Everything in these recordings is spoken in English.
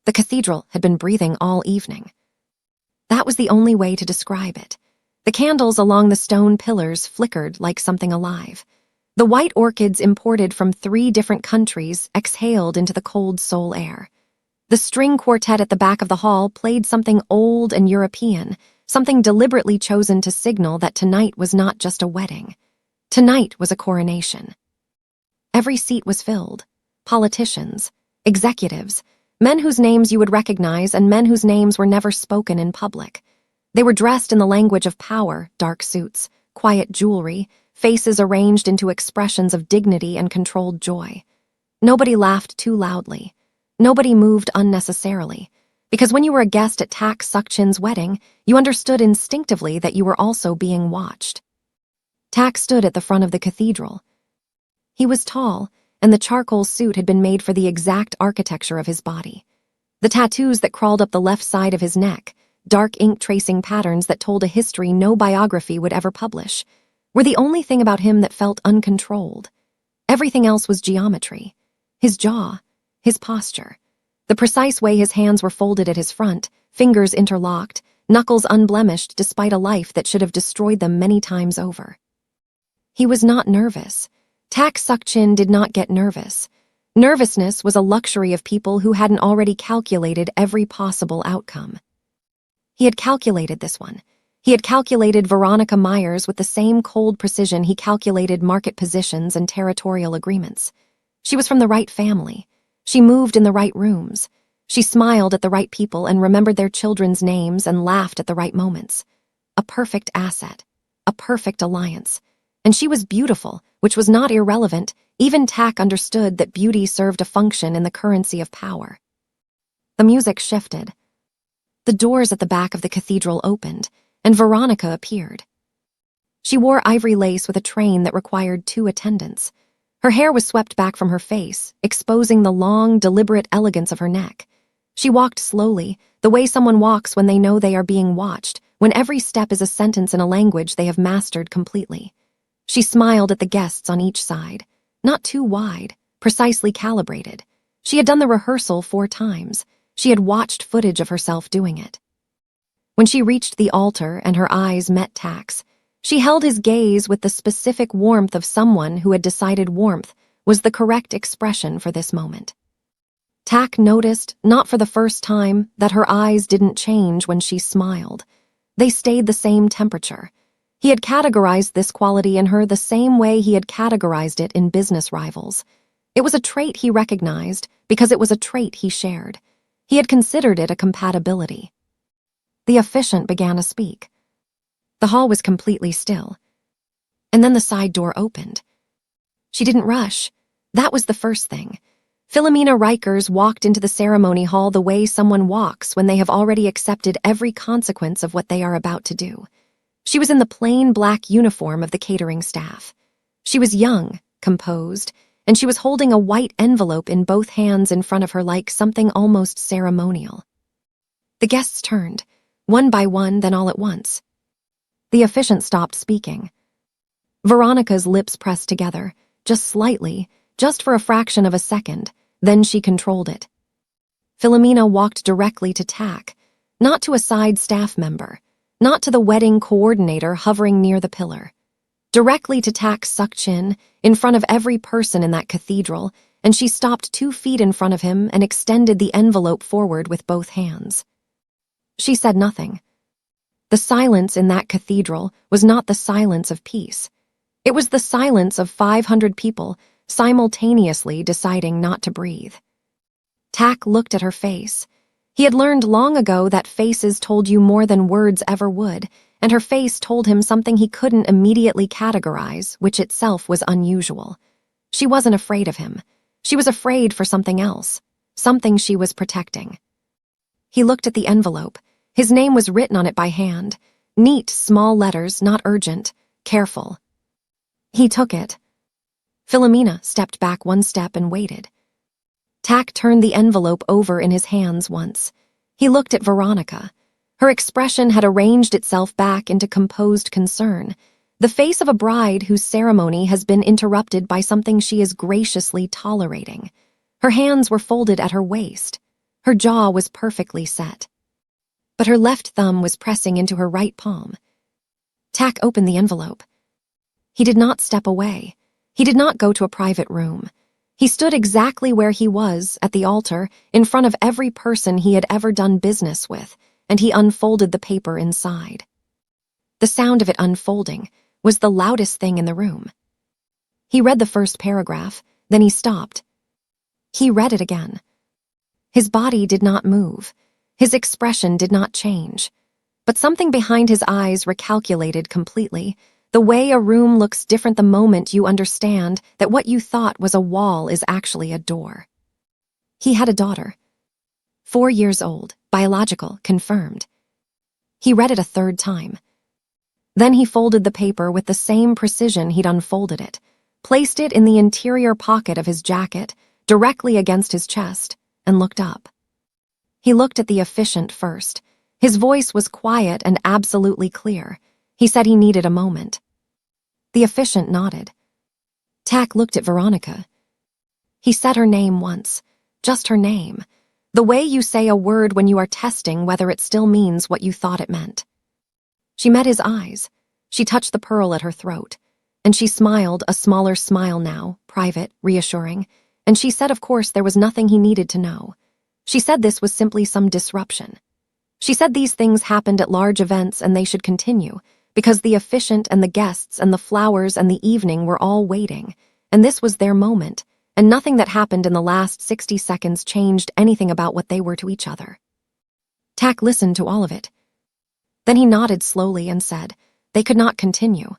The cathedral had been breathing all evening. That was the only way to describe it. The candles along the stone pillars flickered like something alive. The white orchids imported from 3 different countries exhaled into the cold Seoul air. The string quartet at the back of the hall played something old and European, something deliberately chosen to signal that tonight was not just a wedding. Tonight was a coronation. Every seat was filled. Politicians, executives, men whose names you would recognize and men whose names were never spoken in public. They were dressed in the language of power, dark suits, quiet jewelry, faces arranged into expressions of dignity and controlled joy. Nobody laughed too loudly. Nobody moved unnecessarily. Because when you were a guest at Tak Suk-chin's wedding, you understood instinctively that you were also being watched. Tak stood at the front of the cathedral. He was tall, and the charcoal suit had been made for the exact architecture of his body. The tattoos that crawled up the left side of his neck, dark ink tracing patterns that told a history no biography would ever publish, were the only thing about him that felt uncontrolled. Everything else was geometry. His jaw, his posture, the precise way his hands were folded at his front, fingers interlocked, knuckles unblemished despite a life that should have destroyed them many times over. He was not nervous. Tak Suk-chin did not get nervous. Nervousness was a luxury of people who hadn't already calculated every possible outcome. He had calculated this one. He had calculated Veronica Myers with the same cold precision he calculated market positions and territorial agreements. She was from the right family. She moved in the right rooms. She smiled at the right people and remembered their children's names and laughed at the right moments. A perfect asset. A perfect alliance. And she was beautiful, which was not irrelevant. Even Tak understood that beauty served a function in the currency of power. The music shifted. The doors at the back of the cathedral opened, and Veronica appeared. She wore ivory lace with a train that required 2 attendants. Her hair was swept back from her face, exposing the long, deliberate elegance of her neck. She walked slowly, the way someone walks when they know they are being watched, when every step is a sentence in a language they have mastered completely. She smiled at the guests on each side, not too wide, precisely calibrated. She had done the rehearsal 4 times. She had watched footage of herself doing it. When she reached the altar and her eyes met Tak's, she held his gaze with the specific warmth of someone who had decided warmth was the correct expression for this moment. Tak noticed, not for the first time, that her eyes didn't change when she smiled. They stayed the same temperature. He had categorized this quality in her the same way he had categorized it in business rivals. It was a trait he recognized because it was a trait he shared. He had considered it a compatibility. The officiant began to speak. The hall was completely still. And then the side door opened. She didn't rush. That was the first thing. Philomena Rikers walked into the ceremony hall the way someone walks when they have already accepted every consequence of what they are about to do. She was in the plain black uniform of the catering staff. She was young, composed, and she was holding a white envelope in both hands in front of her like something almost ceremonial. The guests turned, one by one, then all at once. The officiant stopped speaking. Veronica's lips pressed together, just slightly, just for a fraction of a second, then she controlled it. Philomena walked directly to Tak, not to a side staff member, not to the wedding coordinator hovering near the pillar. Directly to Tak Suk-chin, in front of every person in that cathedral, and she stopped 2 feet in front of him and extended the envelope forward with both hands. She said nothing. The silence in that cathedral was not the silence of peace. It was the silence of 500 people simultaneously deciding not to breathe. Tak looked at her face. He had learned long ago that faces told you more than words ever would, and her face told him something he couldn't immediately categorize, which itself was unusual. She wasn't afraid of him. She was afraid for something else, something she was protecting. He looked at the envelope. His name was written on it by hand. Neat, small letters, not urgent, careful. He took it. Philomena stepped back 1 step and waited. Tak turned the envelope over in his hands once. He looked at Veronica. Her expression had arranged itself back into composed concern, the face of a bride whose ceremony has been interrupted by something she is graciously tolerating. Her hands were folded at her waist. Her jaw was perfectly set, but her left thumb was pressing into her right palm. Tak opened the envelope. He did not step away. He did not go to a private room. He stood exactly where he was, at the altar, in front of every person he had ever done business with, and he unfolded the paper inside. The sound of it unfolding was the loudest thing in the room. He read the first paragraph, then he stopped. He read it again. His body did not move. His expression did not change. But something behind his eyes recalculated completely. The way a room looks different the moment you understand that what you thought was a wall is actually a door. He had a daughter. 4 years old, biological, confirmed. He read it a third time. Then he folded the paper with the same precision he'd unfolded it, placed it in the interior pocket of his jacket, directly against his chest, and looked up. He looked at the officiant first. His voice was quiet and absolutely clear. He said he needed a moment. The officiant nodded. Tak looked at Veronica. He said her name once, just her name, the way you say a word when you are testing whether it still means what you thought it meant. She met his eyes. She touched the pearl at her throat, and she smiled, a smaller smile now, private, reassuring, and she said of course there was nothing he needed to know. She said this was simply some disruption. She said these things happened at large events and they should continue, because the officiant and the guests and the flowers and the evening were all waiting, and this was their moment, and nothing that happened in the last 60 seconds changed anything about what they were to each other. Tak listened to all of it. Then he nodded slowly and said, they could not continue.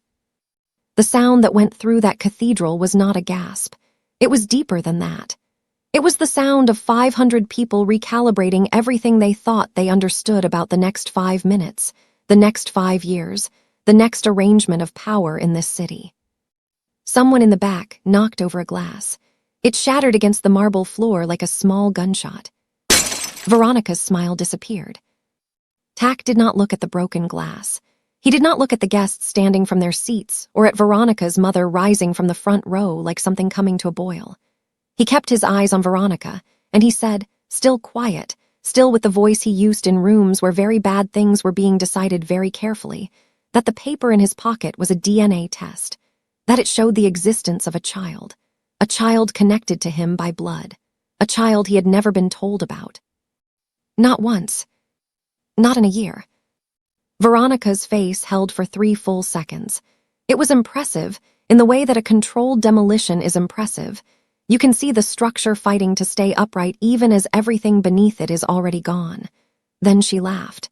The sound that went through that cathedral was not a gasp. It was deeper than that. It was the sound of 500 people recalibrating everything they thought they understood about the next 5 minutes, the next 5 years, the next arrangement of power in this city. Someone in the back knocked over a glass. It shattered against the marble floor like a small gunshot. Veronica's smile disappeared. Tak did not look at the broken glass. He did not look at the guests standing from their seats or at Veronica's mother rising from the front row like something coming to a boil. He kept his eyes on Veronica, and he said, still quiet, still with the voice he used in rooms where very bad things were being decided very carefully, that the paper in his pocket was a DNA test, that it showed the existence of a child connected to him by blood, a child he had never been told about. Not once. Not in a year. Veronica's face held for 3 full seconds. It was impressive in the way that a controlled demolition is impressive. You can see the structure fighting to stay upright even as everything beneath it is already gone. Then she laughed.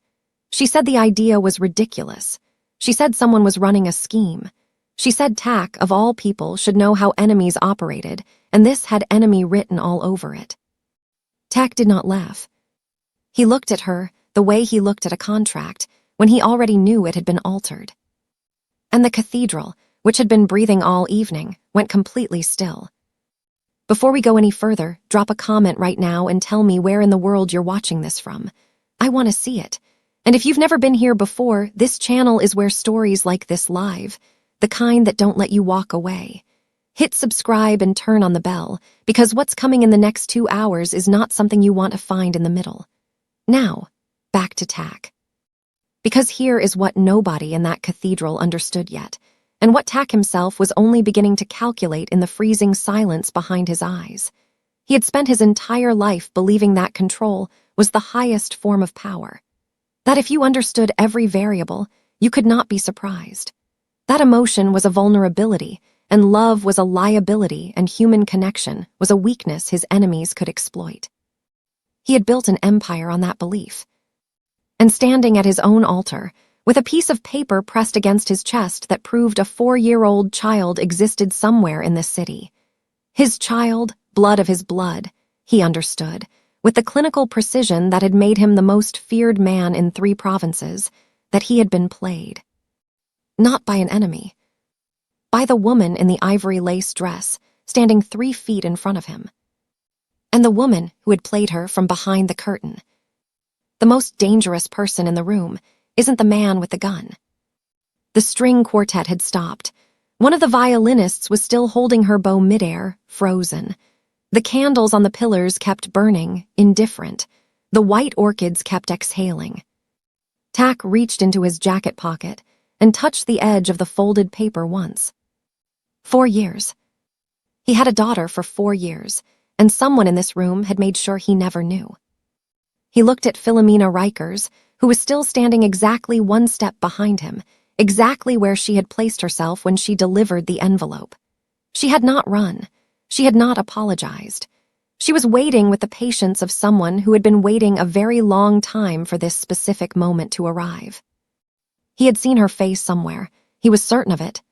She said the idea was ridiculous. She said someone was running a scheme. She said Tak, of all people, should know how enemies operated, and this had enemy written all over it. Tak did not laugh. He looked at her the way he looked at a contract, when he already knew it had been altered. And the cathedral, which had been breathing all evening, went completely still. Before we go any further, drop a comment right now and tell me where in the world you're watching this from. I want to see it. And if you've never been here before, this channel is where stories like this live, the kind that don't let you walk away. Hit subscribe and turn on the bell, because what's coming in the next 2 hours is not something you want to find in the middle. Now, back to Tak. Because here is what nobody in that cathedral understood yet, and what Tak himself was only beginning to calculate in the freezing silence behind his eyes. He had spent his entire life believing that control was the highest form of power. That if you understood every variable, you could not be surprised. That emotion was a vulnerability, and love was a liability, and human connection was a weakness his enemies could exploit. He had built an empire on that belief. And standing at his own altar, with a piece of paper pressed against his chest that proved a 4-year-old child existed somewhere in this city. His child, blood of his blood, he understood, with the clinical precision that had made him the most feared man in 3 provinces, that he had been played. Not by an enemy. By the woman in the ivory lace dress, standing 3 feet in front of him. And the woman who had played her from behind the curtain. The most dangerous person in the room isn't the man with the gun. The string quartet had stopped. One of the violinists was still holding her bow midair, frozen. The candles on the pillars kept burning, indifferent. The white orchids kept exhaling. Tak reached into his jacket pocket and touched the edge of the folded paper once. 4 years. He had a daughter for 4 years, and someone in this room had made sure he never knew. He looked at Philomena Rikers, who was still standing exactly 1 step behind him, exactly where she had placed herself when she delivered the envelope. She had not run. She had not apologized. She was waiting with the patience of someone who had been waiting a very long time for this specific moment to arrive. He had seen her face somewhere. He was certain of it.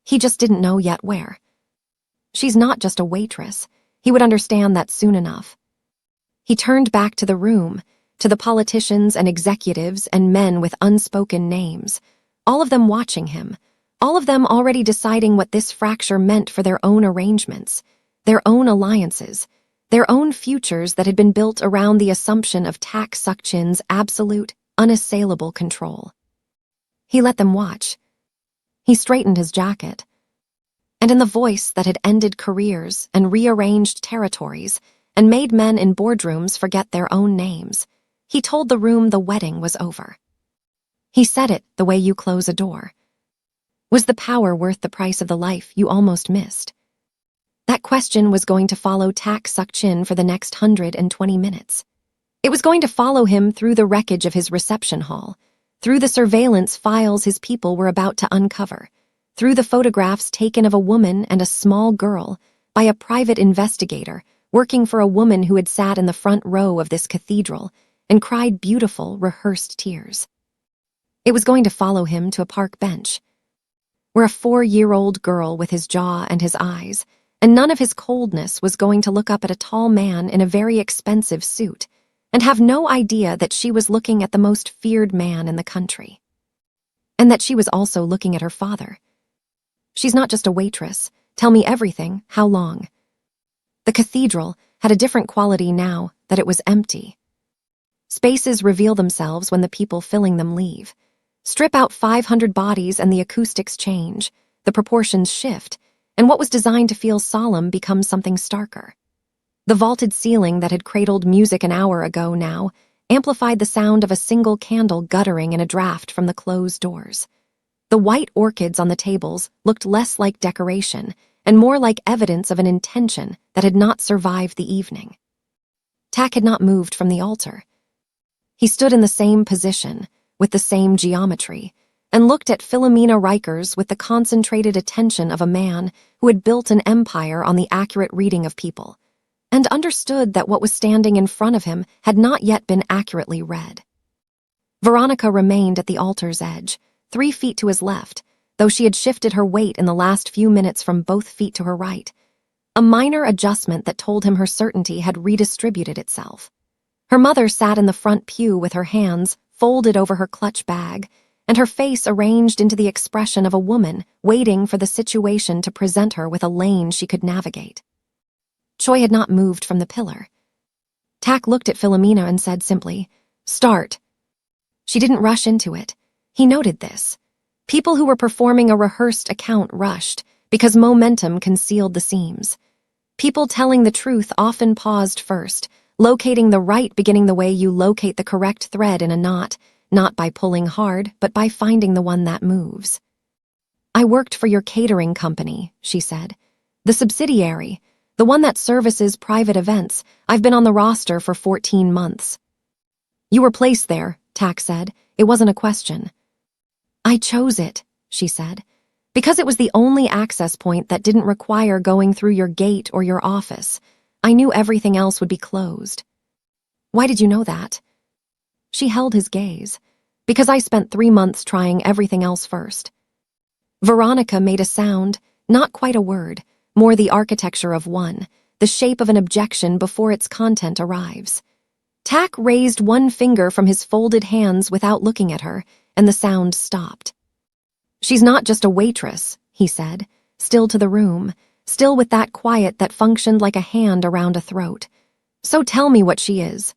He just didn't know yet where. She's not just a waitress. He would understand that soon enough. He turned back to the room, to the politicians and executives and men with unspoken names, all of them watching him, all of them already deciding what this fracture meant for their own arrangements, their own alliances, their own futures that had been built around the assumption of Tak Sukchin's absolute, unassailable control. He let them watch. He straightened his jacket. And in the voice that had ended careers and rearranged territories and made men in boardrooms forget their own names, he told the room the wedding was over. He said it the way you close a door. Was the power worth the price of the life you almost missed? That question was going to follow Tak Sukchin for the next 120 minutes. It was going to follow him through the wreckage of his reception hall, through the surveillance files his people were about to uncover, through the photographs taken of a woman and a small girl by a private investigator working for a woman who had sat in the front row of this cathedral and cried beautiful, rehearsed tears. It was going to follow him to a park bench, where a 4-year-old girl with his jaw and his eyes, and none of his coldness, was going to look up at a tall man in a very expensive suit and have no idea that she was looking at the most feared man in the country. And that she was also looking at her father. She's not just a waitress. Tell me everything. How long? The cathedral had a different quality now that it was empty. Spaces reveal themselves when the people filling them leave. Strip out 500 bodies and the acoustics change, the proportions shift, and what was designed to feel solemn becomes something starker. The vaulted ceiling that had cradled music an hour ago now amplified the sound of a single candle guttering in a draft from the closed doors. The white orchids on the tables looked less like decoration and more like evidence of an intention that had not survived the evening. Tak had not moved from the altar. He stood in the same position, with the same geometry, and looked at Philomena Rikers with the concentrated attention of a man who had built an empire on the accurate reading of people, and understood that what was standing in front of him had not yet been accurately read. Veronica remained at the altar's edge, 3 feet to his left, though she had shifted her weight in the last few minutes from both feet to her right, a minor adjustment that told him her certainty had redistributed itself. Her mother sat in the front pew with her hands folded over her clutch bag, and her face arranged into the expression of a woman waiting for the situation to present her with a lane she could navigate. Choi had not moved from the pillar. Tak looked at Philomena and said simply, "Start." She didn't rush into it. He noted this. People who were performing a rehearsed account rushed because momentum concealed the seams. People telling the truth often paused first, locating the right beginning the way you locate the correct thread in a knot, not by pulling hard, but by finding the one that moves. "I worked for your catering company," she said. "The subsidiary, the one that services private events. I've been on the roster for 14 months. "You were placed there," Tak said. "It wasn't a question." "I chose it," she said, "because it was the only access point that didn't require going through your gate or your office. I knew everything else would be closed." "Why did you know that?" She held his gaze. "Because I spent 3 months trying everything else first." Veronica made a sound, not quite a word, more the architecture of one, the shape of an objection before its content arrives. Tak raised one finger from his folded hands without looking at her, and the sound stopped. "She's not just a waitress," he said, still to the room, still with that quiet that functioned like a hand around a throat. "So tell me what she is."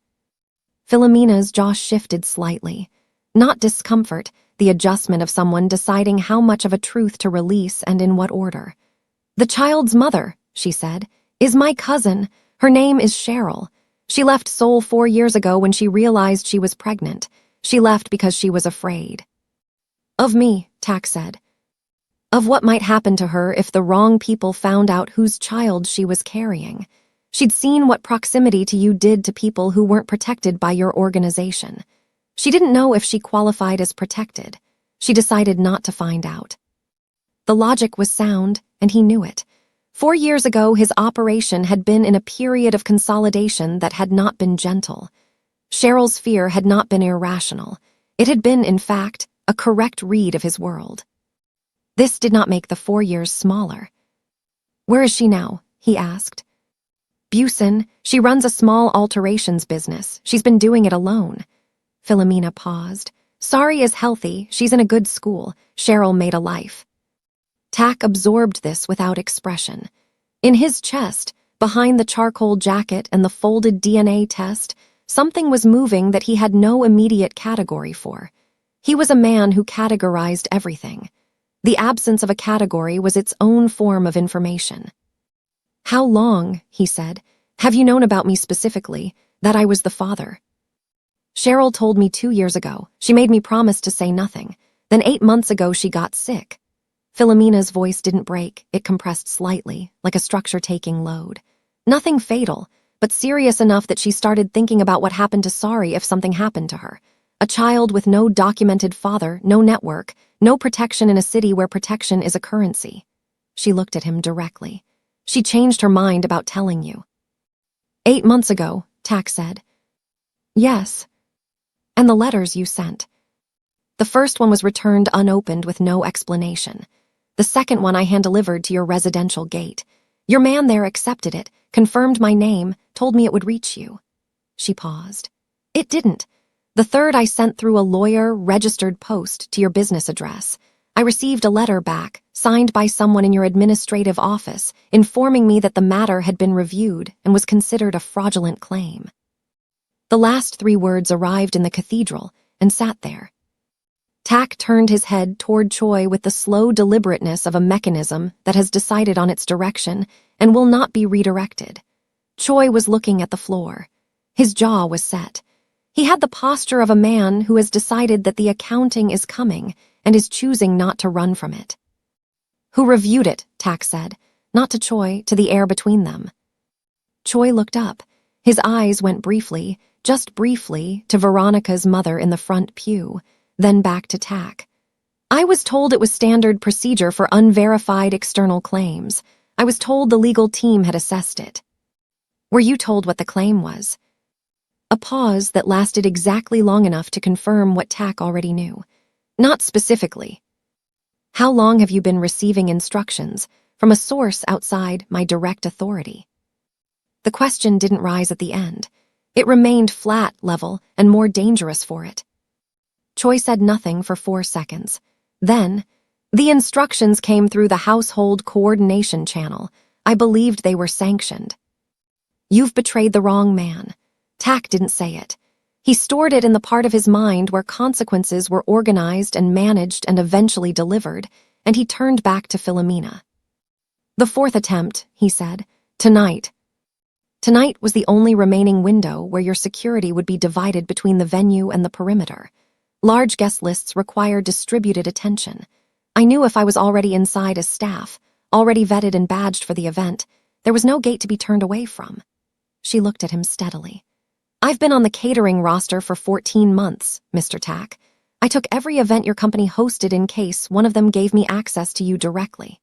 Philomena's jaw shifted slightly. Not discomfort, the adjustment of someone deciding how much of a truth to release and in what order. "The child's mother," she said, "is my cousin. Her name is Cheryl. She left Seoul 4 years ago when she realized she was pregnant. She left because she was afraid. Of me, Tak said. Of what might happen to her if the wrong people found out whose child she was carrying. She'd seen what proximity to you did to people who weren't protected by your organization. She didn't know if she qualified as protected. She decided not to find out. The logic was sound, and he knew it. 4 years ago, his operation had been in a period of consolidation that had not been gentle. Cheryl's fear had not been irrational. It had been, in fact, a correct read of his world. This did not make the 4 years smaller. Where is she now? He asked. Blasian, she runs a small alterations business. She's been doing it alone. Philomena paused. Sari is healthy. She's in a good school. Cheryl made a life. Tak absorbed this without expression. In his chest, behind the charcoal jacket and the folded DNA test, something was moving that he had no immediate category for. He was a man who categorized everything. The absence of a category was its own form of information. How long, he said, have you known about me specifically, that I was the father? Cheryl told me 2 years ago. She made me promise to say nothing. Then 8 months ago she got sick. Philomena's voice didn't break. It compressed slightly, like a structure taking load. Nothing fatal, but serious enough that she started thinking about what happened to Sari if something happened to her. A child with no documented father, no network, no protection in a city where protection is a currency. She looked at him directly. She changed her mind about telling you. 8 months ago, Tak said. Yes. And the letters you sent. The first one was returned unopened with no explanation. The second one I hand-delivered to your residential gate. Your man there accepted it, confirmed my name, told me it would reach you. She paused. It didn't. The third I sent through a lawyer-registered post to your business address. I received a letter back, signed by someone in your administrative office, informing me that the matter had been reviewed and was considered a fraudulent claim. The last 3 words arrived in the cathedral and sat there. Tak turned his head toward Choi with the slow deliberateness of a mechanism that has decided on its direction and will not be redirected. Choi was looking at the floor. His jaw was set. He had the posture of a man who has decided that the accounting is coming and is choosing not to run from it. Who reviewed it, Tak said, not to Choi, to the air between them. Choi looked up. His eyes went briefly, just briefly, to Veronica's mother in the front pew, then back to Tak. I was told it was standard procedure for unverified external claims. I was told the legal team had assessed it. Were you told what the claim was? A pause that lasted exactly long enough to confirm what Tak already knew. Not specifically. How long have you been receiving instructions from a source outside my direct authority? The question didn't rise at the end. It remained flat, level, and more dangerous for it. Choi said nothing for 4 seconds. Then, the instructions came through the household coordination channel. I believed they were sanctioned. You've betrayed the wrong man. Tak didn't say it. He stored it in the part of his mind where consequences were organized and managed and eventually delivered, and he turned back to Philomena. The 4th attempt, he said. Tonight. Tonight was the only remaining window where your security would be divided between the venue and the perimeter. Large guest lists required distributed attention. I knew if I was already inside as staff, already vetted and badged for the event, there was no gate to be turned away from. She looked at him steadily. I've been on the catering roster for 14 months, Mr. Tak. I took every event your company hosted in case one of them gave me access to you directly.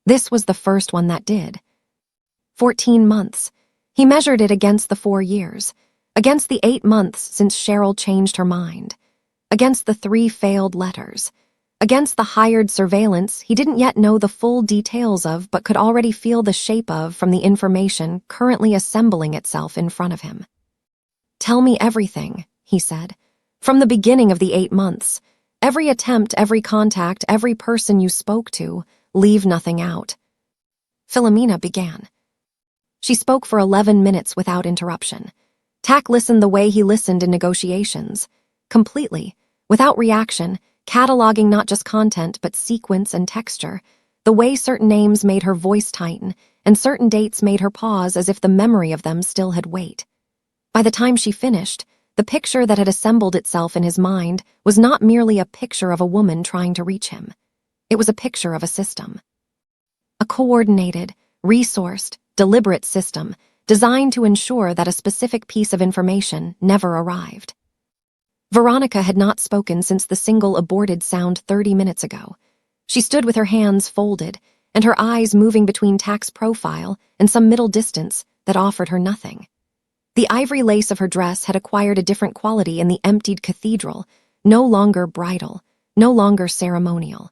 This was the first one that did. 14 months. He measured it against the 4 years, against the 8 months since Cheryl changed her mind, against the 3 failed letters, against the hired surveillance he didn't yet know the full details of but could already feel the shape of from the information currently assembling itself in front of him. Tell me everything, he said. From the beginning of the 8 months, every attempt, every contact, every person you spoke to, leave nothing out. Philomena began. She spoke for 11 minutes without interruption. Tak listened the way he listened in negotiations, completely, without reaction, cataloging not just content but sequence and texture, the way certain names made her voice tighten and certain dates made her pause as if the memory of them still had weight. By the time she finished, the picture that had assembled itself in his mind was not merely a picture of a woman trying to reach him. It was a picture of a system. A coordinated, resourced, deliberate system designed to ensure that a specific piece of information never arrived. Veronica had not spoken since the single aborted sound 30 minutes ago. She stood with her hands folded and her eyes moving between Tak's profile and some middle distance that offered her nothing. The ivory lace of her dress had acquired a different quality in the emptied cathedral, no longer bridal, no longer ceremonial.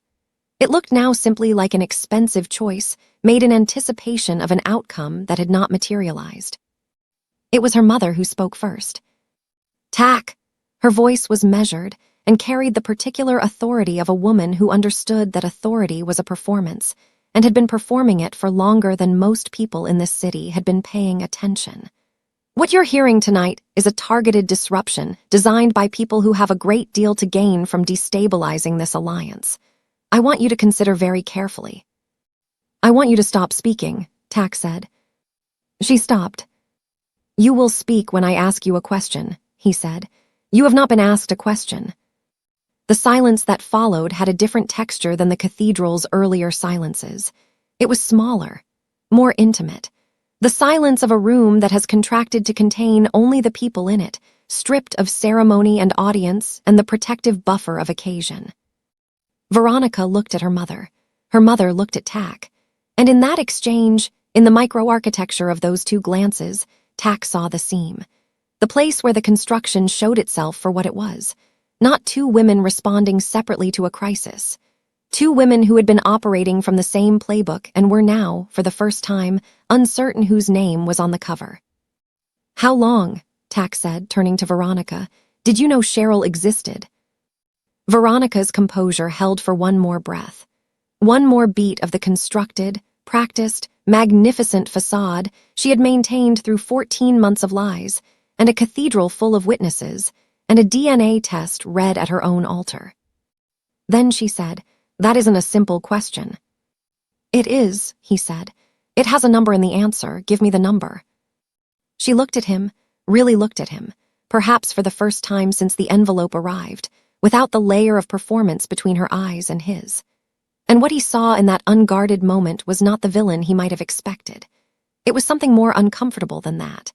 It looked now simply like an expensive choice made in anticipation of an outcome that had not materialized. It was her mother who spoke first. "Tak!" Her voice was measured and carried the particular authority of a woman who understood that authority was a performance and had been performing it for longer than most people in this city had been paying attention. "What you're hearing tonight is a targeted disruption designed by people who have a great deal to gain from destabilizing this alliance. I want you to consider very carefully." "I want you to stop speaking," Tak said. She stopped. "You will speak when I ask you a question," he said. "You have not been asked a question." The silence that followed had a different texture than the cathedral's earlier silences. It was smaller, more intimate. The silence of a room that has contracted to contain only the people in it, stripped of ceremony and audience and the protective buffer of occasion. Veronica looked at her mother. Her mother looked at Tak. And in that exchange, in the microarchitecture of those two glances, Tak saw the seam. The place where the construction showed itself for what it was. Not two women responding separately to a crisis. Two women who had been operating from the same playbook and were now, for the first time, uncertain whose name was on the cover. "How long," Tak said, turning to Veronica, "did you know Cheryl existed?" Veronica's composure held for one more breath. One more beat of the constructed, practiced, magnificent facade she had maintained through 14 months of lies, and a cathedral full of witnesses, and a DNA test read at her own altar. Then she said, "That isn't a simple question." "It is," he said. "It has a number in the answer. Give me the number." She looked at him, really looked at him, perhaps for the first time since the envelope arrived, without the layer of performance between her eyes and his. And what he saw in that unguarded moment was not the villain he might have expected. It was something more uncomfortable than that.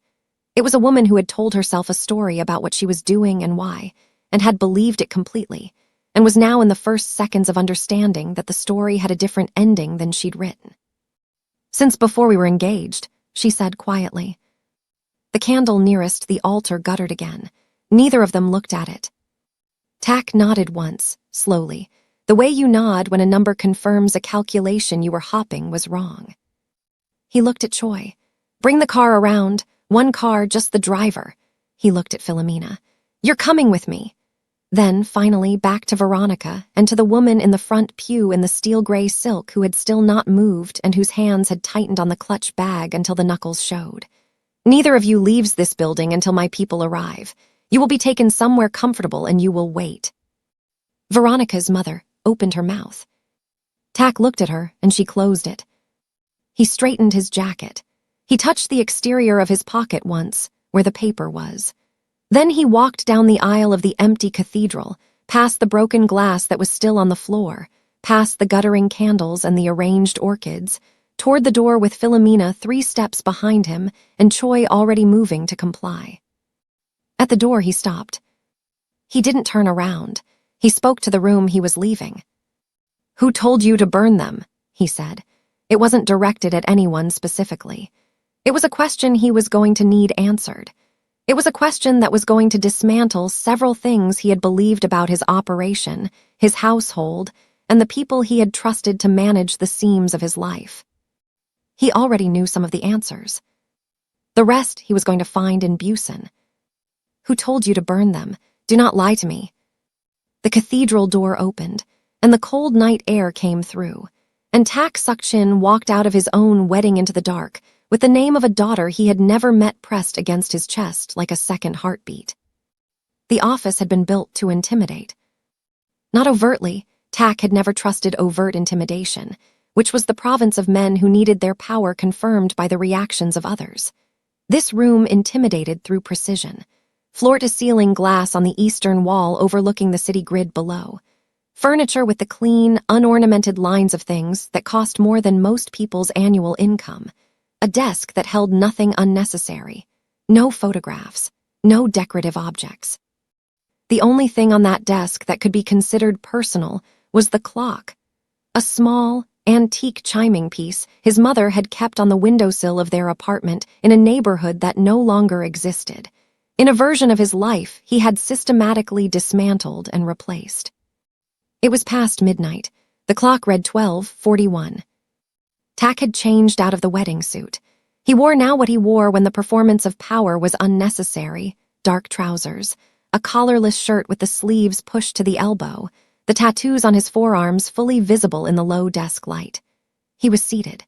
It was a woman who had told herself a story about what she was doing and why, and had believed it completely, and was now in the first seconds of understanding that the story had a different ending than she'd written. "Since before we were engaged," she said quietly. The candle nearest the altar guttered again. Neither of them looked at it. Tak nodded once, slowly. The way you nod when a number confirms a calculation you were hopping was wrong. He looked at Choi. "Bring the car around. One car, just the driver." He looked at Philomena. "You're coming with me." Then, finally, back to Veronica and to the woman in the front pew in the steel-gray silk who had still not moved and whose hands had tightened on the clutch bag until the knuckles showed. "Neither of you leaves this building until my people arrive. You will be taken somewhere comfortable and you will wait." Veronica's mother opened her mouth. Tak looked at her and she closed it. He straightened his jacket. He touched the exterior of his pocket once, where the paper was. Then he walked down the aisle of the empty cathedral, past the broken glass that was still on the floor, past the guttering candles and the arranged orchids, toward the door with Philomena 3 steps behind him and Choi already moving to comply. At the door he stopped. He didn't turn around. He spoke to the room he was leaving. "Who told you to burn them?" he said. It wasn't directed at anyone specifically. It was a question he was going to need answered. It was a question that was going to dismantle several things he had believed about his operation, his household, and the people he had trusted to manage the seams of his life. He already knew some of the answers. The rest he was going to find in Blasian. "Who told you to burn them? Do not lie to me." The cathedral door opened, and the cold night air came through, and Tak Suk-chin walked out of his own wedding into the dark, with the name of a daughter he had never met pressed against his chest like a second heartbeat. The office had been built to intimidate. Not overtly, Tak had never trusted overt intimidation, which was the province of men who needed their power confirmed by the reactions of others. This room intimidated through precision. Floor-to-ceiling glass on the eastern wall overlooking the city grid below. Furniture with the clean, unornamented lines of things that cost more than most people's annual income. A desk that held nothing unnecessary. No photographs. No decorative objects. The only thing on that desk that could be considered personal was the clock. A small, antique chiming piece his mother had kept on the windowsill of their apartment in a neighborhood that no longer existed. In a version of his life he had systematically dismantled and replaced. It was past midnight. The clock read 12:41. Tak had changed out of the wedding suit. He wore now what he wore when the performance of power was unnecessary: dark trousers, a collarless shirt with the sleeves pushed to the elbow, the tattoos on his forearms fully visible in the low desk light. He was seated.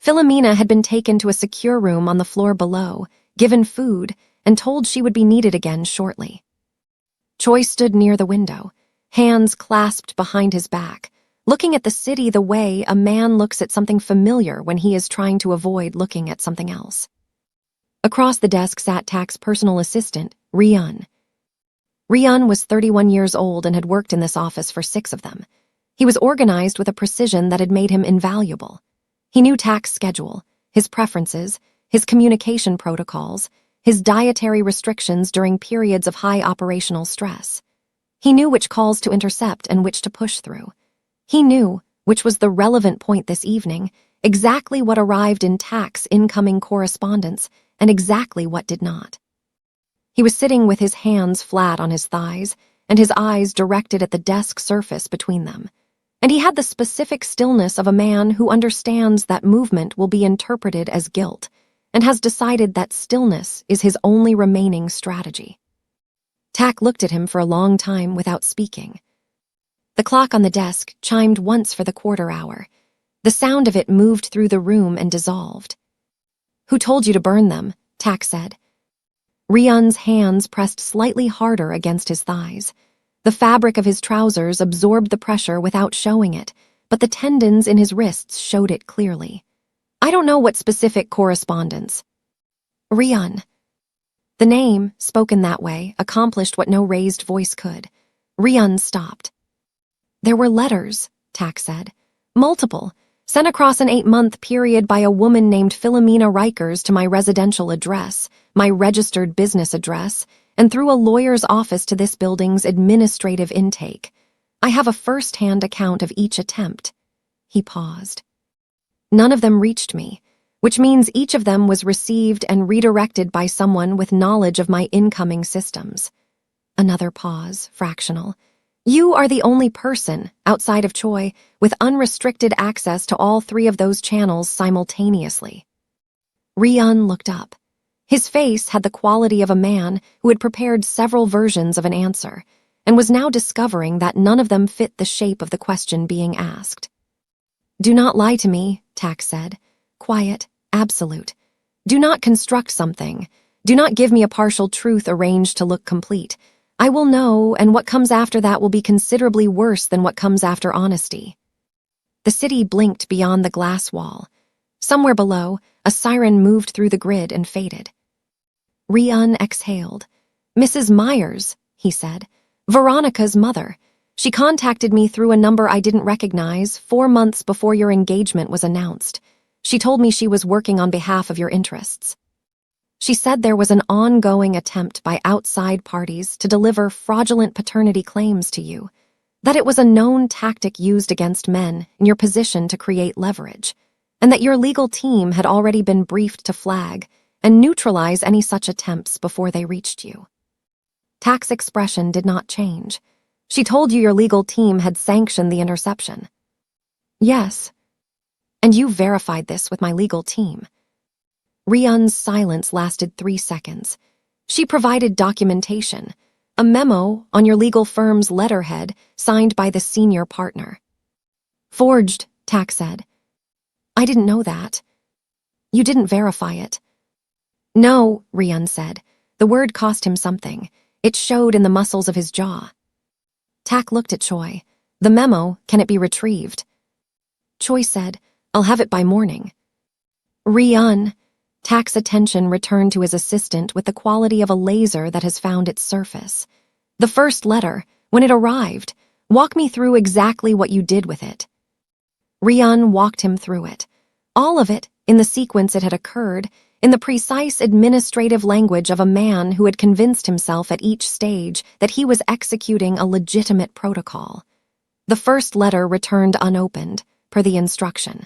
Philomena had been taken to a secure room on the floor below, given food, and told she would be needed again shortly. Choi stood near the window, hands clasped behind his back, looking at the city the way a man looks at something familiar when he is trying to avoid looking at something else. Across the desk sat Tak's personal assistant, Ryun. Ryun was 31 years old and had worked in this office for 6 of them. He was organized with a precision that had made him invaluable. He knew Tak's schedule, his preferences, his communication protocols, his dietary restrictions during periods of high operational stress. He knew which calls to intercept and which to push through. He knew, which was the relevant point this evening, exactly what arrived in Tak's incoming correspondence and exactly what did not. He was sitting with his hands flat on his thighs and his eyes directed at the desk surface between them. And he had the specific stillness of a man who understands that movement will be interpreted as guilt and has decided that stillness is his only remaining strategy. Tak looked at him for a long time without speaking. The clock on the desk chimed once for the quarter hour. The sound of it moved through the room and dissolved. "Who told you to burn them?" Tak said. Ryun's hands pressed slightly harder against his thighs. The fabric of his trousers absorbed the pressure without showing it, but the tendons in his wrists showed it clearly. "I don't know what specific correspondence." "Ryun." The name, spoken that way, accomplished what no raised voice could. Ryun stopped. "There were letters," Tak said. "Multiple, sent across an 8-month period by a woman named Philomena Rikers to my residential address, my registered business address, and through a lawyer's office to this building's administrative intake. I have a first-hand account of each attempt." He paused. "None of them reached me, which means each of them was received and redirected by someone with knowledge of my incoming systems." Another pause, fractional. "You are the only person, outside of Choi, with unrestricted access to all 3 of those channels simultaneously." Ryun looked up. His face had the quality of a man who had prepared several versions of an answer, and was now discovering that none of them fit the shape of the question being asked. "Do not lie to me," Tak said. Quiet, absolute. "Do not construct something. Do not give me a partial truth arranged to look complete. I will know, and what comes after that will be considerably worse than what comes after honesty." The city blinked beyond the glass wall. Somewhere below, a siren moved through the grid and faded. Ryun exhaled. "Mrs. Myers," he said. "Veronica's mother. She contacted me through a number I didn't recognize 4 months before your engagement was announced. She told me she was working on behalf of your interests. She said there was an ongoing attempt by outside parties to deliver fraudulent paternity claims to you, that it was a known tactic used against men in your position to create leverage, and that your legal team had already been briefed to flag and neutralize any such attempts before they reached you." Tak's expression did not change. "She told you your legal team had sanctioned the interception." "Yes. And you verified this with my legal team." Ryun's silence lasted 3 seconds. "She provided documentation, a memo on your legal firm's letterhead signed by the senior partner." "Forged," Tak said. "I didn't know that." "You didn't verify it." "No," Ryun said. The word cost him something. It showed in the muscles of his jaw. Tak looked at Choi. "The memo, can it be retrieved?" Choi said, "I'll have it by morning." "Ryun." Tak's attention returned to his assistant with the quality of a laser that has found its surface. The first letter, when it arrived, walk me through exactly what you did with it. Rian walked him through it. All of it, in the sequence it had occurred, in the precise administrative language of a man who had convinced himself at each stage that he was executing a legitimate protocol. The first letter returned unopened, per the instruction.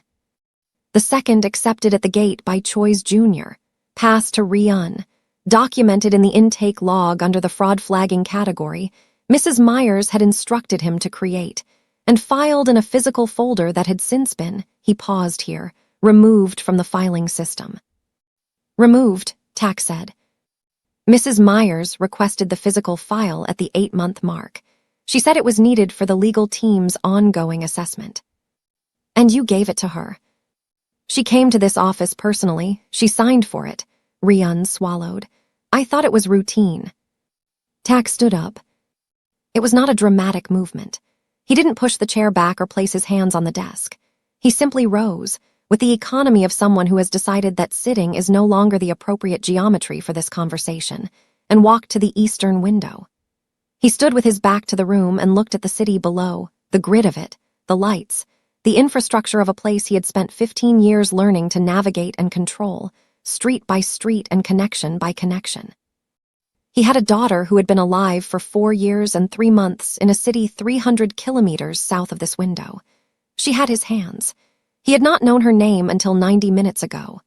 The second accepted at the gate by Choi's Jr., passed to Rian. Documented in the intake log under the fraud flagging category, Mrs. Myers had instructed him to create, and filed in a physical folder that had since been, he paused here, removed from the filing system. Removed, Tak said. Mrs. Myers requested the physical file at the 8-month mark. She said it was needed for the legal team's ongoing assessment. And you gave it to her. She came to this office personally. She signed for it. Rian swallowed. I thought it was routine. Tak stood up. It was not a dramatic movement. He didn't push the chair back or place his hands on the desk. He simply rose, with the economy of someone who has decided that sitting is no longer the appropriate geometry for this conversation, and walked to the eastern window. He stood with his back to the room and looked at the city below, the grid of it, the lights, the infrastructure of a place he had spent 15 years learning to navigate and control, street by street and connection by connection. He had a daughter who had been alive for 4 years and 3 months in a city 300 kilometers south of this window. She had his hands. He had not known her name until 90 minutes ago.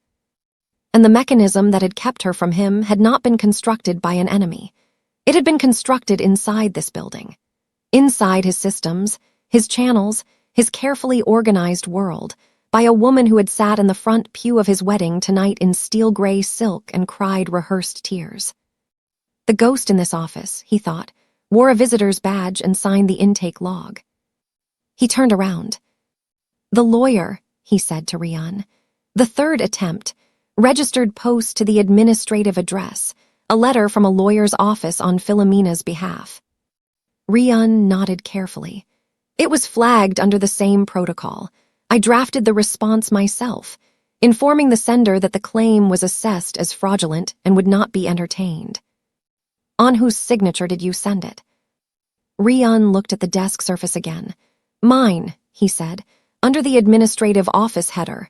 And the mechanism that had kept her from him had not been constructed by an enemy. It had been constructed inside this building. Inside his systems, his channels, his carefully organized world, by a woman who had sat in the front pew of his wedding tonight in steel gray silk and cried rehearsed tears. The ghost in this office, he thought, wore a visitor's badge and signed the intake log. He turned around. The lawyer, he said to Rian. The third attempt, registered post to the administrative address, a letter from a lawyer's office on Philomena's behalf. Rian nodded carefully. It was flagged under the same protocol. I drafted the response myself, informing the sender that the claim was assessed as fraudulent and would not be entertained. On whose signature did you send it? Rian looked at the desk surface again. Mine, he said, under the administrative office header.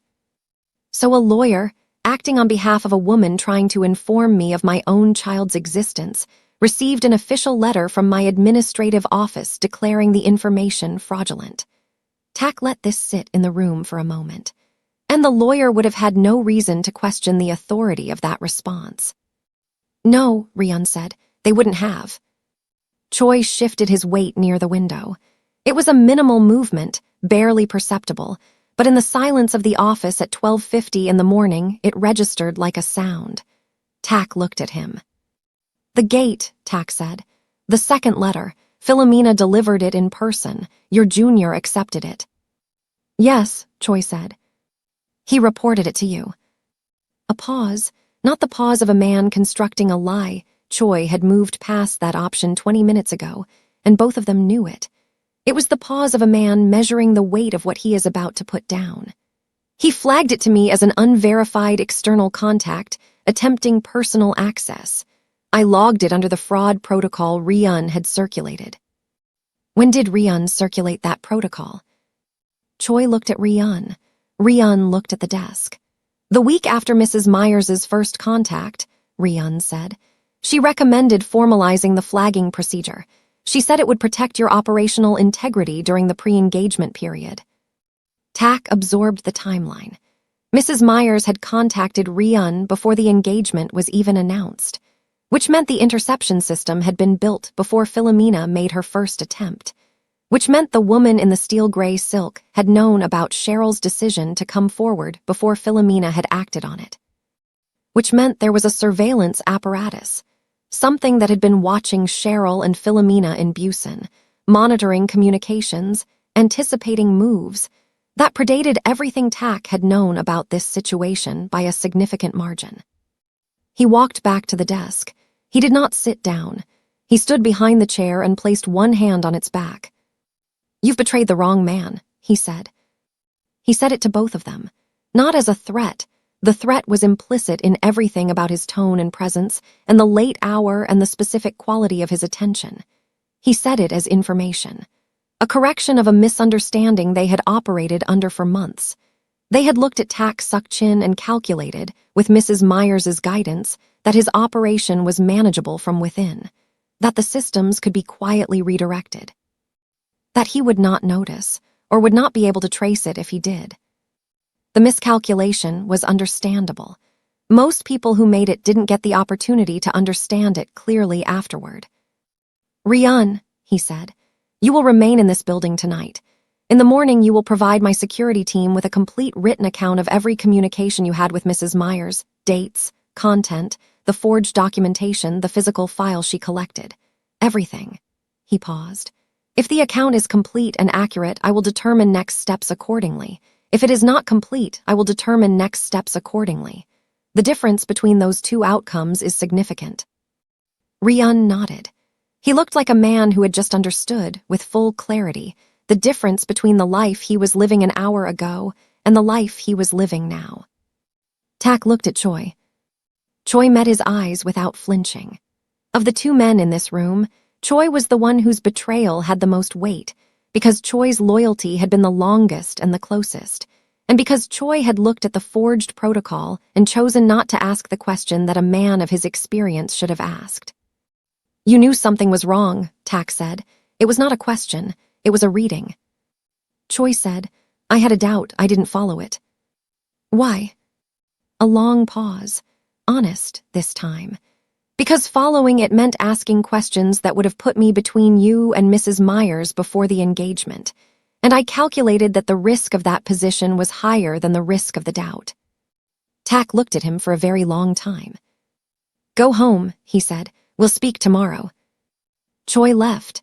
So a lawyer, acting on behalf of a woman trying to inform me of my own child's existence, received an official letter from my administrative office declaring the information fraudulent. Tak let this sit in the room for a moment, and the lawyer would have had no reason to question the authority of that response. No, Rian said, they wouldn't have. Choi shifted his weight near the window. It was a minimal movement, barely perceptible, but in the silence of the office at 12:50 in the morning, it registered like a sound. Tak looked at him. The gate, Tak said. The second letter. Philomena delivered it in person. Your junior accepted it. Yes, Choi said. He reported it to you. A pause, not the pause of a man constructing a lie. Choi had moved past that option 20 minutes ago, and both of them knew it. It was the pause of a man measuring the weight of what he is about to put down. He flagged it to me as an unverified external contact, attempting personal access. I logged it under the fraud protocol Rian had circulated. When did Rian circulate that protocol? Choi looked at Rian. Rian looked at the desk. The week after Mrs. Myers's first contact, Rian said. She recommended formalizing the flagging procedure. She said it would protect your operational integrity during the pre-engagement period. Tak absorbed the timeline. Mrs. Myers had contacted Rian before the engagement was even announced, which meant the interception system had been built before Philomena made her first attempt, which meant the woman in the steel gray silk had known about Cheryl's decision to come forward before Philomena had acted on it, which meant there was a surveillance apparatus, something that had been watching Cheryl and Philomena in Busan, monitoring communications, anticipating moves, that predated everything Tak had known about this situation by a significant margin. He walked back to the desk. He did not sit down. He stood behind the chair and placed one hand on its back. You've betrayed the wrong man, he said. He said it to both of them, not as a threat, The threat was implicit in everything about his tone and presence, and the late hour and the specific quality of his attention. He said it as information, a correction of a misunderstanding they had operated under for months. They had looked at Tak Suk-chin and calculated, with Mrs. Myers's guidance, that his operation was manageable from within, that the systems could be quietly redirected, that he would not notice, or would not be able to trace it if he did. The miscalculation was understandable. Most people who made it didn't get the opportunity to understand it clearly afterward. "Ryun," he said, "you will remain in this building tonight. In the morning, you will provide my security team with a complete written account of every communication you had with Mrs. Myers, dates, content, the forged documentation, the physical file she collected. Everything." He paused. "If the account is complete and accurate, I will determine next steps accordingly. If it is not complete, I will determine next steps accordingly. The difference between those two outcomes is significant." Ryun nodded. He looked like a man who had just understood, with full clarity, the difference between the life he was living an hour ago and the life he was living now. Tak looked at Choi. Choi met his eyes without flinching. Of the two men in this room, Choi was the one whose betrayal had the most weight, because Choi's loyalty had been the longest and the closest, and because Choi had looked at the forged protocol and chosen not to ask the question that a man of his experience should have asked. "You knew something was wrong," Tak said. "It was not a question. It was a reading." Choi said, "I had a doubt. I didn't follow it." "Why?" A long pause. Honest, this time. "Because following it meant asking questions that would have put me between you and Mrs. Myers before the engagement, and I calculated that the risk of that position was higher than the risk of the doubt." Tak looked at him for a very long time. "Go home," he said. "We'll speak tomorrow." Choi left.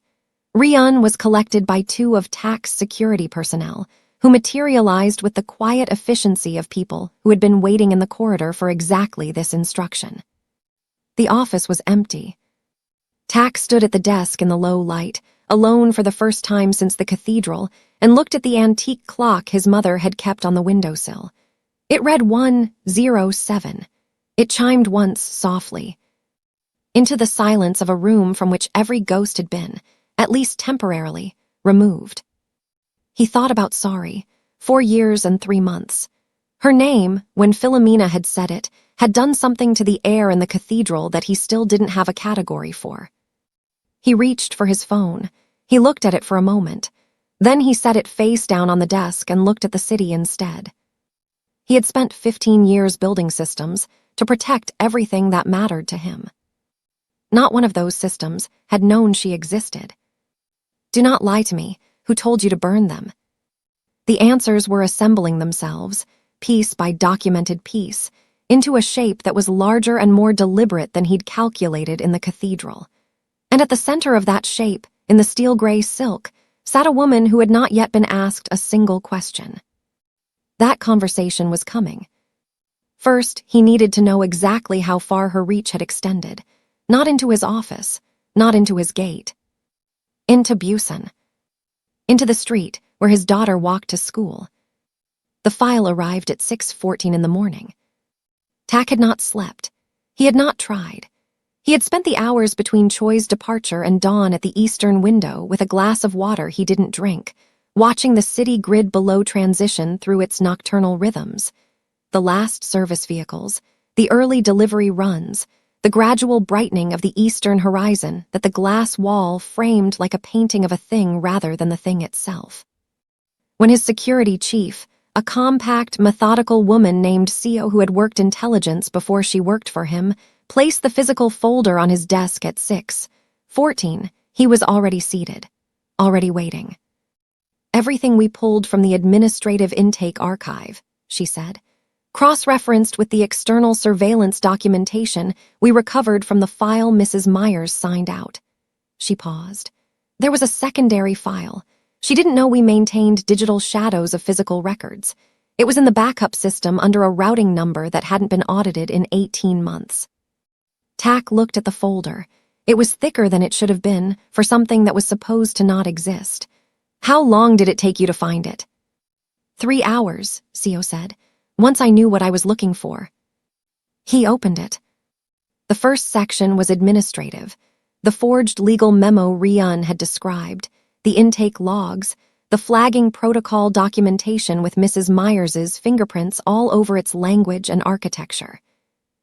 Ryun was collected by two of Tak's security personnel, who materialized with the quiet efficiency of people who had been waiting in the corridor for exactly this instruction. The office was empty. Tak stood at the desk in the low light, alone for the first time since the cathedral, and looked at the antique clock his mother had kept on the windowsill. It read 1:07. It chimed once softly. Into the silence of a room from which every ghost had been, at least temporarily, removed. He thought about Sari, 4 years and 3 months. Her name, when Philomena had said it, had done something to the air in the cathedral that he still didn't have a category for. He reached for his phone. He looked at it for a moment. Then he set it face down on the desk and looked at the city instead. He had spent 15 years building systems to protect everything that mattered to him. Not one of those systems had known she existed. "Do not lie to me. Who told you to burn them?" The answers were assembling themselves, piece by documented piece, into a shape that was larger and more deliberate than he'd calculated in the cathedral. And at the center of that shape, in the steel-gray silk, sat a woman who had not yet been asked a single question. That conversation was coming. First, he needed to know exactly how far her reach had extended, not into his office, not into his gate. Into Blasian. Into the street where his daughter walked to school. The file arrived at 6:14 in the morning. Tak had not slept. He had not tried. He had spent the hours between Choi's departure and dawn at the eastern window with a glass of water he didn't drink, watching the city grid below transition through its nocturnal rhythms. The last service vehicles, the early delivery runs, the gradual brightening of the eastern horizon that the glass wall framed like a painting of a thing rather than the thing itself. When his security chief, a compact, methodical woman named Seo who had worked intelligence before she worked for him, placed the physical folder on his desk at 6:14, he was already seated, already waiting. "Everything we pulled from the administrative intake archive," she said, "cross-referenced with the external surveillance documentation we recovered from the file Mrs. Myers signed out." She paused. There was a secondary file. She didn't know we maintained digital shadows of physical records. It was in the backup system under a routing number that hadn't been audited in 18 months. Tak looked at the folder. It was thicker than it should have been for something that was supposed to not exist. "How long did it take you to find it?" 3 hours, Seo said. once I knew what I was looking for. He opened it. The first section was administrative. The forged legal memo Rian had described, the intake logs, the flagging protocol documentation with Mrs. Myers's fingerprints all over its language and architecture.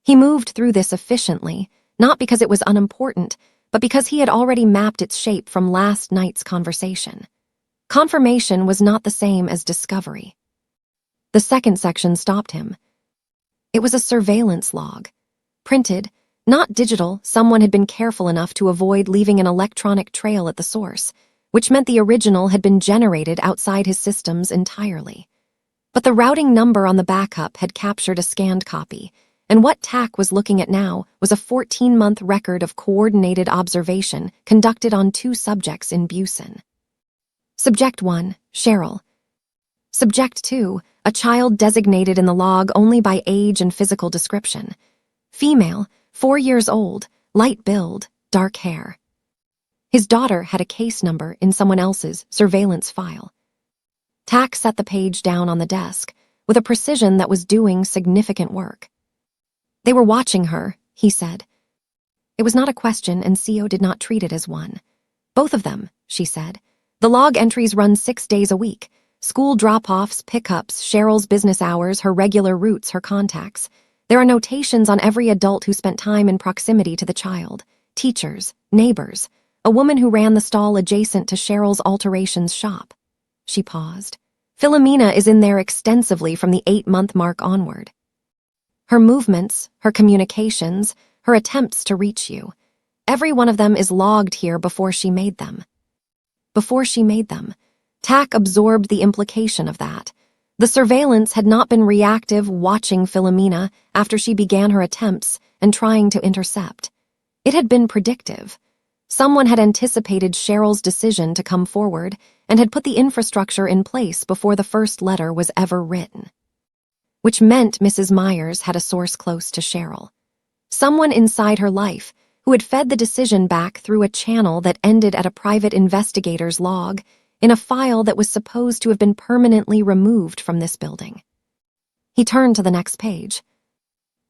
He moved through this efficiently, not because it was unimportant, but because he had already mapped its shape from last night's conversation. Confirmation was not the same as discovery. The second section stopped him. It was a surveillance log. Printed, not digital, someone had been careful enough to avoid leaving an electronic trail at the source, which meant the original had been generated outside his systems entirely. But the routing number on the backup had captured a scanned copy, and what TAC was looking at now was a 14-month record of coordinated observation conducted on 2 subjects in Blasian. Subject 1, Cheryl. Subject 2, a child designated in the log only by age and physical description. Female, 4 years old, light build, dark hair. His daughter had a case number in someone else's surveillance file. TAC set the page down on the desk with a precision that was doing significant work. They were watching her, he said. It was not a question, and CO did not treat it as one. Both of them, she said. The log entries run 6 days a week. School drop-offs, pickups, Cheryl's business hours, her regular routes, her contacts. There are notations on every adult who spent time in proximity to the child. Teachers, neighbors, a woman who ran the stall adjacent to Cheryl's alterations shop. She paused. Philomena is in there extensively from the 8-month mark onward. Her movements, her communications, her attempts to reach you. Every one of them is logged here before she made them. Before she made them. TAC absorbed the implication of that. The surveillance had not been reactive, watching Philomena after she began her attempts and trying to intercept. It had been predictive. Someone had anticipated Cheryl's decision to come forward and had put the infrastructure in place before the first letter was ever written. Which meant Mrs. Myers had a source close to Cheryl. Someone inside her life who had fed the decision back through a channel that ended at a private investigator's log in a file that was supposed to have been permanently removed from this building. He turned to the next page.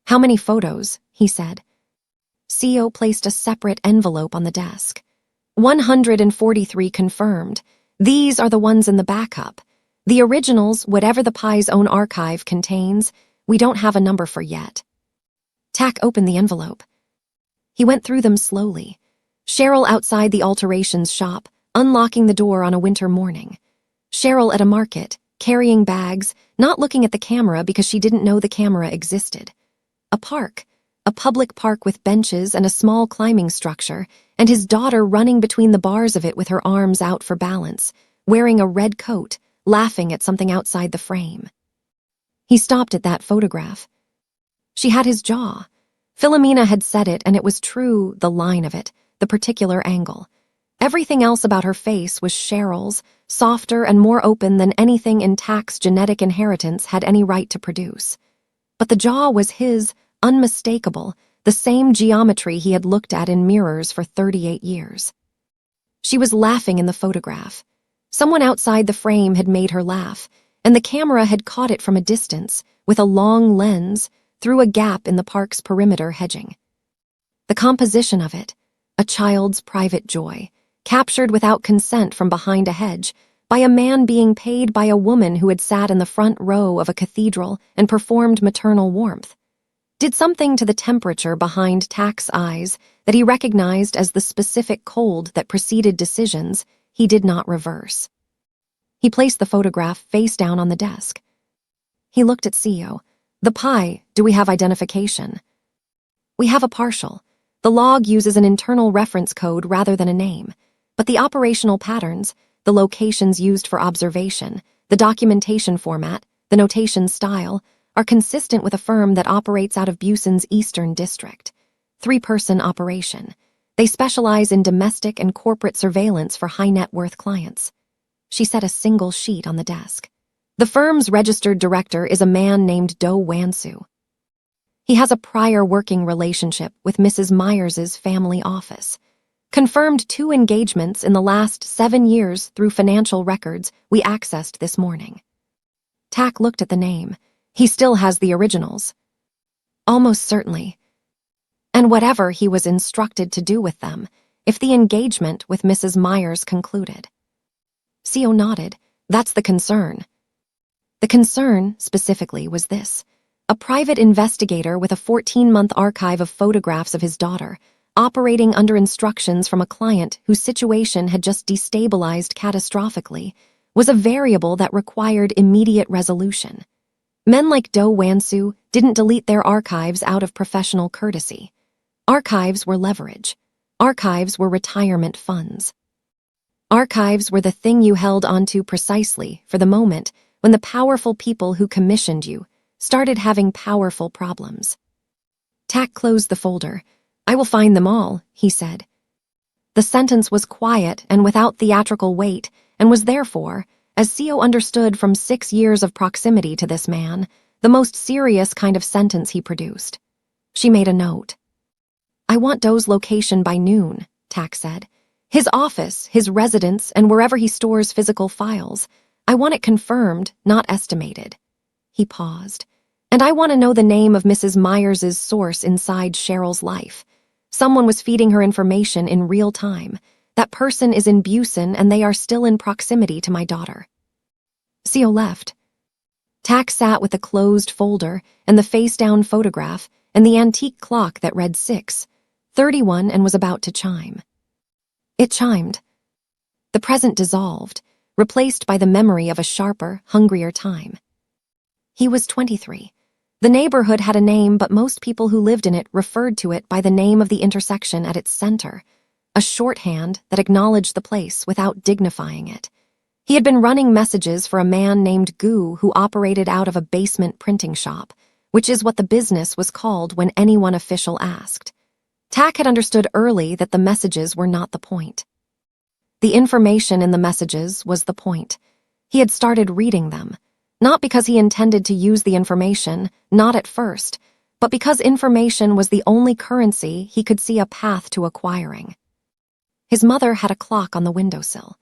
How many photos? He said. CO placed a separate envelope on the desk. 143 confirmed. These are the ones in the backup. The originals, whatever the Pi's own archive contains, we don't have a number for yet. TAC opened the envelope. He went through them slowly. Cheryl outside the alterations shop, unlocking the door on a winter morning. Cheryl at a market, carrying bags, not looking at the camera because she didn't know the camera existed. A park, a public park with benches and a small climbing structure, and his daughter running between the bars of it with her arms out for balance, wearing a red coat, laughing at something outside the frame. He stopped at that photograph. She had his jaw. Philomena had said it, and it was true, the line of it, the particular angle. Everything else about her face was Cheryl's, softer and more open than anything in TAC's genetic inheritance had any right to produce. But the jaw was his, unmistakable, the same geometry he had looked at in mirrors for 38 years. She was laughing in the photograph. Someone outside the frame had made her laugh, and the camera had caught it from a distance, with a long lens, through a gap in the park's perimeter hedging. The composition of it, a child's private joy, captured without consent from behind a hedge, by a man being paid by a woman who had sat in the front row of a cathedral and performed maternal warmth, did something to the temperature behind TAC's eyes that he recognized as the specific cold that preceded decisions he did not reverse. He placed the photograph face down on the desk. He looked at CO. The Pi, do we have identification? We have a partial. The log uses an internal reference code rather than a name, but the operational patterns, the locations used for observation, the documentation format, the notation style, are consistent with a firm that operates out of Blasian's Eastern District. 3-person operation. They specialize in domestic and corporate surveillance for high-net-worth clients. She set a single sheet on the desk. The firm's registered director is a man named Do Wansu. He has a prior working relationship with Mrs. Myers's family office. Confirmed 2 engagements in the last 7 years through financial records we accessed this morning. TAC looked at the name. He still has the originals. Almost certainly. And whatever he was instructed to do with them, if the engagement with Mrs. Myers concluded. Seo nodded. That's the concern. The concern, specifically, was this. A private investigator with a 14-month archive of photographs of his daughter, operating under instructions from a client whose situation had just destabilized catastrophically, was a variable that required immediate resolution. Men like Do Wan-soo didn't delete their archives out of professional courtesy. Archives were leverage. Archives were retirement funds. Archives were the thing you held onto precisely for the moment when the powerful people who commissioned you started having powerful problems. Tak closed the folder. I will find them all, he said. The sentence was quiet and without theatrical weight, and was therefore, as Seo understood from 6 years of proximity to this man, the most serious kind of sentence he produced. She made a note. I want Do's location by noon, Tak said. His office, his residence, and wherever he stores physical files. I want it confirmed, not estimated. He paused. And I want to know the name of Mrs. Myers's source inside Cheryl's life. Someone was feeding her information in real time. That person is in Blasian and they are still in proximity to my daughter. Seo left. Tak sat with the closed folder and the face-down photograph and the antique clock that read 6:31 and was about to chime. It chimed. The present dissolved, replaced by the memory of a sharper, hungrier time. He was 23. The neighborhood had a name, but most people who lived in it referred to it by the name of the intersection at its center, a shorthand that acknowledged the place without dignifying it. He had been running messages for a man named Gu who operated out of a basement printing shop, which is what the business was called when anyone official asked. Tak had understood early that the messages were not the point. The information in the messages was the point. He had started reading them, not because he intended to use the information, not at first, but because information was the only currency he could see a path to acquiring. His mother had a clock on the windowsill.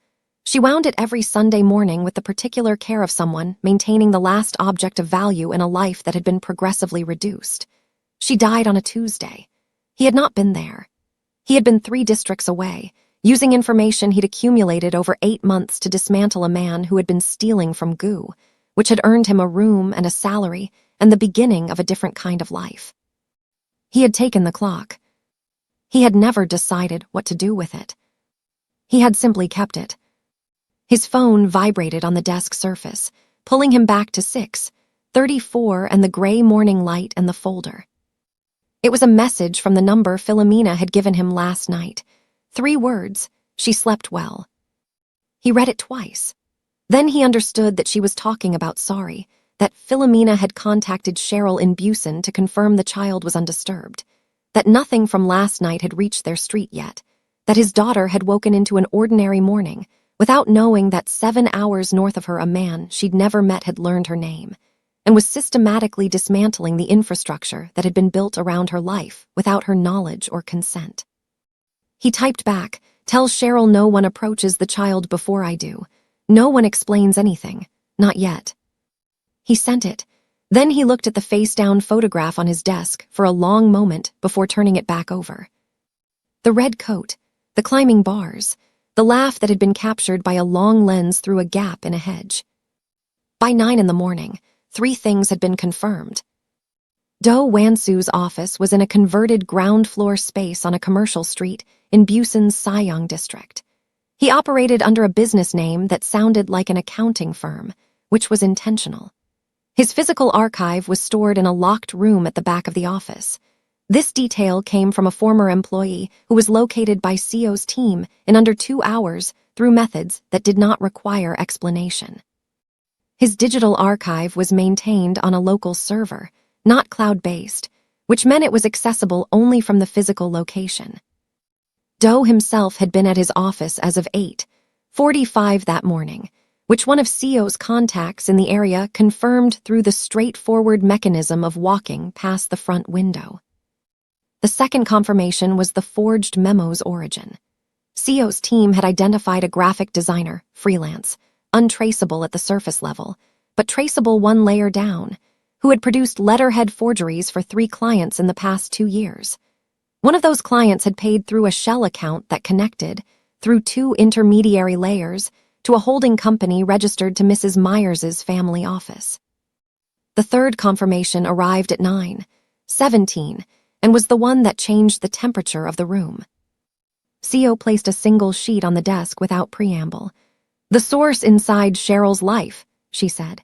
She wound it every Sunday morning with the particular care of someone maintaining the last object of value in a life that had been progressively reduced. She died on a Tuesday. He had not been there. He had been 3 districts away, using information he'd accumulated over 8 months to dismantle a man who had been stealing from Gu, which had earned him a room and a salary and the beginning of a different kind of life. He had taken the clock. He had never decided what to do with it. He had simply kept it. His phone vibrated on the desk surface, pulling him back to 6:34 and the gray morning light and the folder. It was a message from the number Philomena had given him last night. 3 words, she slept well. He read it twice. Then he understood that she was talking about sorry, that Philomena had contacted Cheryl in Blasian to confirm the child was undisturbed, that nothing from last night had reached their street yet, that his daughter had woken into an ordinary morning, without knowing that 7 hours north of her a man she'd never met had learned her name, and was systematically dismantling the infrastructure that had been built around her life without her knowledge or consent. He typed back, tell Cheryl no one approaches the child before I do. No one explains anything, not yet. He sent it. Then he looked at the face-down photograph on his desk for a long moment before turning it back over. The red coat, the climbing bars, the laugh that had been captured by a long lens through a gap in a hedge. By 9 in the morning, 3 things had been confirmed. Do Wan-soo's office was in a converted ground-floor space on a commercial street in Blasian's Sayong district. He operated under a business name that sounded like an accounting firm, which was intentional. His physical archive was stored in a locked room at the back of the office. This detail came from a former employee who was located by Seo's team in under 2 hours through methods that did not require explanation. His digital archive was maintained on a local server, not cloud-based, which meant it was accessible only from the physical location. Do himself had been at his office as of 8:45 that morning, which one of Seo's contacts in the area confirmed through the straightforward mechanism of walking past the front window. The second confirmation was the forged memo's origin. Seo's team had identified a graphic designer, freelance, untraceable at the surface level, but traceable 1 layer down. who had produced letterhead forgeries for 3 clients in the past 2 years. One of those clients had paid through a shell account that connected, through 2 intermediary layers, to a holding company registered to Mrs. Myers's family office. The third confirmation arrived at 9:17 and was the one that changed the temperature of the room. CO placed a single sheet on the desk without preamble. "The source inside Cheryl's life," she said.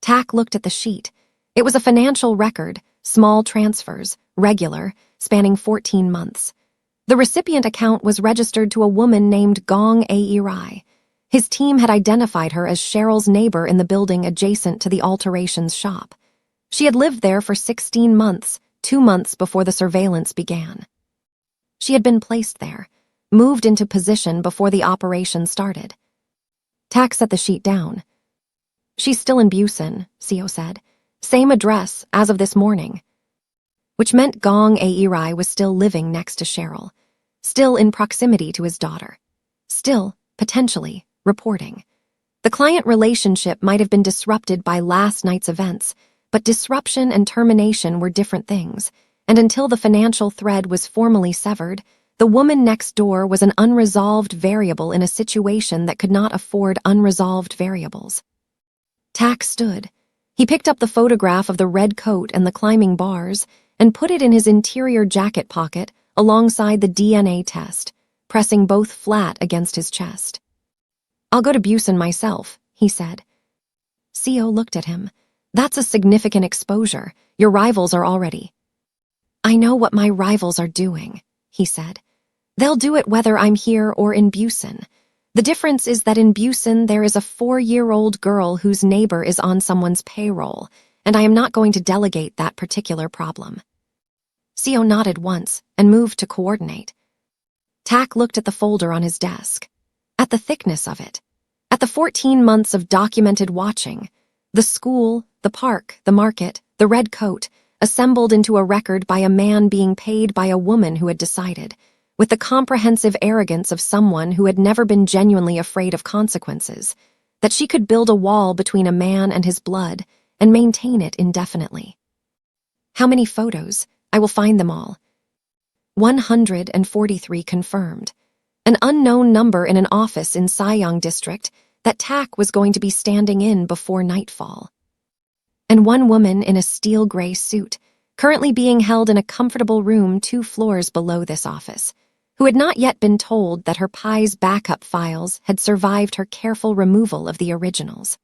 Tack looked at the sheet. It was a financial record, small transfers, regular, spanning 14 months. The recipient account was registered to a woman named Gong Ae Rai. His team had identified her as Cheryl's neighbor in the building adjacent to the alterations shop. She had lived there for 16 months, 2 months before the surveillance began. She had been placed there, moved into position before the operation started. Tack set the sheet down. "She's still in Blasian," CO said. "Same address as of this morning." Which meant Gong Ae Rai was still living next to Cheryl, still in proximity to his daughter, still, potentially, reporting. The client relationship might have been disrupted by last night's events, but disruption and termination were different things, and until the financial thread was formally severed, the woman next door was an unresolved variable in a situation that could not afford unresolved variables. Tack stood. He picked up the photograph of the red coat and the climbing bars and put it in his interior jacket pocket alongside the DNA test, pressing both flat against his chest. "I'll go to Blasian myself," he said. CO looked at him. "That's a significant exposure. Your rivals are already." "I know what my rivals are doing," he said. "They'll do it whether I'm here or in Blasian. The difference is that in Blasian there is a 4-year-old girl whose neighbor is on someone's payroll, and I am not going to delegate that particular problem." CO nodded once and moved to coordinate. Tack looked at the folder on his desk, at the thickness of it, at the 14 months of documented watching, the school, the park, the market, the red coat, assembled into a record by a man being paid by a woman who had decided, with the comprehensive arrogance of someone who had never been genuinely afraid of consequences, that she could build a wall between a man and his blood and maintain it indefinitely. "How many photos? I will find them all." 143 confirmed. An unknown number in an office in Sayong district that Tack was going to be standing in before nightfall. And one woman in a steel gray suit, currently being held in a comfortable room 2 floors below this office, who had not yet been told that her Pi's backup files had survived her careful removal of the originals.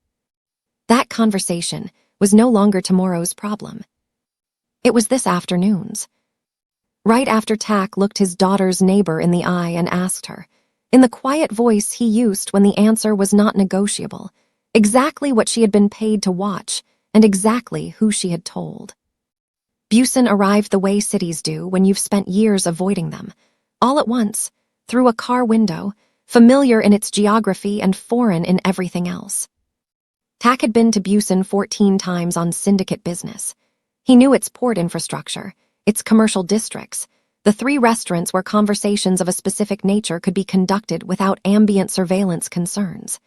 That conversation was no longer tomorrow's problem. It was this afternoon's. Right after Tack looked his daughter's neighbor in the eye and asked her, in the quiet voice he used when the answer was not negotiable, exactly what she had been paid to watch and exactly who she had told. Blasian arrived the way cities do when you've spent years avoiding them, all at once, through a car window, familiar in its geography and foreign in everything else. Tack had been to Blasian 14 times on syndicate business. He knew its port infrastructure, its commercial districts, the 3 restaurants where conversations of a specific nature could be conducted without ambient surveillance concerns.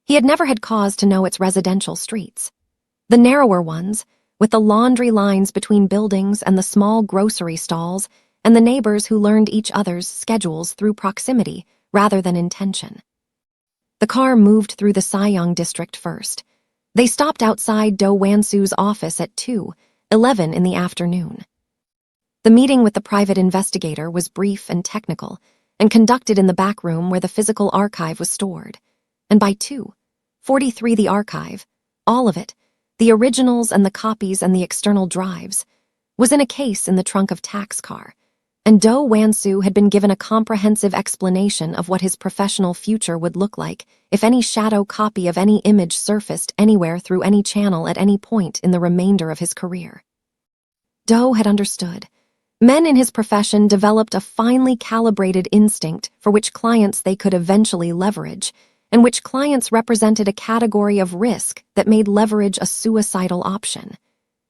He had never had cause to know its residential streets. The narrower ones, with the laundry lines between buildings and the small grocery stalls, and the neighbors who learned each other's schedules through proximity rather than intention. The car moved through the Sayong district first. They stopped outside Do Wan-su's office at 2:11 in the afternoon. The meeting with the private investigator was brief and technical, and conducted in the back room where the physical archive was stored. And by 2:43 the archive, all of it, the originals and the copies and the external drives, was in a case in the trunk of Tack's car, and Do Wan-su had been given a comprehensive explanation of what his professional future would look like if any shadow copy of any image surfaced anywhere through any channel at any point in the remainder of his career. Do had understood. Men in his profession developed a finely calibrated instinct for which clients they could eventually leverage, and which clients represented a category of risk that made leverage a suicidal option.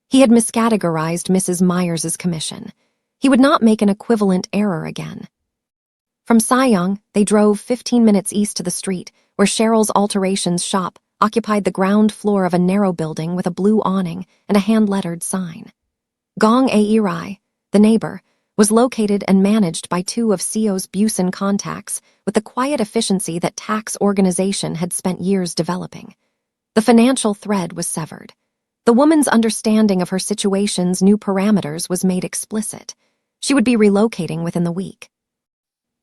He had miscategorized Mrs. Myers's commission. He would not make an equivalent error again. From Sayong, they drove 15 minutes east to the street where Cheryl's alterations shop occupied the ground floor of a narrow building with a blue awning and a hand-lettered sign. Gong Airai, the neighbor, was located and managed by two of Seoul's Blasian contacts with the quiet efficiency that tax organization had spent years developing. The financial thread was severed. The woman's understanding of her situation's new parameters was made explicit. She would be relocating within the week.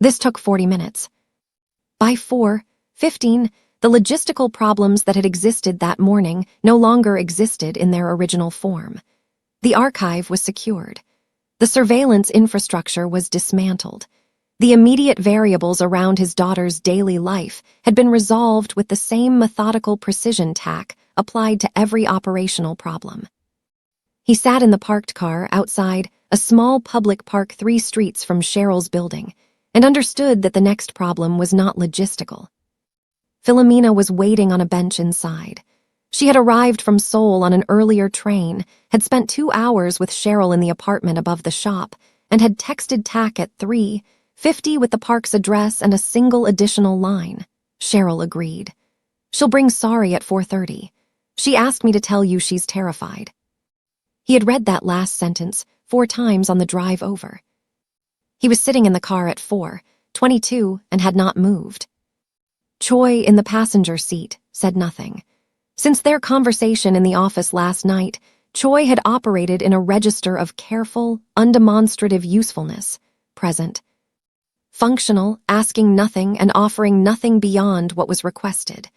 This took 40 minutes. By 4:15, the logistical problems that had existed that morning no longer existed in their original form. The archive was secured. The surveillance infrastructure was dismantled. The immediate variables around his daughter's daily life had been resolved with the same methodical precision tack applied to every operational problem. He sat in the parked car outside a small public park 3 streets from Cheryl's building and understood that the next problem was not logistical. Philomena was waiting on a bench inside. She had arrived from Seoul on an earlier train, had spent 2 hours with Cheryl in the apartment above the shop, and had texted Tack at 3:50 with the park's address and a single additional line. Cheryl agreed. "She'll bring sorry at 4:30. She asked me to tell you she's terrified." He had read that last sentence 4 times on the drive over. He was sitting in the car at 4:22 and had not moved. Choi, in the passenger seat, said nothing. Since their conversation in the office last night, Choi had operated in a register of careful, undemonstrative usefulness, present, functional, asking nothing and offering nothing beyond what was requested.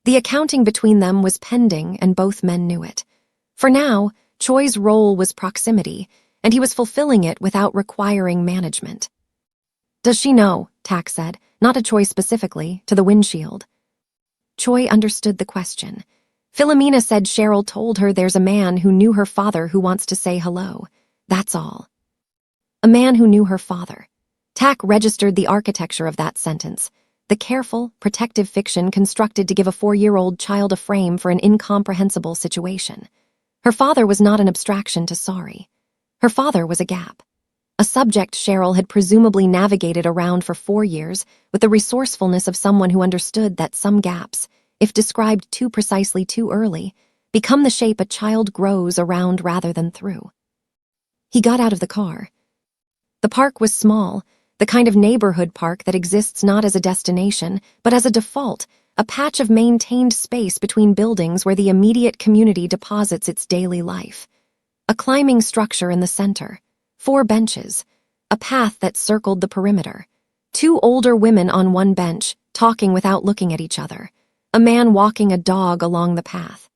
The accounting between them was pending, and both men knew it. For now, Choi's role was proximity, and he was fulfilling it without requiring management. "Does she know?" Tack said, not to Choi specifically, to the windshield. Choi understood the question. Philomena said Cheryl told her there's a man who knew her father who wants to say hello. That's all. A man who knew her father. Tack registered the architecture of that sentence, the careful, protective fiction constructed to give a 4-year-old child a frame for an incomprehensible situation. Her father was not an abstraction to sorry. Her father was a gap. A subject Cheryl had presumably navigated around for 4 years with the resourcefulness of someone who understood that some gaps, if described too precisely too early, become the shape a child grows around rather than through. He got out of the car. The park was small, the kind of neighborhood park that exists not as a destination, but as a default, a patch of maintained space between buildings where the immediate community deposits its daily life. A climbing structure in the center, 4 benches, a path that circled the perimeter, 2 older women on one bench, talking without looking at each other, a man walking a dog along the path.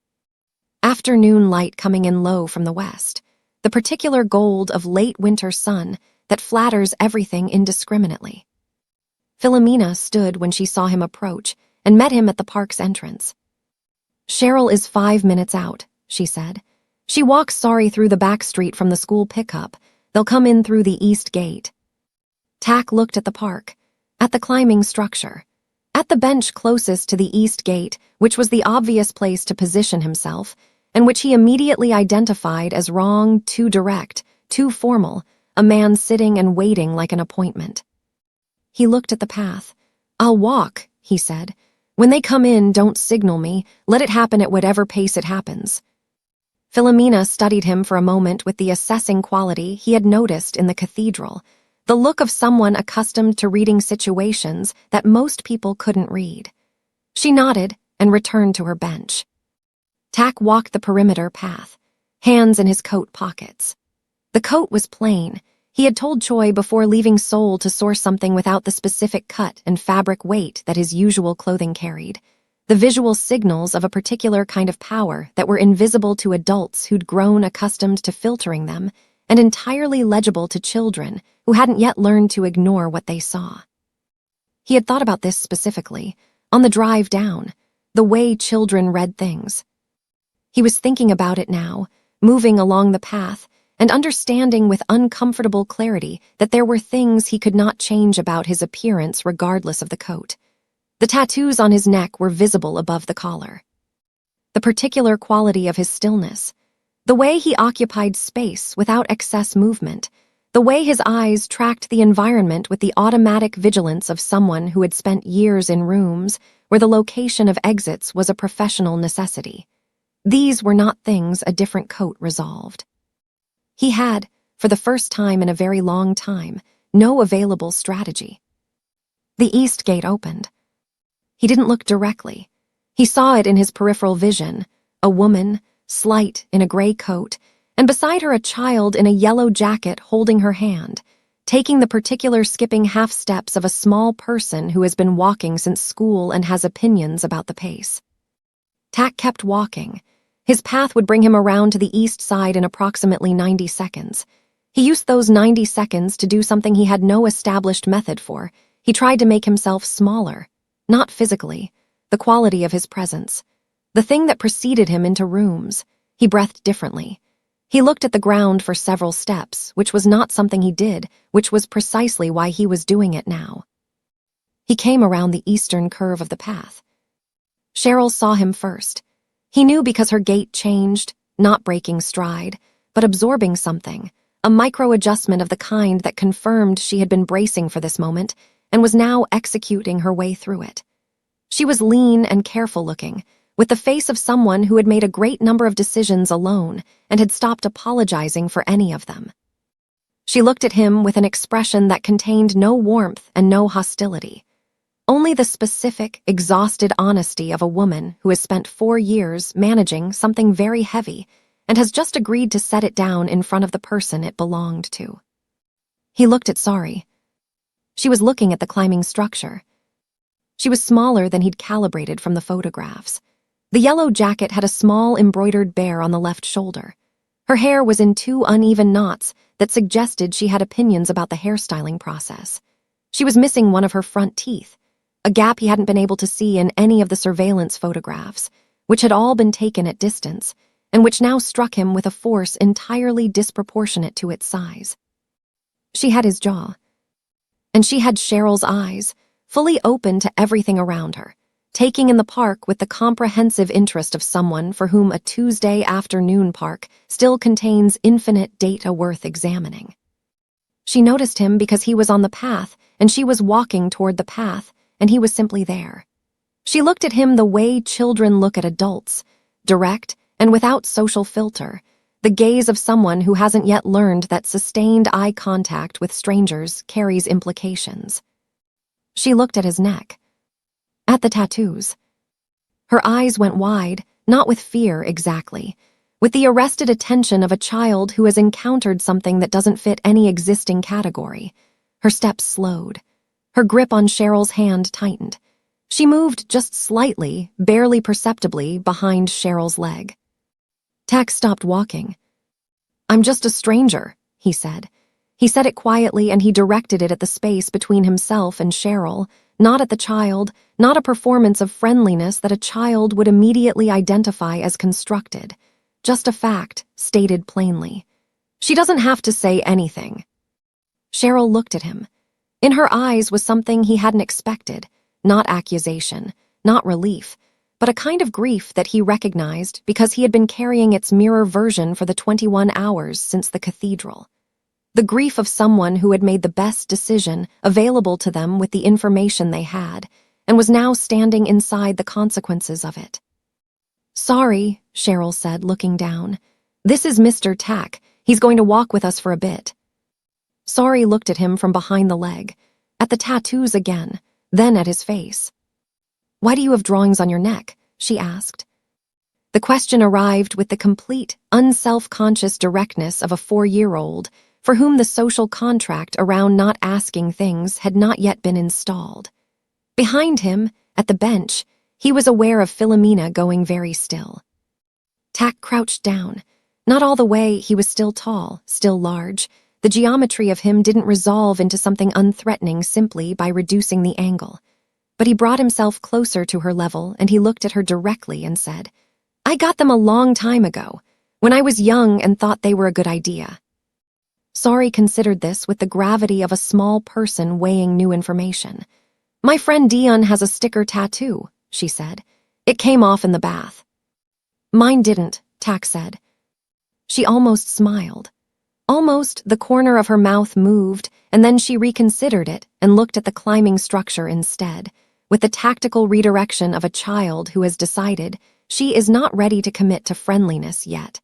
Afternoon light coming in low from the west, the particular gold of late winter sun that flatters everything indiscriminately. Philomena stood when she saw him approach and met him at the park's entrance. "Cheryl is 5 minutes out," she said. "She walks sorry through the back street from the school pickup. They'll come in through the east gate." Tack looked at the park, at the climbing structure, at the bench closest to the east gate, which was the obvious place to position himself, and which he immediately identified as wrong, too direct, too formal, a man sitting and waiting like an appointment. He looked at the path. "I'll walk," he said. "When they come in, don't signal me. Let it happen at whatever pace it happens." Philomena studied him for a moment with the assessing quality he had noticed in the cathedral, the look of someone accustomed to reading situations that most people couldn't read. She nodded and returned to her bench. Tack walked the perimeter path, hands in his coat pockets. The coat was plain. He had told Choi before leaving Seoul to source something without the specific cut and fabric weight that his usual clothing carried, the visual signals of a particular kind of power that were invisible to adults who'd grown accustomed to filtering them and entirely legible to children who hadn't yet learned to ignore what they saw. He had thought about this specifically, on the drive down, the way children read things. He was thinking about it now, moving along the path, and understanding with uncomfortable clarity that there were things he could not change about his appearance regardless of the coat. The tattoos on his neck were visible above the collar. The particular quality of his stillness, the way he occupied space without excess movement, the way his eyes tracked the environment with the automatic vigilance of someone who had spent years in rooms where the location of exits was a professional necessity. These were not things a different coat resolved. He had, for the first time in a very long time, no available strategy. The east gate opened. He didn't look directly. He saw it in his peripheral vision, a woman, slight, in a gray coat, and beside her a child in a yellow jacket holding her hand, taking the particular skipping half steps of a small person who has been walking since school and has opinions about the pace. Tak kept walking. His path would bring him around to the east side in approximately 90 seconds. He used those 90 seconds to do something he had no established method for. He tried to make himself smaller, not physically, the quality of his presence. The thing that preceded him into rooms. He breathed differently. He looked at the ground for several steps, which was not something he did, which was precisely why he was doing it now. He came around the eastern curve of the path. Cheryl saw him first. He knew because her gait changed, not breaking stride, but absorbing something, a micro-adjustment of the kind that confirmed she had been bracing for this moment and was now executing her way through it. She was lean and careful-looking, with the face of someone who had made a great number of decisions alone and had stopped apologizing for any of them. She looked at him with an expression that contained no warmth and no hostility. Only the specific, exhausted honesty of a woman who has spent 4 years managing something very heavy and has just agreed to set it down in front of the person it belonged to. He looked at Sari. She was looking at the climbing structure. She was smaller than he'd calibrated from the photographs. The yellow jacket had a small embroidered bear on the left shoulder. Her hair was in 2 uneven knots that suggested she had opinions about the hairstyling process. She was missing one of her front teeth, a gap he hadn't been able to see in any of the surveillance photographs, which had all been taken at distance, and which now struck him with a force entirely disproportionate to its size. She had his jaw. And she had Cheryl's eyes, fully open to everything around her, taking in the park with the comprehensive interest of someone for whom a Tuesday afternoon park still contains infinite data worth examining. She noticed him because he was on the path, and she was walking toward the path, and he was simply there. She looked at him the way children look at adults, direct and without social filter, the gaze of someone who hasn't yet learned that sustained eye contact with strangers carries implications. She looked at his neck, at the tattoos. Her eyes went wide, not with fear exactly, with the arrested attention of a child who has encountered something that doesn't fit any existing category. Her steps slowed. Her grip on Cheryl's hand tightened. She moved just slightly, barely perceptibly, behind Cheryl's leg. Tak stopped walking. "I'm just a stranger," he said. He said it quietly, and he directed it at the space between himself and Cheryl, not at the child, not a performance of friendliness that a child would immediately identify as constructed. Just a fact, stated plainly. She doesn't have to say anything. Cheryl looked at him. In her eyes was something he hadn't expected, not accusation, not relief, but a kind of grief that he recognized because he had been carrying its mirror version for the 21 hours since the cathedral. The grief of someone who had made the best decision available to them with the information they had, and was now standing inside the consequences of it. "Sorry," Cheryl said, looking down. "This is Mr. Tak. He's going to walk with us for a bit." Sari looked at him from behind the leg, at the tattoos again, then at his face. "Why do you have drawings on your neck?" she asked. The question arrived with the complete, unself-conscious directness of a 4-year-old for whom the social contract around not asking things had not yet been installed. Behind him, at the bench, he was aware of Philomena going very still. Tak crouched down. Not all the way, he was still tall, still large. The geometry of him didn't resolve into something unthreatening simply by reducing the angle. But he brought himself closer to her level, and he looked at her directly and said, "I got them a long time ago, when I was young and thought they were a good idea." Sari considered this with the gravity of a small person weighing new information. "My friend Dion has a sticker tattoo," she said. "It came off in the bath." "Mine didn't," Tak said. She almost smiled. Almost the corner of her mouth moved, and then she reconsidered it and looked at the climbing structure instead, with the tactical redirection of a child who has decided she is not ready to commit to friendliness yet.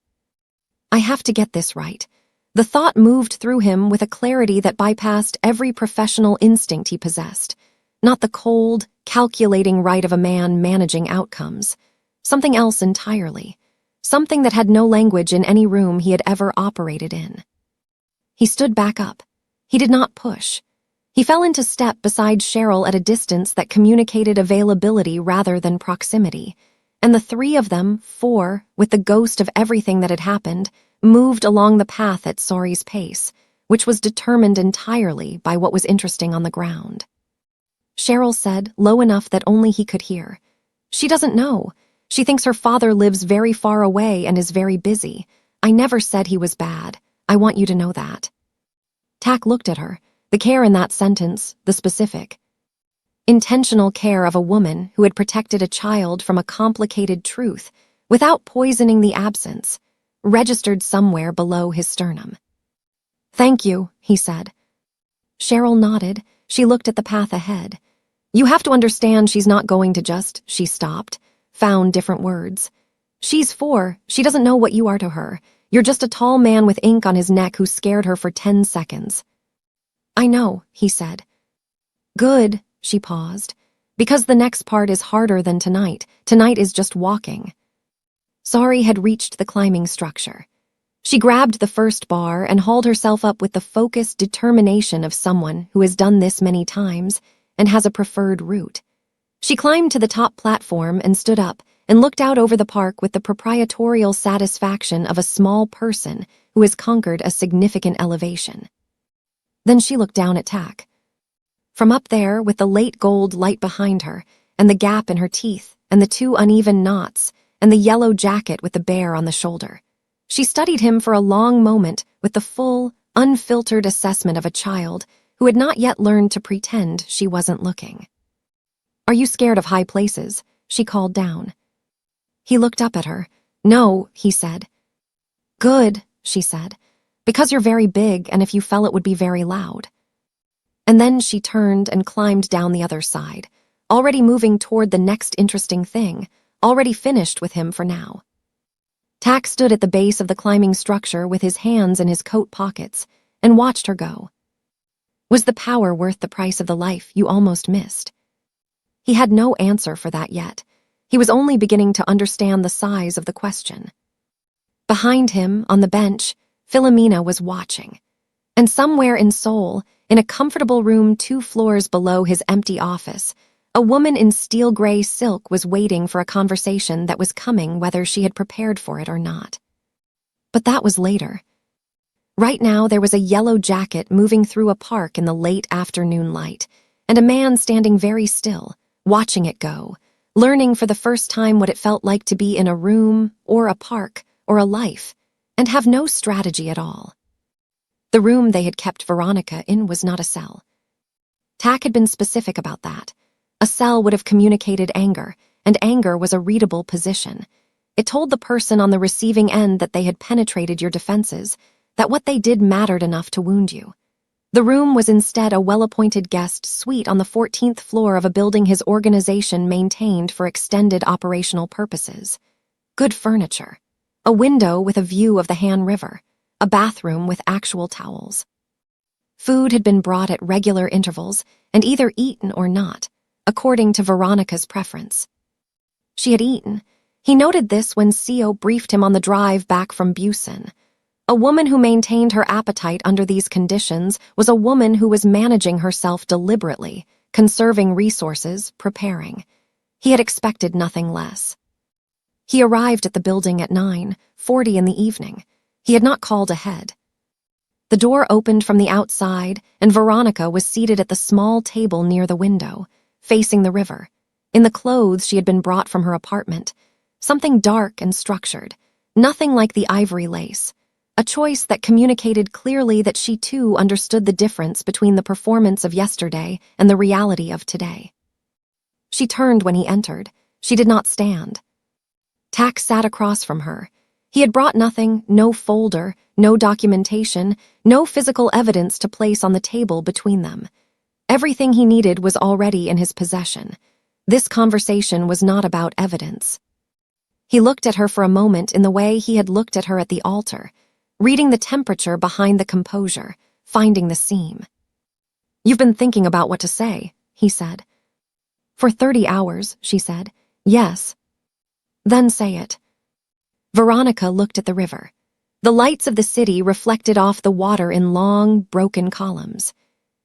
I have to get this right. The thought moved through him with a clarity that bypassed every professional instinct he possessed, not the cold, calculating right of a man managing outcomes. Something else entirely. Something that had no language in any room he had ever operated in. He stood back up. He did not push. He fell into step beside Cheryl at a distance that communicated availability rather than proximity, and the three of them, four, with the ghost of everything that had happened, moved along the path at Sori's pace, which was determined entirely by what was interesting on the ground. Cheryl said, low enough that only he could hear, "She doesn't know. She thinks her father lives very far away and is very busy. I never said he was bad. I want you to know that." Tak looked at her, the care in that sentence, the specific. Intentional care of a woman who had protected a child from a complicated truth without poisoning the absence, registered somewhere below his sternum. "Thank you," he said. Cheryl nodded. She looked at the path ahead. "You have to understand she's not going to just," she stopped, found different words. "She's 4. She doesn't know what you are to her. You're just a tall man with ink on his neck who scared her for 10 seconds. "I know," he said. "Good," she paused, "because the next part is harder than tonight. Tonight is just walking." Sori had reached the climbing structure. She grabbed the first bar and hauled herself up with the focused determination of someone who has done this many times and has a preferred route. She climbed to the top platform and stood up and looked out over the park with the proprietorial satisfaction of a small person who has conquered a significant elevation. Then she looked down at Tak. From up there, with the late gold light behind her, and the gap in her teeth, and the 2 uneven knots, and the yellow jacket with the bear on the shoulder, she studied him for a long moment with the full, unfiltered assessment of a child who had not yet learned to pretend she wasn't looking. "Are you scared of high places?" she called down. He looked up at her. "No," he said. "Good," she said, "because you're very big, and if you fell it would be very loud." And then she turned and climbed down the other side, already moving toward the next interesting thing, already finished with him for now. Tak stood at the base of the climbing structure with his hands in his coat pockets and watched her go. Was the power worth the price of the life you almost missed? He had no answer for that yet. He was only beginning to understand the size of the question. Behind him, on the bench, Philomena was watching. And somewhere in Seoul, in a comfortable room 2 floors below his empty office, a woman in steel gray silk was waiting for a conversation that was coming whether she had prepared for it or not. But that was later. Right now there was a yellow jacket moving through a park in the late afternoon light, and a man standing very still, watching it go, learning for the first time what it felt like to be in a room, or a park, or a life, and have no strategy at all. The room they had kept Veronica in was not a cell. Tak had been specific about that. A cell would have communicated anger, and anger was a readable position. It told the person on the receiving end that they had penetrated your defenses, that what they did mattered enough to wound you. The room was instead a well-appointed guest suite on the 14th floor of a building his organization maintained for extended operational purposes. Good furniture. A window with a view of the Han River. A bathroom with actual towels. Food had been brought at regular intervals and either eaten or not, according to Veronica's preference. She had eaten. He noted this when Seo briefed him on the drive back from Busan. A woman who maintained her appetite under these conditions was a woman who was managing herself deliberately, conserving resources, preparing. He had expected nothing less. He arrived at the building at 9:40 in the evening. He had not called ahead. The door opened from the outside, and Veronica was seated at the small table near the window, facing the river, in the clothes she had been brought from her apartment, something dark and structured, nothing like the ivory lace, a choice that communicated clearly that she too understood the difference between the performance of yesterday and the reality of today. She turned when he entered. She did not stand. Tak sat across from her. He had brought nothing, no folder, no documentation, no physical evidence to place on the table between them. Everything he needed was already in his possession. This conversation was not about evidence. He looked at her for a moment in the way he had looked at her at the altar, reading the temperature behind the composure, finding the seam. "You've been thinking about what to say," he said. "For 30 hours, she said. "Yes." "Then say it." Veronica looked at the river. The lights of the city reflected off the water in long, broken columns.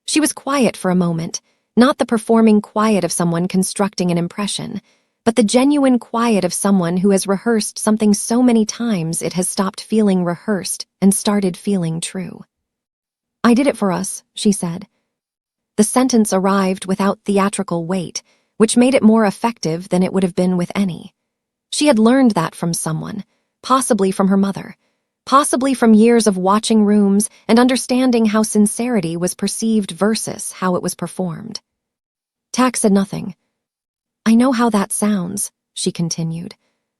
She was quiet for a moment, not the performing quiet of someone constructing an impression, but the genuine quiet of someone who has rehearsed something so many times it has stopped feeling rehearsed and started feeling true. "I did it for us," she said. The sentence arrived without theatrical weight, which made it more effective than it would have been with any. She had learned that from someone, possibly from her mother, possibly from years of watching rooms and understanding how sincerity was perceived versus how it was performed. Tak said nothing. "I know how that sounds," she continued.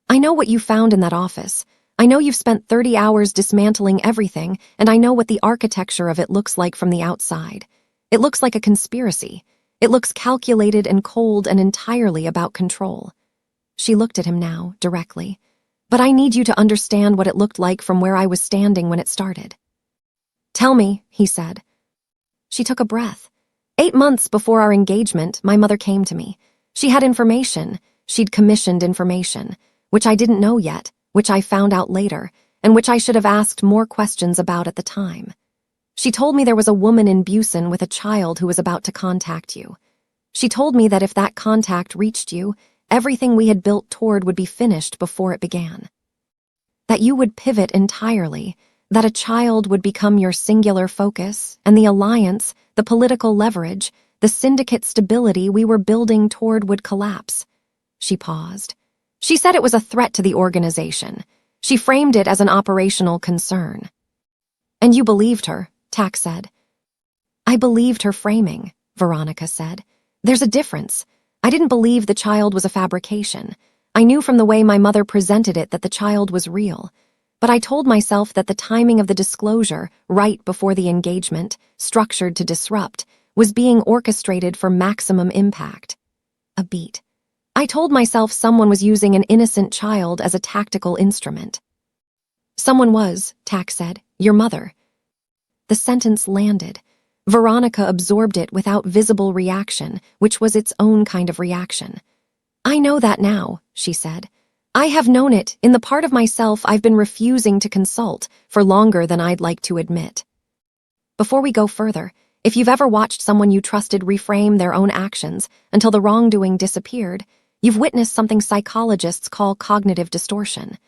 "I know what you found in that office. I know you've spent 30 hours dismantling everything, and I know what the architecture of it looks like from the outside. It looks like a conspiracy. It looks calculated and cold and entirely about control." She looked at him now, directly. "But I need you to understand what it looked like from where I was standing when it started." "Tell me," he said. She took a breath. 8 months before our engagement, my mother came to me. She had information. She'd commissioned information, which I didn't know yet, which I found out later, and which I should have asked more questions about at the time. She told me there was a woman in Blasian with a child who was about to contact you. She told me that if that contact reached you, everything we had built toward would be finished before it began. That you would pivot entirely, that a child would become your singular focus, and the alliance, the political leverage, the syndicate stability we were building toward would collapse. She paused. She said it was a threat to the organization. She framed it as an operational concern. "And you believed her," Tak said. "I believed her framing," Veronica said. "There's a difference. I didn't believe the child was a fabrication. I knew from the way my mother presented it that the child was real. But I told myself that the timing of the disclosure, right before the engagement, structured to disrupt, was being orchestrated for maximum impact." A beat. "I told myself someone was using an innocent child as a tactical instrument." "Someone was," Tak said. "Your mother." The sentence landed. Veronica absorbed it without visible reaction, which was its own kind of reaction. "I know that now," she said. "I have known it in the part of myself I've been refusing to consult for longer than I'd like to admit." Before we go further, if you've ever watched someone you trusted reframe their own actions until the wrongdoing disappeared, you've witnessed something psychologists call cognitive distortion,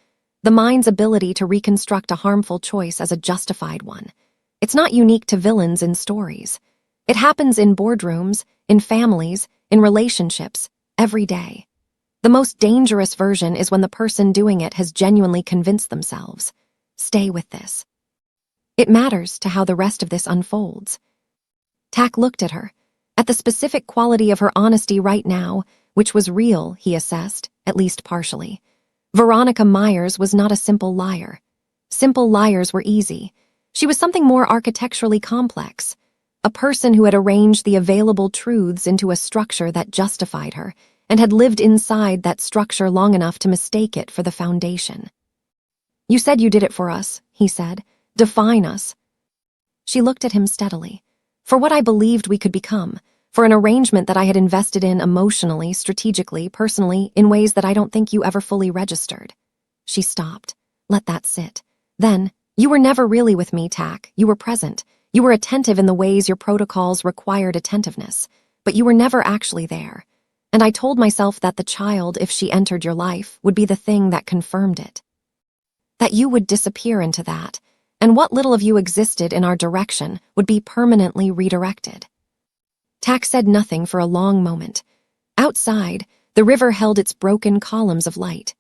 the mind's ability to reconstruct a harmful choice as a justified one. It's not unique to villains in stories. It happens in boardrooms, in families, in relationships, every day. The most dangerous version is when the person doing it has genuinely convinced themselves. Stay with this. It matters to how the rest of this unfolds. Tak looked at her, at the specific quality of her honesty right now, which was real, he assessed, at least partially. Veronica Myers was not a simple liar. Simple liars were easy. She was something more architecturally complex, a person who had arranged the available truths into a structure that justified her, and had lived inside that structure long enough to mistake it for the foundation. "You said you did it for us," he said. "Define us." She looked at him steadily. "For what I believed we could become, for an arrangement that I had invested in emotionally, strategically, personally, in ways that I don't think you ever fully registered." She stopped. Let that sit. Then, "You were never really with me, Tak. You were present. You were attentive in the ways your protocols required attentiveness, but you were never actually there. And I told myself that the child, if she entered your life, would be the thing that confirmed it. That you would disappear into that, and what little of you existed in our direction would be permanently redirected." Tak said nothing for a long moment. Outside, the river held its broken columns of light.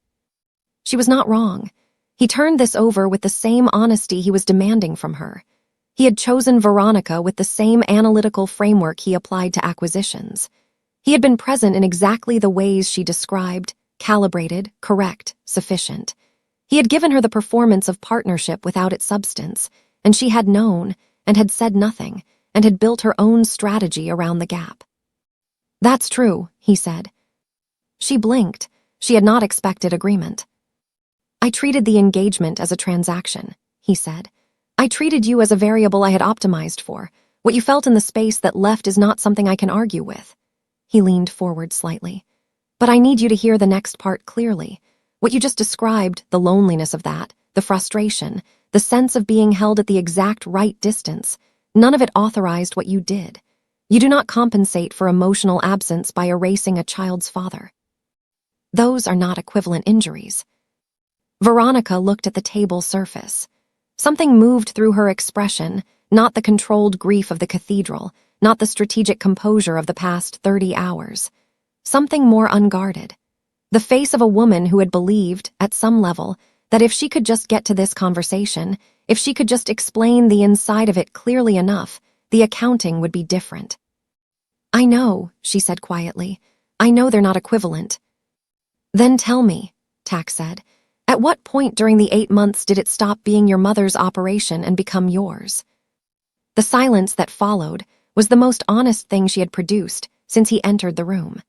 She was not wrong. He turned this over with the same honesty he was demanding from her. He had chosen Veronica with the same analytical framework he applied to acquisitions. He had been present in exactly the ways she described, calibrated, correct, sufficient. He had given her the performance of partnership without its substance, and she had known, and had said nothing, and had built her own strategy around the gap. "That's true," he said. She blinked. She had not expected agreement. I treated the engagement as a transaction, he said. I treated you as a variable I had optimized for. What you felt in the space that left is not something I can argue with. He leaned forward slightly. But I need you to hear the next part clearly. What you just described, the loneliness of that, the frustration, the sense of being held at the exact right distance, none of it authorized what you did. You do not compensate for emotional absence by erasing a child's father. Those are not equivalent injuries. Veronica looked at the table surface. Something moved through her expression, not the controlled grief of the cathedral, not the strategic composure of the past 30 hours. Something more unguarded. The face of a woman who had believed, at some level, that if she could just get to this conversation, if she could just explain the inside of it clearly enough, the accounting would be different. I know, she said quietly. I know they're not equivalent. Then tell me, Tak said. At what point during the 8 months did it stop being your mother's operation and become yours? The silence that followed was the most honest thing she had produced since he entered the room.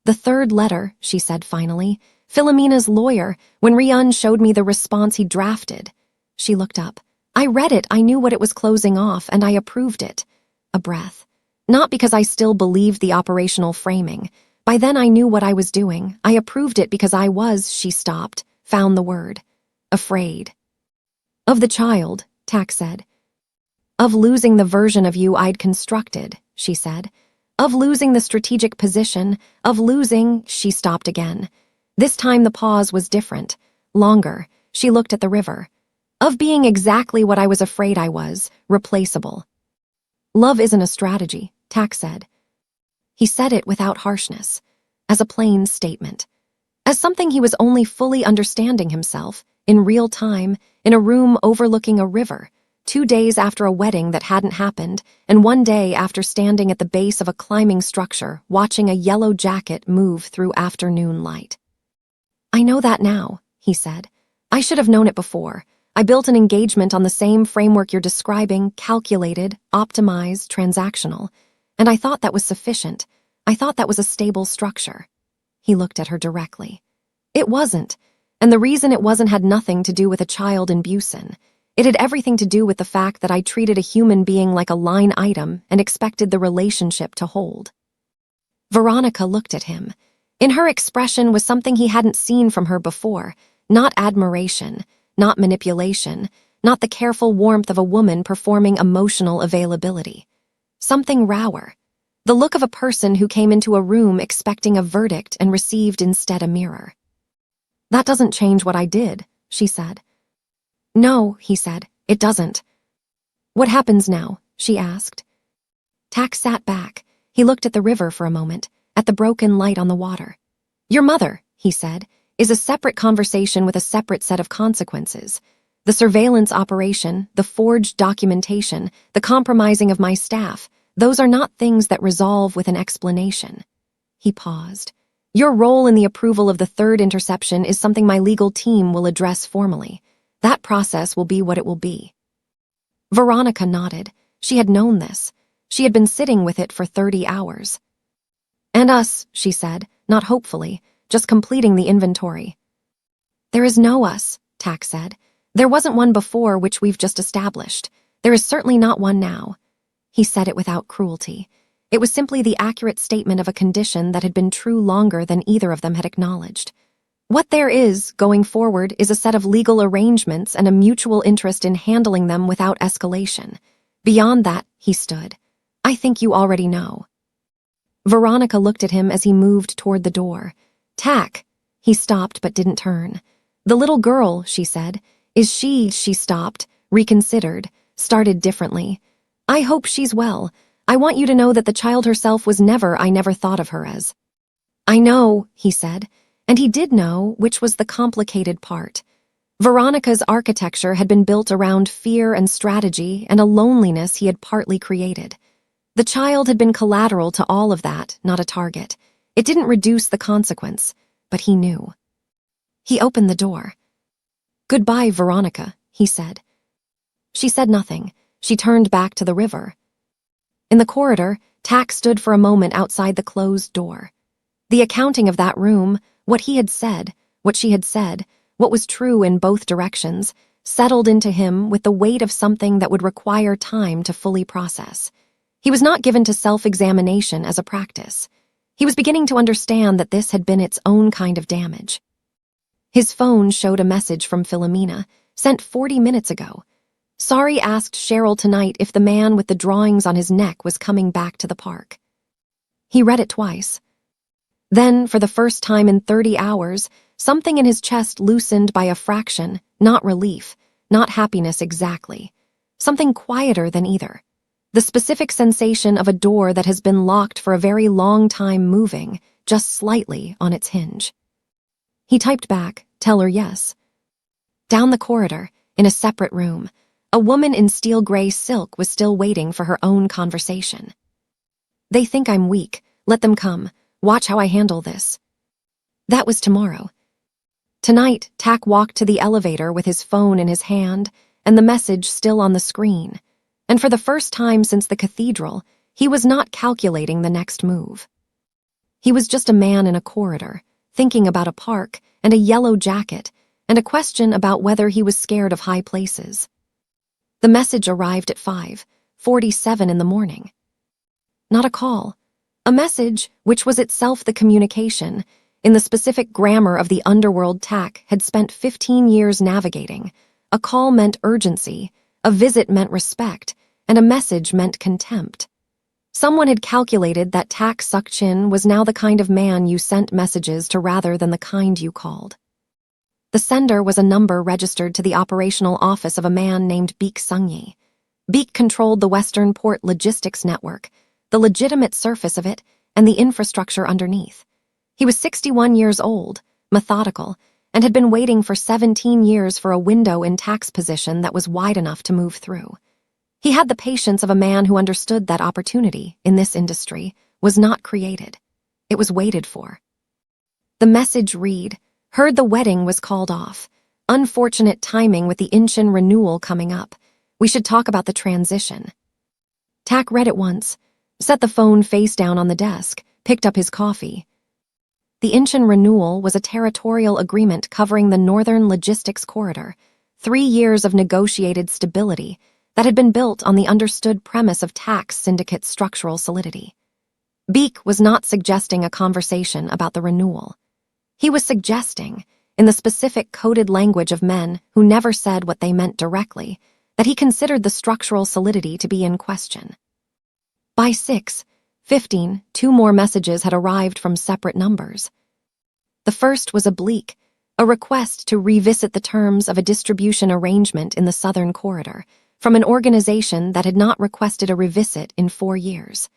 The third letter, she said finally, Philomena's lawyer, when Ryun showed me the response he drafted. She looked up. I read it, I knew what it was closing off, and I approved it. A breath. Not because I still believed the operational framing. By then I knew what I was doing. I approved it because I was, she stopped, found the word. Afraid. Of the child, Tak said. Of losing the version of you I'd constructed, she said. Of losing the strategic position, of losing, she stopped again. This time the pause was different, longer. She looked at the river. Of being exactly what I was afraid I was, replaceable. Love isn't a strategy, Tak said. He said it without harshness, as a plain statement. As something he was only fully understanding himself, in real time, in a room overlooking a river, 2 days after a wedding that hadn't happened, and 1 day after standing at the base of a climbing structure, watching a yellow jacket move through afternoon light. I know that now, he said. I should have known it before. I built an engagement on the same framework you're describing, calculated, optimized, transactional. And I thought that was sufficient. I thought that was a stable structure. He looked at her directly. It wasn't, and the reason it wasn't had nothing to do with a child in Busan. It had everything to do with the fact that I treated a human being like a line item and expected the relationship to hold. Veronica looked at him. In her expression was something he hadn't seen from her before, not admiration, not manipulation, not the careful warmth of a woman performing emotional availability. Something rawer. The look of a person who came into a room expecting a verdict and received instead a mirror. That doesn't change what I did, she said. No, he said, it doesn't. What happens now? She asked. Tak sat back. He looked at the river for a moment, at the broken light on the water. Your mother, he said, is a separate conversation with a separate set of consequences. The surveillance operation, the forged documentation, the compromising of my staff, those are not things that resolve with an explanation. He paused. Your role in the approval of the third interception is something my legal team will address formally. That process will be what it will be. Veronica nodded. She had known this. She had been sitting with it for 30 hours. And us, she said, not hopefully, just completing the inventory. There is no us, Tak said. There wasn't one before which we've just established. There is certainly not one now. He said it without cruelty. It was simply the accurate statement of a condition that had been true longer than either of them had acknowledged. What there is, going forward, is a set of legal arrangements and a mutual interest in handling them without escalation. Beyond that, he stood. I think you already know. Veronica looked at him as he moved toward the door. Tak. He stopped but didn't turn. The little girl, she said. Is she stopped, reconsidered, started differently. I hope she's well. I want you to know that the child herself was I never thought of her as. I know, he said. And he did know, which was the complicated part. Veronica's architecture had been built around fear and strategy and a loneliness he had partly created. The child had been collateral to all of that, not a target. It didn't reduce the consequence, but he knew. He opened the door. Goodbye, Veronica, he said. She said nothing. She turned back to the river. In the corridor, Tak stood for a moment outside the closed door. The accounting of that room, what he had said, what she had said, what was true in both directions, settled into him with the weight of something that would require time to fully process. He was not given to self-examination as a practice. He was beginning to understand that this had been its own kind of damage. His phone showed a message from Philomena, sent 40 minutes ago. Sorry, asked Cheryl tonight if the man with the drawings on his neck was coming back to the park. He read it twice. Then, for the first time in 30 hours, something in his chest loosened by a fraction, not relief, not happiness exactly. Something quieter than either. The specific sensation of a door that has been locked for a very long time moving, just slightly on its hinge. He typed back, tell her yes. Down the corridor, in a separate room, a woman in steel gray silk was still waiting for her own conversation. They think I'm weak. Let them come. Watch how I handle this. That was tomorrow. Tonight, Tak walked to the elevator with his phone in his hand and the message still on the screen. And for the first time since the cathedral, he was not calculating the next move. He was just a man in a corridor, thinking about a park and a yellow jacket and a question about whether he was scared of high places. The message arrived at 5:47 in the morning. Not a call. A message, which was itself the communication, in the specific grammar of the underworld Tak had spent 15 years navigating. A call meant urgency, a visit meant respect, and a message meant contempt. Someone had calculated that Tak Sukchin was now the kind of man you sent messages to rather than the kind you called. The sender was a number registered to the operational office of a man named Beek Sungyi. Beek controlled the Western Port Logistics Network, the legitimate surface of it, and the infrastructure underneath. He was 61 years old, methodical, and had been waiting for 17 years for a window in tax position that was wide enough to move through. He had the patience of a man who understood that opportunity, in this industry, was not created. It was waited for. The message read, heard the wedding was called off. Unfortunate timing with the Inchin renewal coming up. We should talk about the transition. Tak read it once, set the phone face down on the desk, picked up his coffee. The Inchin renewal was a territorial agreement covering the Northern Logistics Corridor, 3 years of negotiated stability that had been built on the understood premise of tax syndicate structural solidity. Beek was not suggesting a conversation about the renewal. He was suggesting, in the specific coded language of men who never said what they meant directly, that he considered the structural solidity to be in question. By 6:15, 2 more messages had arrived from separate numbers. The first was oblique, a request to revisit the terms of a distribution arrangement in the Southern Corridor from an organization that had not requested a revisit in 4 years.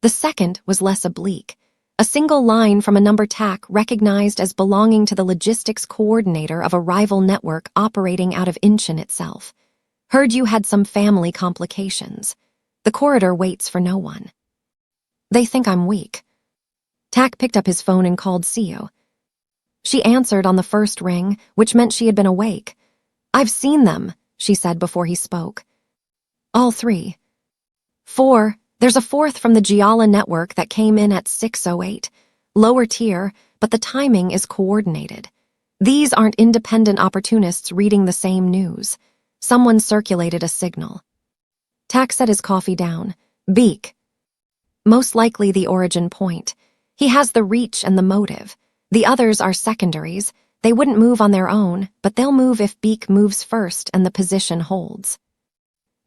The second was less oblique, a single line from a number Tak recognized as belonging to the logistics coordinator of a rival network operating out of Inchin itself. Heard you had some family complications. The corridor waits for no one. They think I'm weak. Tak picked up his phone and called Seo. She answered on the first ring, which meant she had been awake. I've seen them, she said before he spoke. All 3. 4. There's a 4th from the Giala network that came in at 6:08. Lower tier, but the timing is coordinated. These aren't independent opportunists reading the same news. Someone circulated a signal. Tak set his coffee down. Beek. Most likely the origin point. He has the reach and the motive. The others are secondaries. They wouldn't move on their own, but they'll move if Beek moves first and the position holds.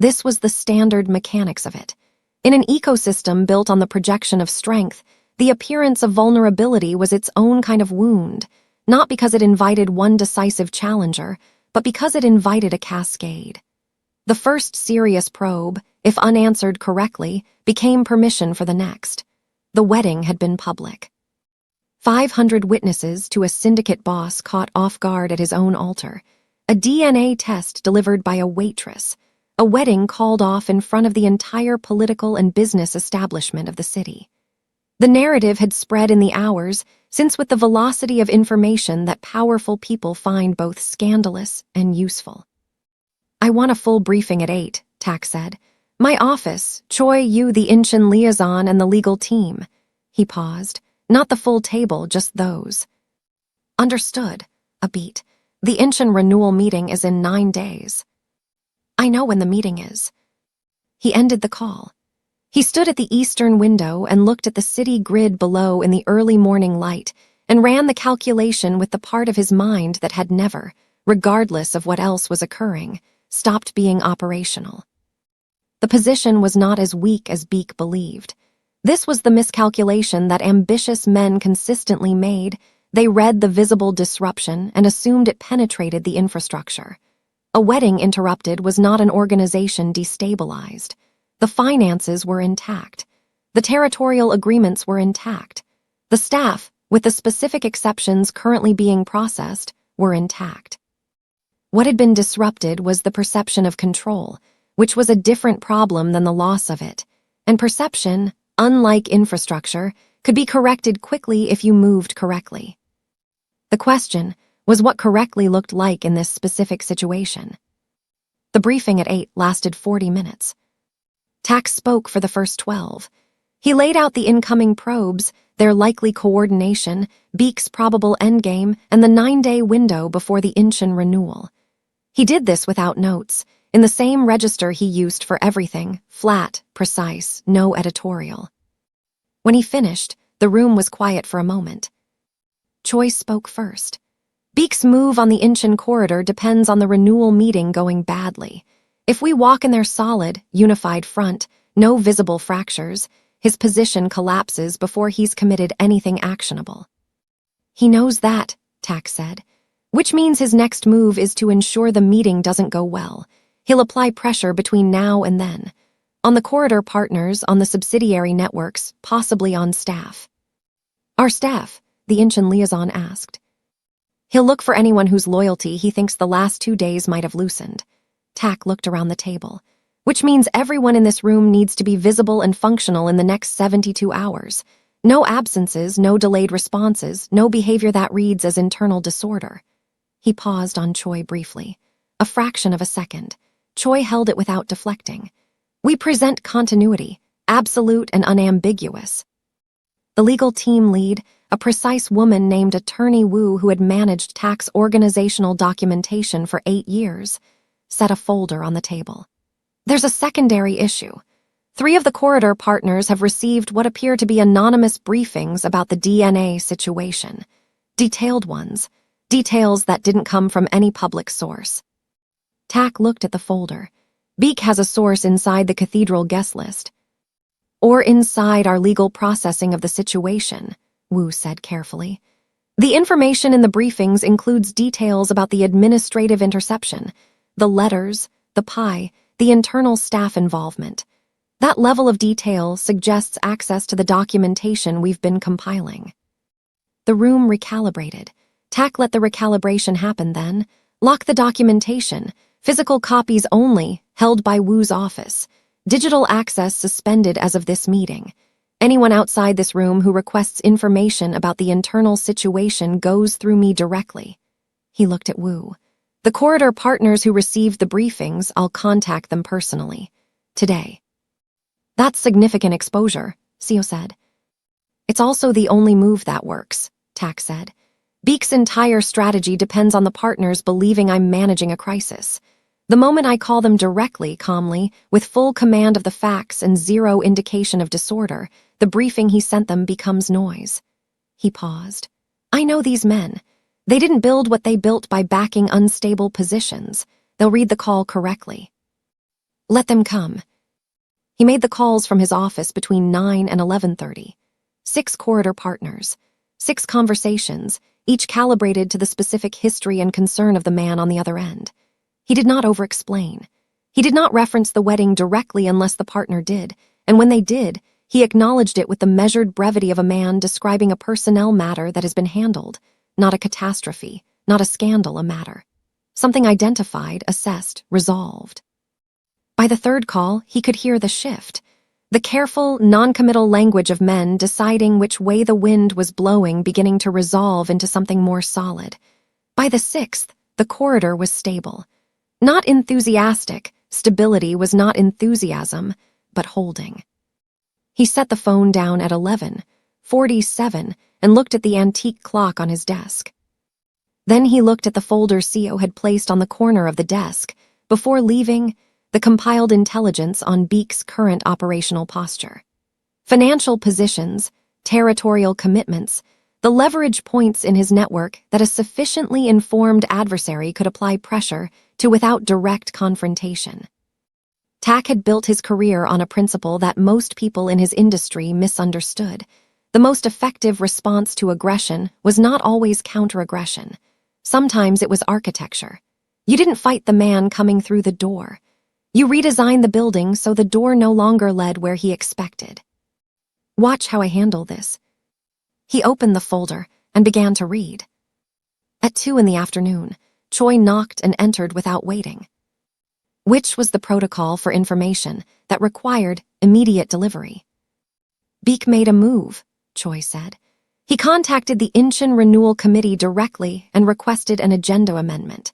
This was the standard mechanics of it. In an ecosystem built on the projection of strength, the appearance of vulnerability was its own kind of wound, not because it invited one decisive challenger, but because it invited a cascade. The first serious probe, if unanswered correctly, became permission for the next. The wedding had been public. 500 witnesses to a syndicate boss caught off guard at his own altar, a DNA test delivered by a waitress, a wedding called off in front of the entire political and business establishment of the city. The narrative had spread in the hours, since with the velocity of information that powerful people find both scandalous and useful. I want a full briefing at 8, Tak said. My office, Choi Yu the Inchin liaison and the legal team. He paused. Not the full table, just those. Understood. A beat. The Incheon renewal meeting is in 9 days. I know when the meeting is. He ended the call. He stood at the eastern window and looked at the city grid below in the early morning light and ran the calculation with the part of his mind that had never, regardless of what else was occurring, stopped being operational. The position was not as weak as Beek believed. This was the miscalculation that ambitious men consistently made. They read the visible disruption and assumed it penetrated the infrastructure. A wedding interrupted was not an organization destabilized. The finances were intact. The territorial agreements were intact. The staff, with the specific exceptions currently being processed, were intact. What had been disrupted was the perception of control, which was a different problem than the loss of it. And perception, unlike infrastructure, could be corrected quickly if you moved correctly. The question was what correctly looked like in this specific situation. The briefing at 8 lasted 40 minutes. Tax spoke for the first 12. He laid out the incoming probes, their likely coordination, Beek's probable endgame, and the 9-day window before the Incheon renewal. He did this without notes, in the same register he used for everything, flat, precise, no editorial. When he finished, the room was quiet for a moment. Choi spoke first. Beek's move on the Incheon corridor depends on the renewal meeting going badly. If we walk in their solid, unified front, no visible fractures, his position collapses before he's committed anything actionable. He knows that, Tack said, which means his next move is to ensure the meeting doesn't go well. He'll apply pressure between now and then. On the corridor partners, on the subsidiary networks, possibly on staff. Our staff, the Incheon liaison asked. He'll look for anyone whose loyalty he thinks the last 2 days might have loosened. Tack looked around the table, which means everyone in this room needs to be visible and functional in the next 72 hours. No absences, no delayed responses, no behavior that reads as internal disorder. He paused on Choi briefly. A fraction of a second. Choi held it without deflecting. We present continuity, absolute and unambiguous. The legal team lead, a precise woman named Attorney Wu who had managed Tack's organizational documentation for 8 years, set a folder on the table. There's a secondary issue. 3 of the corridor partners have received what appear to be anonymous briefings about the DNA situation. Detailed ones. Details that didn't come from any public source. Tack looked at the folder. Beek has a source inside the cathedral guest list. Or inside our legal processing of the situation, Wu said carefully. The information in the briefings includes details about the administrative interception, the letters, the PI, the internal staff involvement. That level of detail suggests access to the documentation we've been compiling. The room recalibrated. Tack let the recalibration happen then. Lock the documentation. Physical copies only, held by Wu's office. Digital access suspended as of this meeting. Anyone outside this room who requests information about the internal situation goes through me directly. He looked at Wu. The corridor partners who received the briefings, I'll contact them personally. Today. That's significant exposure, Seo said. It's also the only move that works, Tack said. Beek's entire strategy depends on the partners believing I'm managing a crisis. The moment I call them directly, calmly, with full command of the facts and zero indication of disorder, the briefing he sent them becomes noise. He paused. I know these men. They didn't build what they built by backing unstable positions. They'll read the call correctly. Let them come. He made the calls from his office between 9 and 11:30. 6 corridor partners. 6 conversations, each calibrated to the specific history and concern of the man on the other end. He did not over-explain. He did not reference the wedding directly unless the partner did, and when they did, he acknowledged it with the measured brevity of a man describing a personnel matter that has been handled, not a catastrophe, not a scandal, a matter. Something identified, assessed, resolved. By the 3rd call, he could hear the shift. The careful, non-committal language of men deciding which way the wind was blowing beginning to resolve into something more solid. By the 6th, the corridor was stable. Not enthusiastic, stability was not enthusiasm, but holding. He set the phone down at 11. 47, and looked at the antique clock on his desk. Then he looked at the folder CO had placed on the corner of the desk, before leaving the compiled intelligence on Beek's current operational posture. Financial positions, territorial commitments, the leverage points in his network that a sufficiently informed adversary could apply pressure to without direct confrontation. Tack had built his career on a principle that most people in his industry misunderstood. The most effective response to aggression was not always counter-aggression. Sometimes it was architecture. You didn't fight the man coming through the door. You redesigned the building so the door no longer led where he expected. Watch how I handle this. He opened the folder and began to read. At 2 in the afternoon, Choi knocked and entered without waiting. Which was the protocol for information that required immediate delivery? Beek made a move, Choi said. He contacted the Incheon Renewal Committee directly and requested an agenda amendment.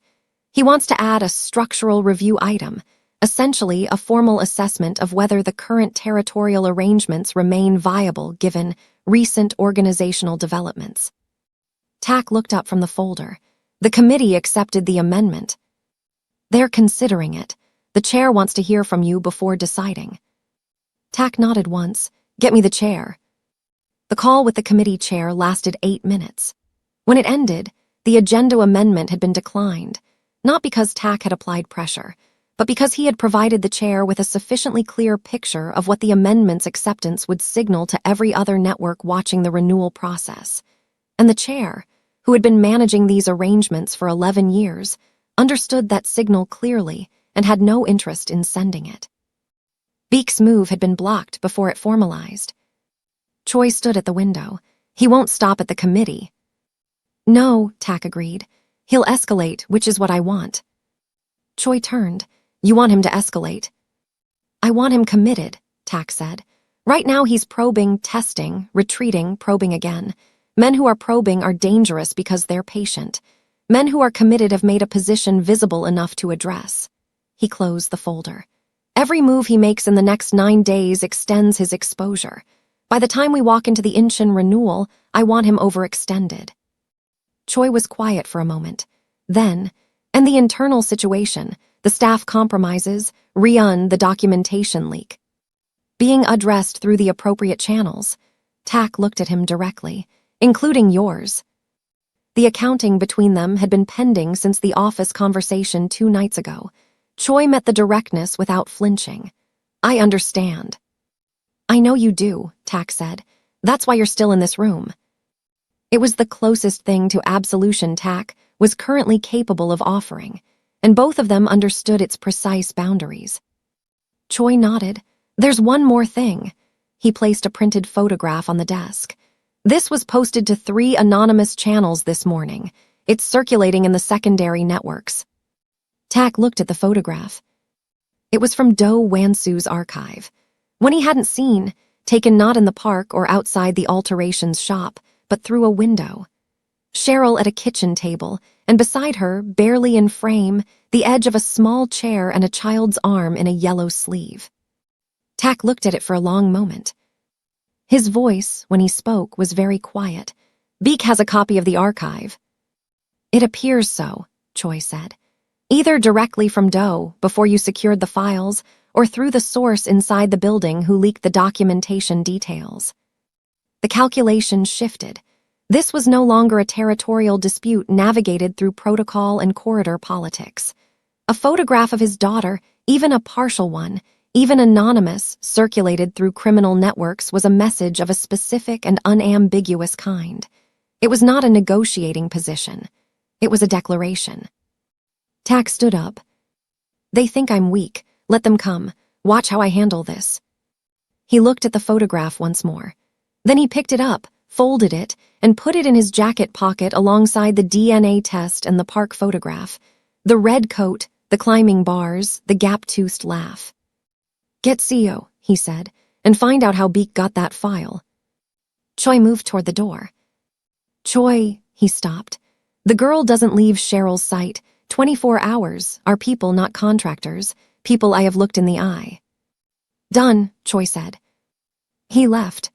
He wants to add a structural review item, essentially a formal assessment of whether the current territorial arrangements remain viable given recent organizational developments. Tack looked up from the folder. The committee accepted the amendment. They're considering it. The chair wants to hear from you before deciding. Tack nodded once. Get me the chair. The call with the committee chair lasted 8 minutes. When it ended, the agenda amendment had been declined, not because Tack had applied pressure, but because he had provided the chair with a sufficiently clear picture of what the amendment's acceptance would signal to every other network watching the renewal process. And the chair, who had been managing these arrangements for 11 years, understood that signal clearly and had no interest in sending it. Beek's move had been blocked before it formalized. Choi stood at the window. He won't stop at the committee. No, Tack agreed. He'll escalate, which is what I want. Choi turned. You want him to escalate? I want him committed, Tack said. Right now he's probing, testing, retreating, probing again. Men who are probing are dangerous because they're patient. Men who are committed have made a position visible enough to address. He closed the folder. Every move he makes in the next 9 days extends his exposure. By the time we walk into the Incheon renewal, I want him overextended. Choi was quiet for a moment. Then, and the internal situation, the staff compromises, the documentation leak. Being addressed through the appropriate channels. Tack looked at him directly, including yours. The accounting between them had been pending since the office conversation 2 nights ago. Choi met the directness without flinching. I understand. I know you do, Tack said. That's why you're still in this room. It was the closest thing to absolution Tack was currently capable of offering, and both of them understood its precise boundaries. Choi nodded. There's one more thing. He placed a printed photograph on the desk. This was posted to 3 anonymous channels this morning. It's circulating in the secondary networks. Tack looked at the photograph. It was from Do Wansu's archive. One he hadn't seen, taken not in the park or outside the alterations shop, but through a window. Cheryl at a kitchen table, and beside her, barely in frame, the edge of a small chair and a child's arm in a yellow sleeve. Tack looked at it for a long moment. His voice, when he spoke, was very quiet. Beek has a copy of the archive. It appears so, Choi said. Either directly from Do, before you secured the files, or through the source inside the building who leaked the documentation details. The calculations shifted. This was no longer a territorial dispute navigated through protocol and corridor politics. A photograph of his daughter, even a partial one, even anonymous, circulated through criminal networks was a message of a specific and unambiguous kind. It was not a negotiating position. It was a declaration. Tack stood up. They think I'm weak. Let them come. Watch how I handle this. He looked at the photograph once more. Then he picked it up, folded it, and put it in his jacket pocket alongside the DNA test and the park photograph. The red coat, the climbing bars, the gap-toothed laugh. Get CO, he said, and find out how Beek got that file. Choi moved toward the door. Choi, he stopped. The girl doesn't leave Cheryl's sight. 24 hours, are people, not contractors. People I have looked in the eye. Done, Choi said. He left.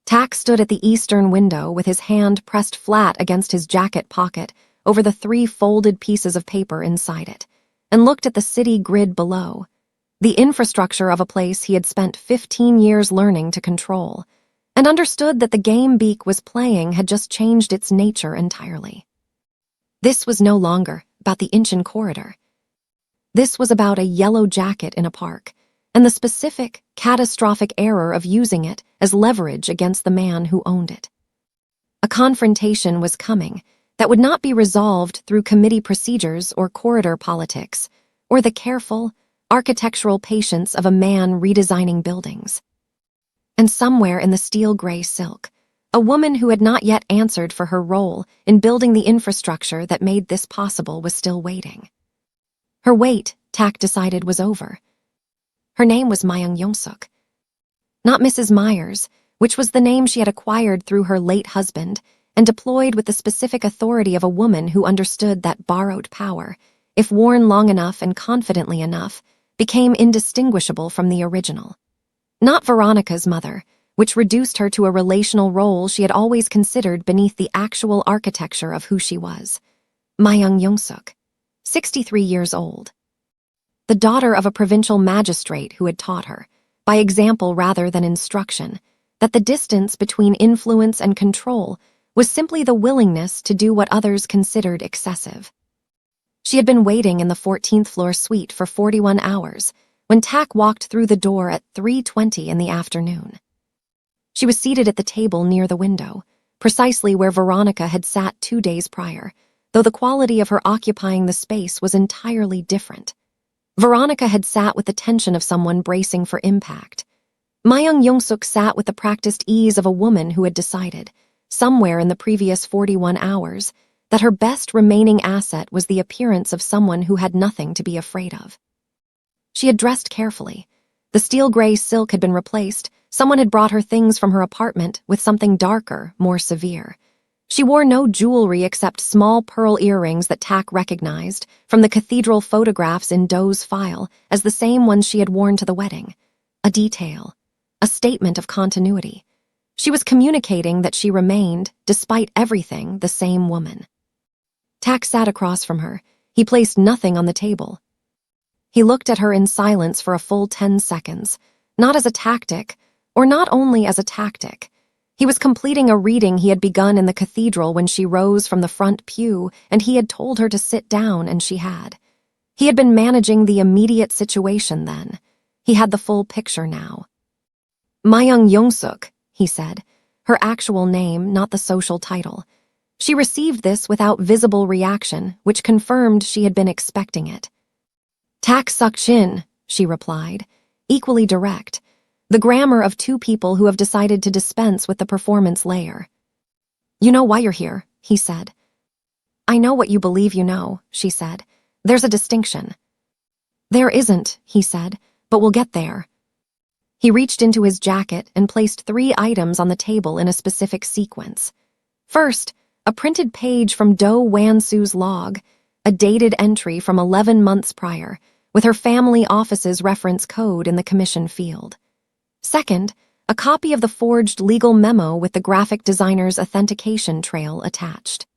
Tak stood at the eastern window with his hand pressed flat against his jacket pocket over the 3 folded pieces of paper inside it, and looked at the city grid below, the infrastructure of a place he had spent 15 years learning to control, and understood that the game Beak was playing had just changed its nature entirely. This was no longer about the Inchin corridor. This was about a yellow jacket in a park, and the specific, catastrophic error of using it as leverage against the man who owned it. A confrontation was coming that would not be resolved through committee procedures or corridor politics, or the careful, architectural patience of a man redesigning buildings. And somewhere in the steel-gray silk, a woman who had not yet answered for her role in building the infrastructure that made this possible was still waiting. Her wait, Tak decided, was over. Her name was Myung Yongsuk. Not Mrs. Myers, which was the name she had acquired through her late husband and deployed with the specific authority of a woman who understood that borrowed power, if worn long enough and confidently enough, became indistinguishable from the original. Not Veronica's mother, which reduced her to a relational role she had always considered beneath the actual architecture of who she was. Myung Yongsuk, 63 years old. The daughter of a provincial magistrate who had taught her, by example rather than instruction, that the distance between influence and control was simply the willingness to do what others considered excessive. She had been waiting in the 14th floor suite for 41 hours when Tak walked through the door at 3:20 in the afternoon. She was seated at the table near the window, precisely where Veronica had sat 2 days prior, though the quality of her occupying the space was entirely different. Veronica had sat with the tension of someone bracing for impact. Myung Yongsuk sat with the practiced ease of a woman who had decided, somewhere in the previous 41 hours, that her best remaining asset was the appearance of someone who had nothing to be afraid of. She had dressed carefully. The steel-gray silk had been replaced. Someone had brought her things from her apartment with something darker, more severe. She wore no jewelry except small pearl earrings that Tak recognized from the cathedral photographs in Doe's file as the same ones she had worn to the wedding. A detail, a statement of continuity. She was communicating that she remained, despite everything, the same woman. Tak sat across from her. He placed nothing on the table. He looked at her in silence for a full 10 seconds, not as a tactic, or not only as a tactic. He was completing a reading he had begun in the cathedral when she rose from the front pew and he had told her to sit down, and she had. He had been managing the immediate situation then. He had the full picture now. Myung Yongsuk, he said, her actual name, not the social title. She received this without visible reaction, which confirmed she had been expecting it. Tak Suk-shin, she replied, equally direct, the grammar of 2 people who have decided to dispense with the performance layer. You know why you're here, he said. I know what you believe you know, she said. There's a distinction. There isn't, he said, but we'll get there. He reached into his jacket and placed 3 items on the table in a specific sequence. First, a printed page from Do Wan-su's log, a dated entry from 11 months prior, with her family office's reference code in the commission field. Second, a copy of the forged legal memo with the graphic designer's authentication trail attached.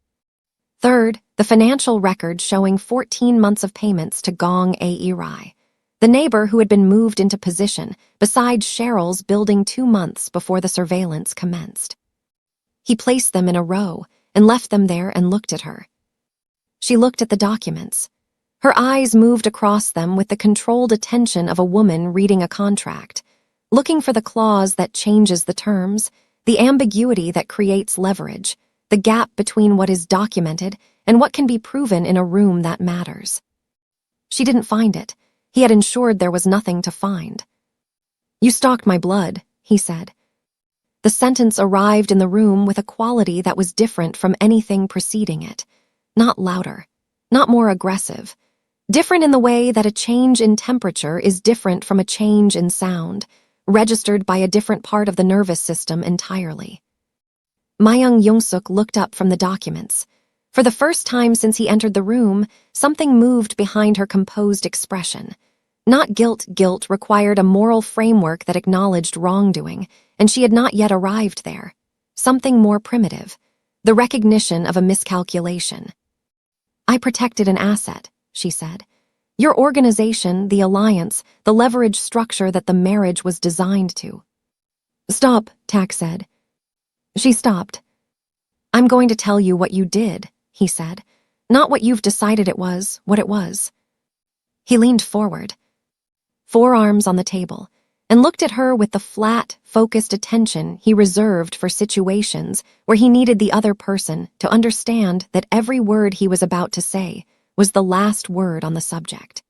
Third, the financial record showing 14 months of payments to Gong A. Rai, the neighbor who had been moved into position beside Cheryl's building 2 months before the surveillance commenced. He placed them in a row and left them there and looked at her. She looked at the documents. Her eyes moved across them with the controlled attention of a woman reading a contract, looking for the clause that changes the terms, the ambiguity that creates leverage, the gap between what is documented and what can be proven in a room that matters. She didn't find it. He had ensured there was nothing to find. You stalked my blood, he said. The sentence arrived in the room with a quality that was different from anything preceding it. Not louder, not more aggressive. Different in the way that a change in temperature is different from a change in sound, registered by a different part of the nervous system entirely. Myung Yongsuk looked up from the documents. For the first time since he entered the room, something moved behind her composed expression. Not guilt. Guilt required a moral framework that acknowledged wrongdoing, and she had not yet arrived there. Something more primitive, the recognition of a miscalculation. "I protected an asset," she said. "Your organization, the alliance, the leverage structure that the marriage was designed to." "Stop," Tak said. She stopped. "I'm going to tell you what you did," he said. "Not what you've decided it was, what it was." He leaned forward, forearms on the table, and looked at her with the flat, focused attention he reserved for situations where he needed the other person to understand that every word he was about to say was the last word on the subject.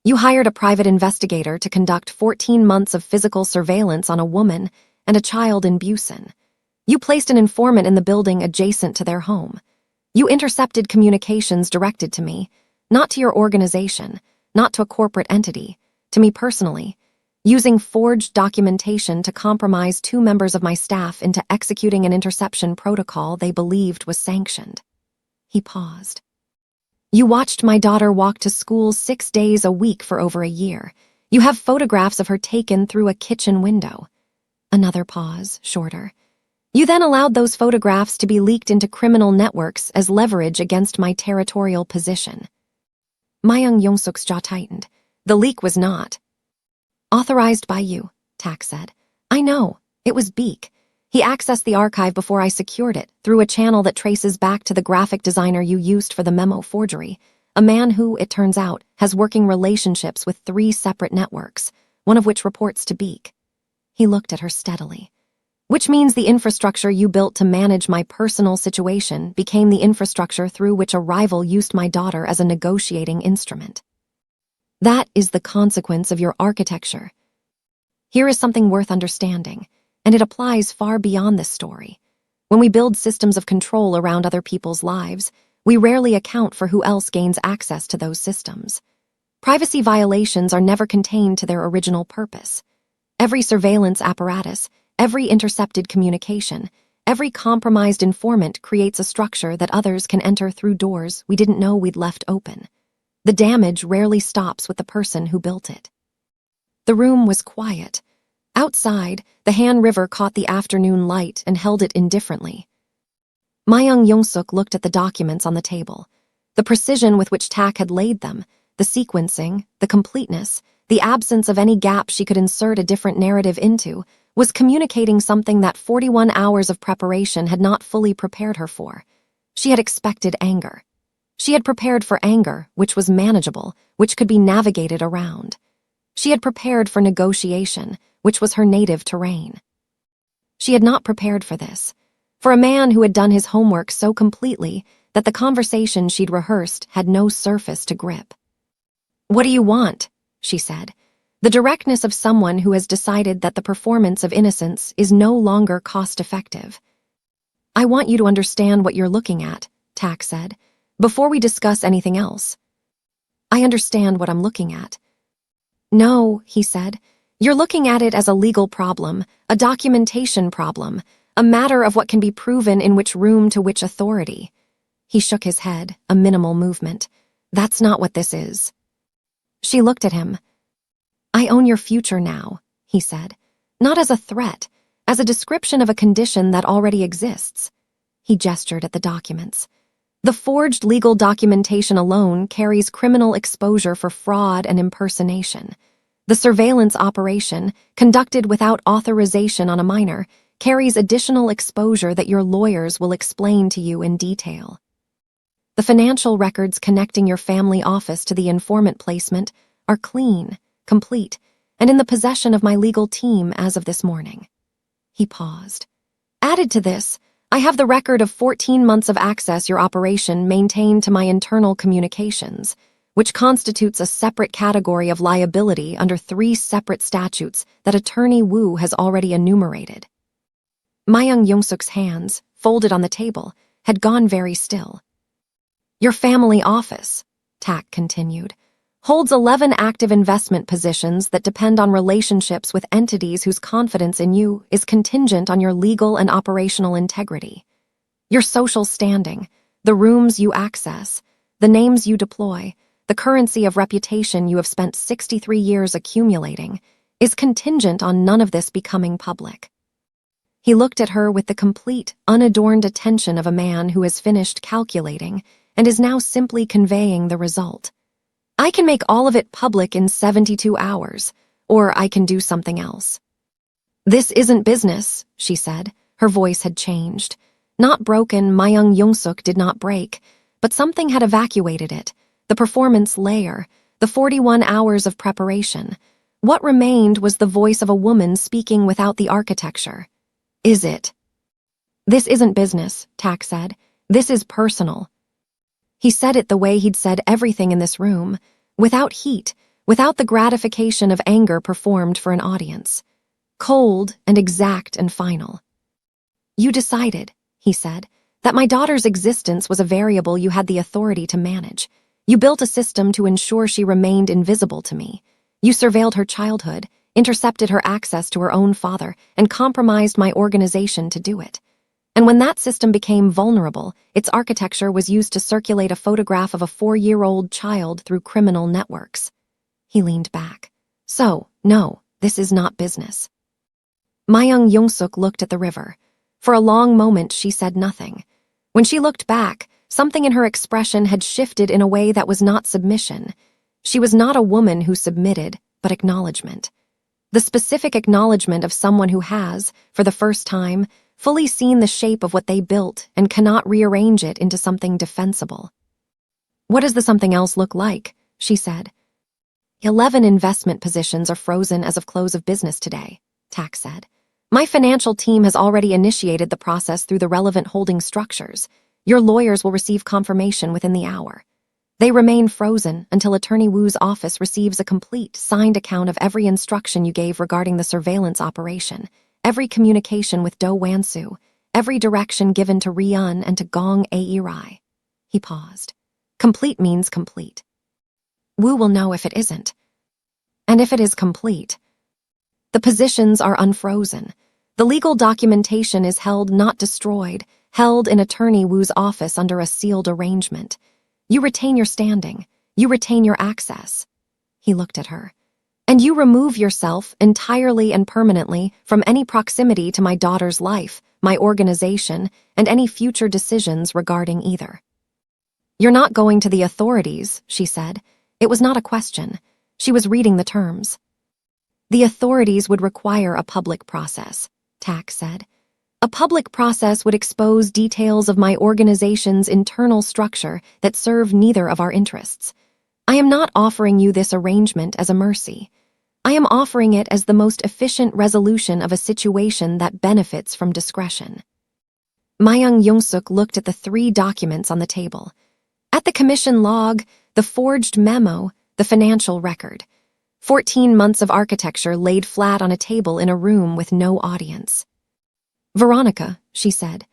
"You hired a private investigator to conduct 14 months of physical surveillance on a woman and a child in Blasian. You placed an informant in the building adjacent to their home. You intercepted communications directed to me, not to your organization, not to a corporate entity, to me personally, using forged documentation to compromise 2 members of my staff into executing an interception protocol they believed was sanctioned." He paused. "You watched my daughter walk to school 6 days a week for over a year. You have photographs of her taken through a kitchen window." Another pause, shorter. "You then allowed those photographs to be leaked into criminal networks as leverage against my territorial position." Myung Yongsuk's jaw tightened. "The leak was not authorized by you," Tak said. "I know. It was Beak. He accessed the archive before I secured it, through a channel that traces back to the graphic designer you used for the memo forgery, a man who, it turns out, has working relationships with 3 separate networks, one of which reports to Beak." He looked at her steadily. "Which means the infrastructure you built to manage my personal situation became the infrastructure through which a rival used my daughter as a negotiating instrument. That is the consequence of your architecture. Here is something worth understanding, and it applies far beyond this story. When we build systems of control around other people's lives, we rarely account for who else gains access to those systems. Privacy violations are never contained to their original purpose. Every surveillance apparatus, every intercepted communication, every compromised informant creates a structure that others can enter through doors we didn't know we'd left open. The damage rarely stops with the person who built it." The room was quiet. Outside, the Han River caught the afternoon light and held it indifferently. Myung Yongsuk looked at the documents on the table. The precision with which Tak had laid them, the sequencing, the completeness, the absence of any gap she could insert a different narrative into, was communicating something that 41 hours of preparation had not fully prepared her for. She had expected anger. She had prepared for anger, which was manageable, which could be navigated around. She had prepared for negotiation, which was her native terrain. She had not prepared for this, for a man who had done his homework so completely that the conversation she'd rehearsed had no surface to grip. "What do you want?" she said. The directness of someone who has decided that the performance of innocence is no longer cost-effective. "I want you to understand what you're looking at," Tak said, "before we discuss anything else." "I understand what I'm looking at." "No," he said. "You're looking at it as a legal problem, a documentation problem, a matter of what can be proven in which room to which authority." He shook his head, a minimal movement. "That's not what this is." She looked at him. "I own your future now," he said. "Not as a threat, as a description of a condition that already exists." He gestured at the documents. "The forged legal documentation alone carries criminal exposure for fraud and impersonation. The surveillance operation, conducted without authorization on a minor, carries additional exposure that your lawyers will explain to you in detail. The financial records connecting your family office to the informant placement are clean, complete, and in the possession of my legal team as of this morning." He paused. "Added to this, I have the record of 14 months of access your operation maintained to my internal communications, which constitutes a separate category of liability under 3 separate statutes that Attorney Wu has already enumerated." Myung Yongsuk's hands, folded on the table, had gone very still. "Your family office," Tak continued, "holds 11 active investment positions that depend on relationships with entities whose confidence in you is contingent on your legal and operational integrity. Your social standing, the rooms you access, the names you deploy, the currency of reputation you have spent 63 years accumulating, is contingent on none of this becoming public. He looked at her with the complete, unadorned attention of a man who has finished calculating and is now simply conveying the result. I can make all of it public in 72 hours, or I can do something else. This isn't business, she said. Her voice had changed. Not broken, Mayung Yongsuk did not break, but something had evacuated it. The performance layer, the 41 hours of preparation. What remained was the voice of a woman speaking without the architecture. Is it? This isn't business, Tak said. This is personal. He said it the way he'd said everything in this room, without heat, without the gratification of anger performed for an audience. Cold and exact and final. You decided, he said, that my daughter's existence was a variable you had the authority to manage. You built a system to ensure she remained invisible to me. You surveilled her childhood, intercepted her access to her own father, and compromised my organization to do it. And when that system became vulnerable, its architecture was used to circulate a photograph of a 4-year-old child through criminal networks. He leaned back. So, no, this is not business. Mayung Yongsuk looked at the river. For a long moment, she said nothing. When she looked back, something in her expression had shifted in a way that was not submission. She was not a woman who submitted, but acknowledgement. The specific acknowledgement of someone who has, for the first time, fully seen the shape of what they built and cannot rearrange it into something defensible. What does the something else look like? She said. 11 investment positions are frozen as of close of business today, Tak said. My financial team has already initiated the process through the relevant holding structures. Your lawyers will receive confirmation within the hour. They remain frozen until Attorney Wu's office receives a complete, signed account of every instruction you gave regarding the surveillance operation, every communication with Do Wansu, every direction given to Ryun and to Gong Ae-rai. He paused. Complete means complete. Wu will know if it isn't. And if it is complete, the positions are unfrozen. The legal documentation is held, not destroyed, held in Attorney Wu's office under a sealed arrangement. You retain your standing. You retain your access. He looked at her. And you remove yourself entirely and permanently from any proximity to my daughter's life, my organization, and any future decisions regarding either. You're not going to the authorities, she said. It was not a question. She was reading the terms. The authorities would require a public process, Tak said. A public process would expose details of my organization's internal structure that serve neither of our interests. I am not offering you this arrangement as a mercy. I am offering it as the most efficient resolution of a situation that benefits from discretion. Mayung Yongsuk looked at the 3 documents on the table. At the commission log, the forged memo, the financial record. 14 months of architecture laid flat on a table in a room with no audience. Veronica, she said.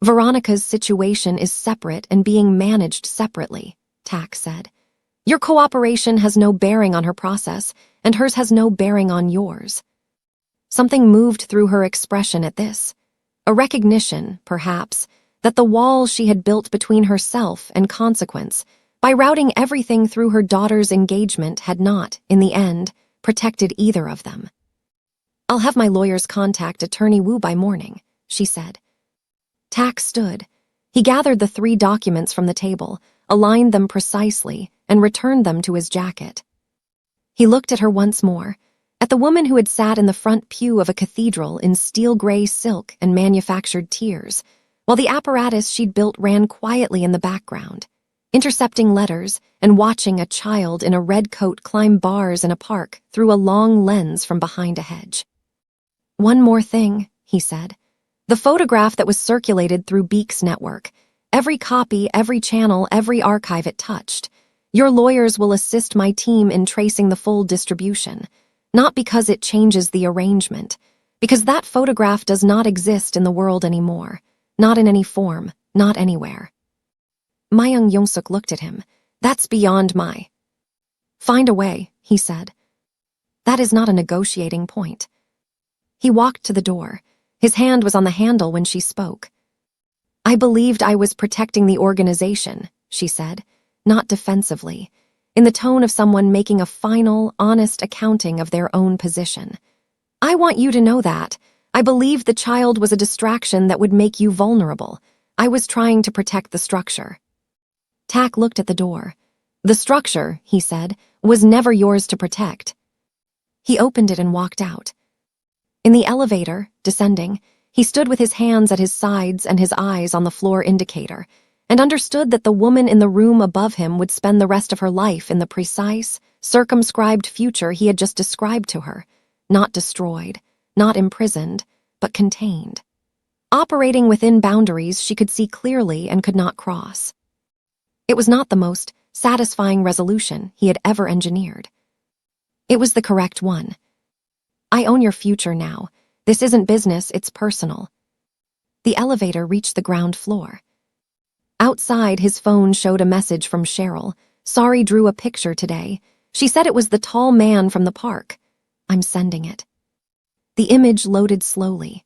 Veronica's situation is separate and being managed separately, Tak said. Your cooperation has no bearing on her process, and hers has no bearing on yours. Something moved through her expression at this. A recognition, perhaps, that the wall she had built between herself and consequence, by routing everything through her daughter's engagement, had not, in the end, protected either of them. I'll have my lawyers contact Attorney Wu by morning, she said. Tak stood. He gathered the 3 documents from the table, aligned them precisely, and returned them to his jacket. He looked at her once more, at the woman who had sat in the front pew of a cathedral in steel-gray silk and manufactured tears, while the apparatus she'd built ran quietly in the background, intercepting letters and watching a child in a red coat climb bars in a park through a long lens from behind a hedge. One more thing, he said. The photograph that was circulated through Beek's network, every copy, every channel, every archive it touched. Your lawyers will assist my team in tracing the full distribution, not because it changes the arrangement, because that photograph does not exist in the world anymore, not in any form, not anywhere. Mayung Yongsuk looked at him. That's beyond my. Find a way, he said. That is not a negotiating point. He walked to the door. His hand was on the handle when she spoke. I believed I was protecting the organization, she said, not defensively, in the tone of someone making a final, honest accounting of their own position. I want you to know that. I believed the child was a distraction that would make you vulnerable. I was trying to protect the structure. Tak looked at the door. The structure, he said, was never yours to protect. He opened it and walked out. In the elevator, descending, he stood with his hands at his sides and his eyes on the floor indicator, and understood that the woman in the room above him would spend the rest of her life in the precise, circumscribed future he had just described to her, not destroyed, not imprisoned, but contained. Operating within boundaries she could see clearly and could not cross. It was not the most satisfying resolution he had ever engineered. It was the correct one. I own your future now. This isn't business, it's personal. The elevator reached the ground floor. Outside, his phone showed a message from Cheryl. Sorry, drew a picture today. She said it was the tall man from the park. I'm sending it. The image loaded slowly.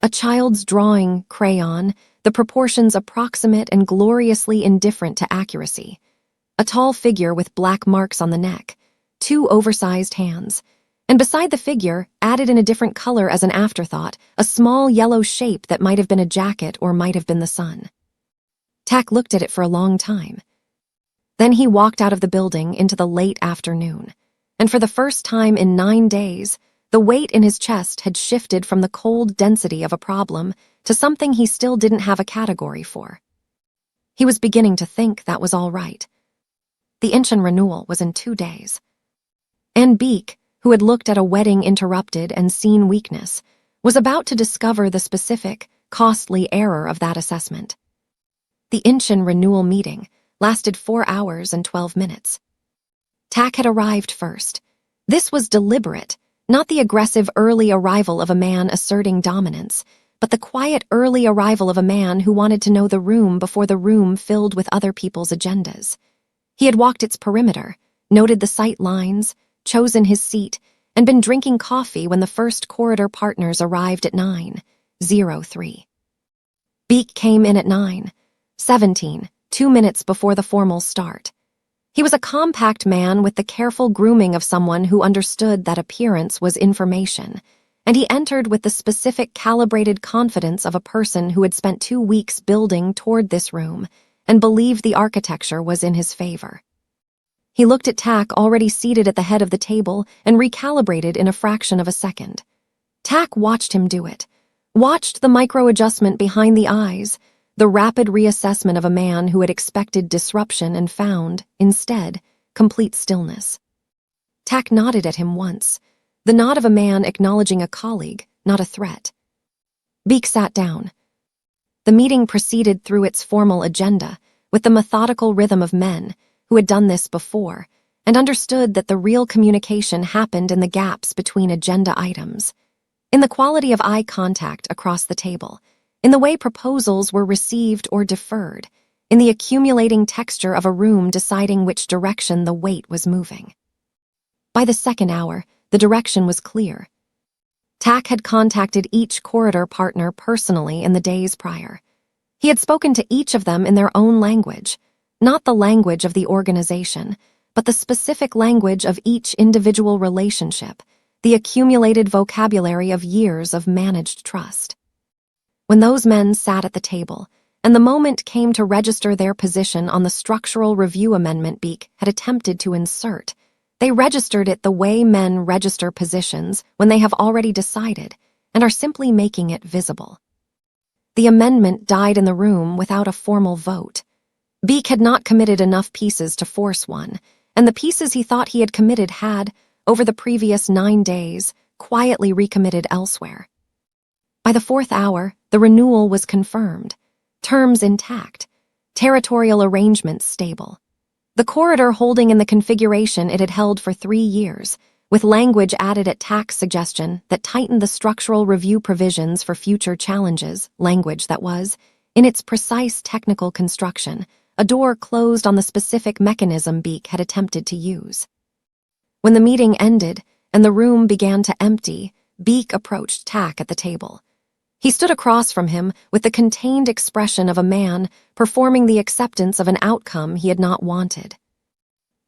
A child's drawing, crayon, the proportions approximate and gloriously indifferent to accuracy. A tall figure with black marks on the neck, 2 oversized hands, and beside the figure, added in a different color as an afterthought, a small yellow shape that might have been a jacket or might have been the sun. Tak looked at it for a long time. Then he walked out of the building into the late afternoon, and for the first time in 9 days, the weight in his chest had shifted from the cold density of a problem to something he still didn't have a category for. He was beginning to think that was all right. The Incheon renewal was in 2 days. And Beek, who had looked at a wedding interrupted and seen weakness, was about to discover the specific, costly error of that assessment. The Incheon renewal meeting lasted 4 hours and 12 minutes. Tak had arrived first. This was deliberate, not the aggressive early arrival of a man asserting dominance, but the quiet early arrival of a man who wanted to know the room before the room filled with other people's agendas. He had walked its perimeter, noted the sight lines, chosen his seat, and been drinking coffee when the first corridor partners arrived at 9:03. Beek came in at 9:17, 2 minutes before the formal start. He was a compact man with the careful grooming of someone who understood that appearance was information, and he entered with the specific calibrated confidence of a person who had spent 2 weeks building toward this room and believed the architecture was in his favor. He looked at Tak already seated at the head of the table and recalibrated in a fraction of a second. Tak watched him do it, watched the micro-adjustment behind the eyes, the rapid reassessment of a man who had expected disruption and found, instead, complete stillness. Tak nodded at him once, the nod of a man acknowledging a colleague, not a threat. Beek sat down. The meeting proceeded through its formal agenda, with the methodical rhythm of men who had done this before and understood that the real communication happened in the gaps between agenda items, in the quality of eye contact across the table, in the way proposals were received or deferred, in the accumulating texture of a room deciding which direction the weight was moving. By the second hour, the direction was clear. Tak had contacted each corridor partner personally in the days prior. He had spoken to each of them in their own language, not the language of the organization, but the specific language of each individual relationship, the accumulated vocabulary of years of managed trust. When those men sat at the table, and the moment came to register their position on the structural review amendment Beek had attempted to insert, they registered it the way men register positions when they have already decided and are simply making it visible. The amendment died in the room without a formal vote. Beek had not committed enough pieces to force one, and the pieces he thought he had committed had, over the previous 9 days, quietly recommitted elsewhere. By the 4th hour, the renewal was confirmed, terms intact, territorial arrangements stable. The corridor holding in the configuration it had held for 3 years, with language added at Tak's suggestion that tightened the structural review provisions for future challenges, language that was, in its precise technical construction, a door closed on the specific mechanism Beek had attempted to use. When the meeting ended and the room began to empty, Beek approached Tak at the table. He stood across from him with the contained expression of a man performing the acceptance of an outcome he had not wanted.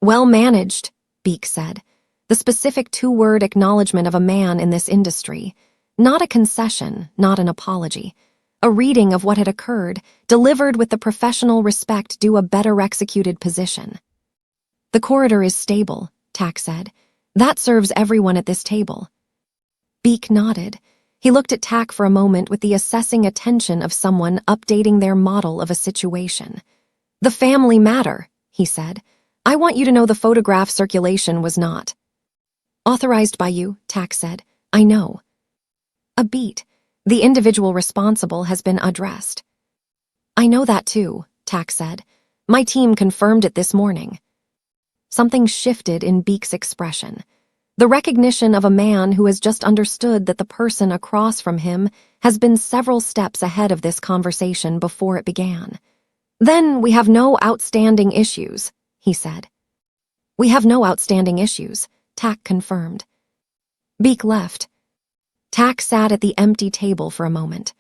Well managed, Beek said, the specific 2-word acknowledgement of a man in this industry, Not a concession, not an apology. A reading of what had occurred, delivered with the professional respect due a better executed position. The corridor is stable, Tak said. That serves everyone at this table. Beak nodded. He looked at Tak for a moment with the assessing attention of someone updating their model of a situation. The family matter, he said. I want you to know the photograph circulation was not authorized by you, Tak said. I know. A beat. The individual responsible has been addressed. I know that too, Tak said. My team confirmed it this morning. Something shifted in Beak's expression. The recognition of a man who has just understood that the person across from him has been several steps ahead of this conversation before it began. Then we have no outstanding issues, he said. We have no outstanding issues, Tak confirmed. Beak left. Tak sat at the empty table for a moment.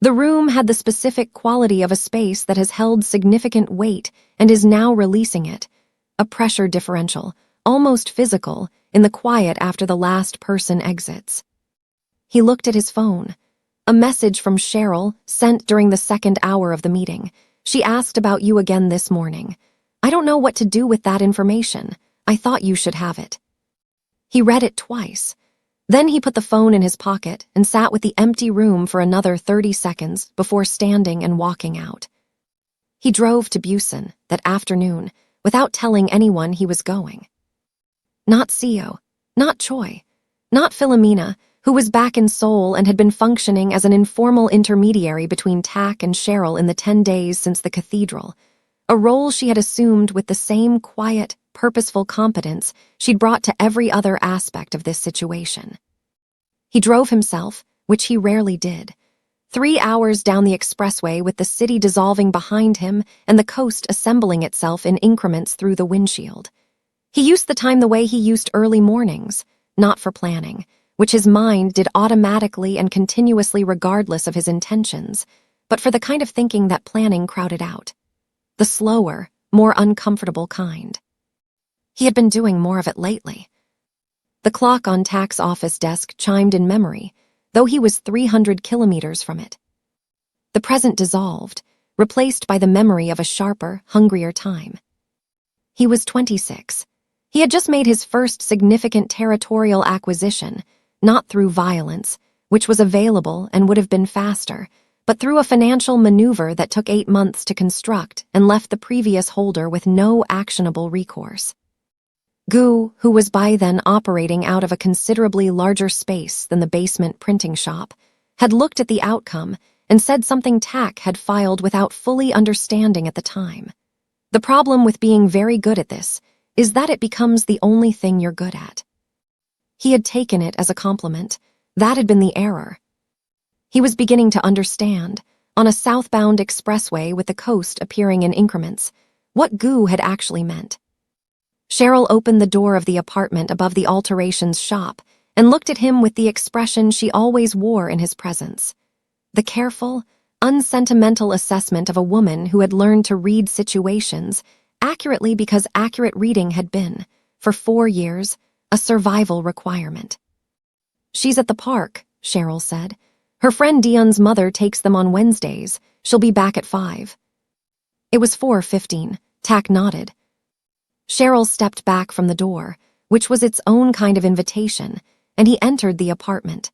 The room had the specific quality of a space that has held significant weight and is now releasing it. A pressure differential, almost physical, in the quiet after the last person exits. He looked at his phone. A message from Cheryl, sent during the second hour of the meeting. She asked about you again this morning. I don't know what to do with that information. I thought you should have it. He read it twice. Then he put the phone in his pocket and sat with the empty room for another 30 seconds before standing and walking out. He drove to Blasian that afternoon without telling anyone he was going. Not Seo, not Choi, not Philomena, who was back in Seoul and had been functioning as an informal intermediary between Tak and Cheryl in the 10 days since the cathedral, a role she had assumed with the same quiet, purposeful competence she'd brought to every other aspect of this situation. He drove himself, which he rarely did, 3 hours down the expressway with the city dissolving behind him and the coast assembling itself in increments through the windshield. He used the time the way he used early mornings, not for planning, which his mind did automatically and continuously regardless of his intentions, but for the kind of thinking that planning crowded out. The slower, more uncomfortable kind. He had been doing more of it lately. The clock on Tak's office desk chimed in memory, though he was 300 kilometers from it. The present dissolved, replaced by the memory of a sharper, hungrier time. He was 26. He had just made his first significant territorial acquisition, not through violence, which was available and would have been faster, but through a financial maneuver that took 8 months to construct and left the previous holder with no actionable recourse. Gu, who was by then operating out of a considerably larger space than the basement printing shop, had looked at the outcome and said something Tak had filed without fully understanding at the time. The problem with being very good at this is that it becomes the only thing you're good at. He had taken it as a compliment. That had been the error. He was beginning to understand, on a southbound expressway with the coast appearing in increments, what Gu had actually meant. Cheryl opened the door of the apartment above the alterations shop and looked at him with the expression she always wore in his presence. The careful, unsentimental assessment of a woman who had learned to read situations accurately because accurate reading had been, for 4 years, a survival requirement. She's at the park, Cheryl said. Her friend Dion's mother takes them on Wednesdays. She'll be back at 5. It was 4:15. Tak nodded. Cheryl stepped back from the door, which was its own kind of invitation, and he entered the apartment.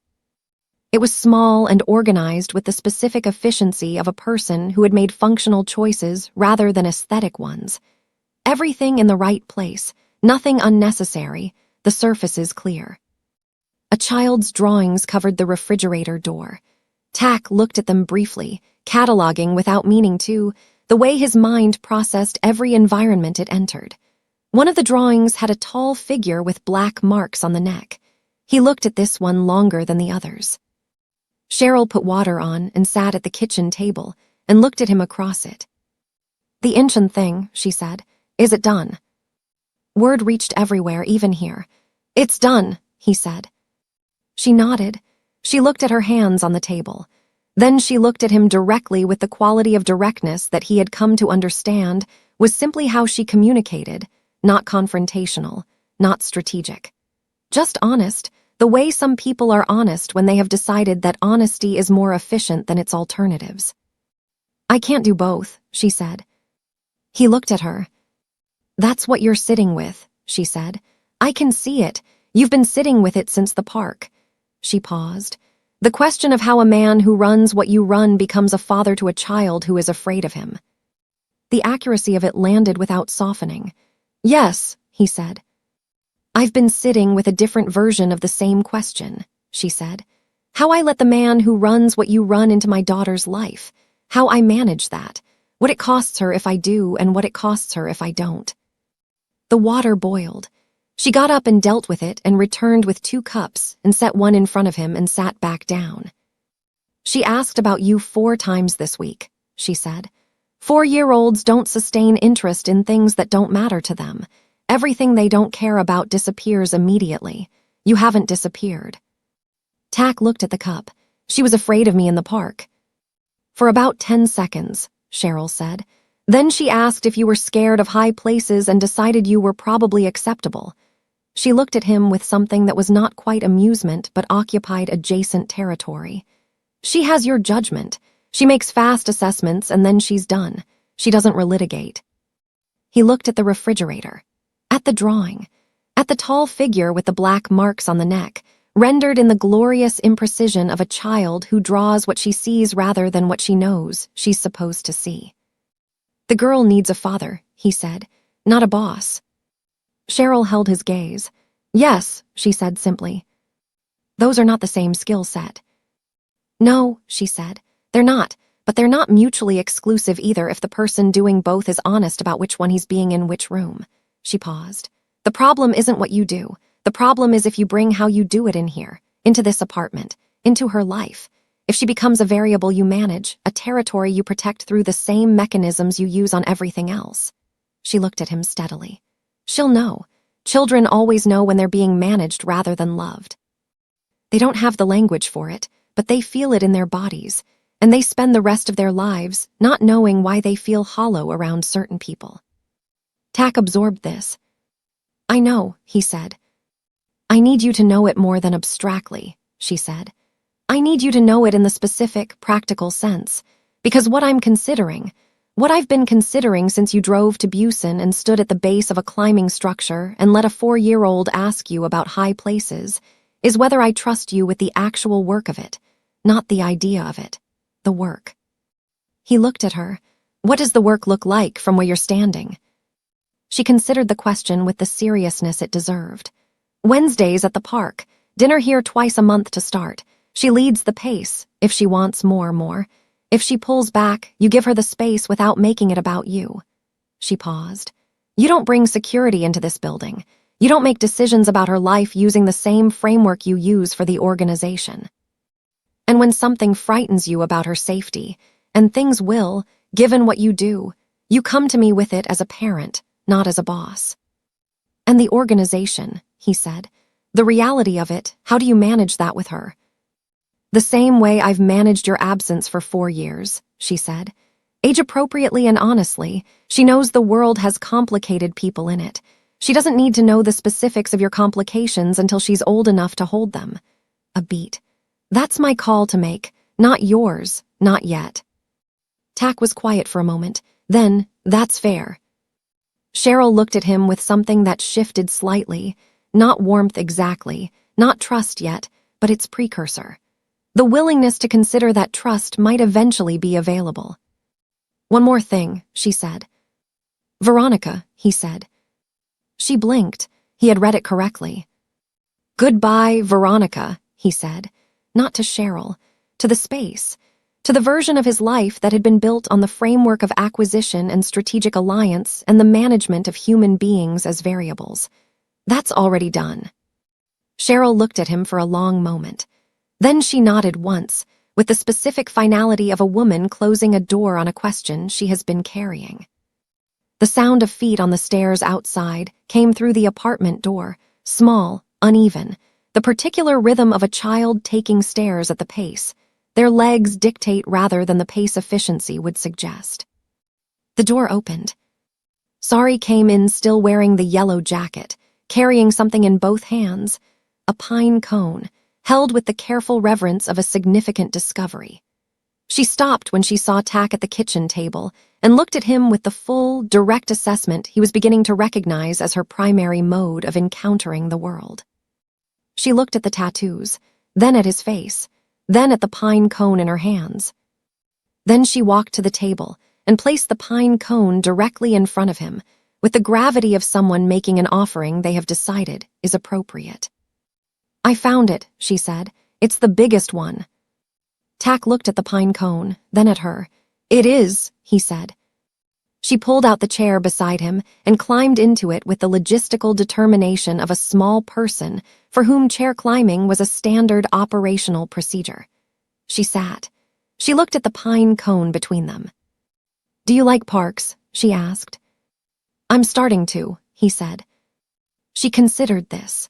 It was small and organized with the specific efficiency of a person who had made functional choices rather than aesthetic ones. Everything in the right place, nothing unnecessary, the surfaces clear. A child's drawings covered the refrigerator door. Tak looked at them briefly, cataloging without meaning to, the way his mind processed every environment it entered. One of the drawings had a tall figure with black marks on the neck. He looked at this one longer than the others. Cheryl put water on and sat at the kitchen table and looked at him across it. The Incheon thing, she said. Is it done? Word reached everywhere, even here. It's done, he said. She nodded. She looked at her hands on the table. Then she looked at him directly with the quality of directness that he had come to understand was simply how she communicated, not confrontational, not strategic. Just honest, the way some people are honest when they have decided that honesty is more efficient than its alternatives. "I can't do both," she said. He looked at her. "That's what you're sitting with," she said. "I can see it. You've been sitting with it since the park." She paused. The question of how a man who runs what you run becomes a father to a child who is afraid of him. The accuracy of it landed without softening. "Yes," he said. "I've been sitting with a different version of the same question," she said. "How I let the man who runs what you run into my daughter's life. How I manage that. What it costs her if I do and what it costs her if I don't." The water boiled. She got up and dealt with it and returned with 2 cups and set one in front of him and sat back down. "She asked about you 4 times this week," she said. 4-year-olds don't sustain interest in things that don't matter to them. Everything they don't care about disappears immediately. You haven't disappeared. Tack looked at the cup. "She was afraid of me in the park." "For about 10 seconds, Cheryl said. "Then she asked if you were scared of high places and decided you were probably acceptable." She looked at him with something that was not quite amusement but occupied adjacent territory. "She has your judgment. She makes fast assessments and then she's done. She doesn't relitigate." He looked at the refrigerator, at the drawing, at the tall figure with the black marks on the neck, rendered in the glorious imprecision of a child who draws what she sees rather than what she knows she's supposed to see. "The girl needs a father," he said, "not a boss." Cheryl held his gaze. "Yes," she said simply. "Those are not the same skill set." "No," she said, "they're not, but they're not mutually exclusive either if the person doing both is honest about which one he's being in which room." She paused. "The problem isn't what you do. The problem is if you bring how you do it in here, into this apartment, into her life. If she becomes a variable you manage, a territory you protect through the same mechanisms you use on everything else." She looked at him steadily. "She'll know. Children always know when they're being managed rather than loved. They don't have the language for it, but they feel it in their bodies, and they spend the rest of their lives not knowing why they feel hollow around certain people." Tack absorbed this. "I know," he said. "I need you to know it more than abstractly," she said. "I need you to know it in the specific, practical sense, because what I've been considering since you drove to Busan and stood at the base of a climbing structure and let a 4-year-old ask you about high places, is whether I trust you with the actual work of it, not the idea of it, the work." He looked at her. "What does the work look like from where you're standing?" She considered the question with the seriousness it deserved. "Wednesdays at the park, dinner here twice a month to start. She leads the pace, if she wants more. If she pulls back, you give her the space without making it about you." She paused. "You don't bring security into this building. You don't make decisions about her life using the same framework you use for the organization. And when something frightens you about her safety, and things will, given what you do, you come to me with it as a parent, not as a boss." "And the organization," he said. "The reality of it, how do you manage that with her?" "The same way I've managed your absence for 4 years," she said. "Age-appropriately and honestly, she knows the world has complicated people in it. She doesn't need to know the specifics of your complications until she's old enough to hold them." A beat. "That's my call to make, not yours, not yet." Tack was quiet for a moment. Then, "That's fair." Cheryl looked at him with something that shifted slightly, not warmth exactly, not trust yet, but its precursor. The willingness to consider that trust might eventually be available. "One more thing," she said. "Veronica," he said. She blinked. He had read it correctly. "Goodbye, Veronica," he said, not to Cheryl, to the space, to the version of his life that had been built on the framework of acquisition and strategic alliance and the management of human beings as variables. That's already done. Cheryl looked at him for a long moment. Then she nodded once, with the specific finality of a woman closing a door on a question she has been carrying. The sound of feet on the stairs outside came through the apartment door, small, uneven, the particular rhythm of a child taking stairs at the pace their legs dictate rather than the pace efficiency would suggest. The door opened. Sari came in still wearing the yellow jacket, carrying something in both hands, a pine cone, held with the careful reverence of a significant discovery. She stopped when she saw Tak at the kitchen table and looked at him with the full, direct assessment he was beginning to recognize as her primary mode of encountering the world. She looked at the tattoos, then at his face, then at the pine cone in her hands. Then she walked to the table and placed the pine cone directly in front of him, with the gravity of someone making an offering they have decided is appropriate. "I found it," she said. "It's the biggest one." Tak looked at the pine cone, then at her. "It is," he said. She pulled out the chair beside him and climbed into it with the logistical determination of a small person for whom chair climbing was a standard operational procedure. She sat. She looked at the pine cone between them. "Do you like parks?" she asked. "I'm starting to," he said. She considered this,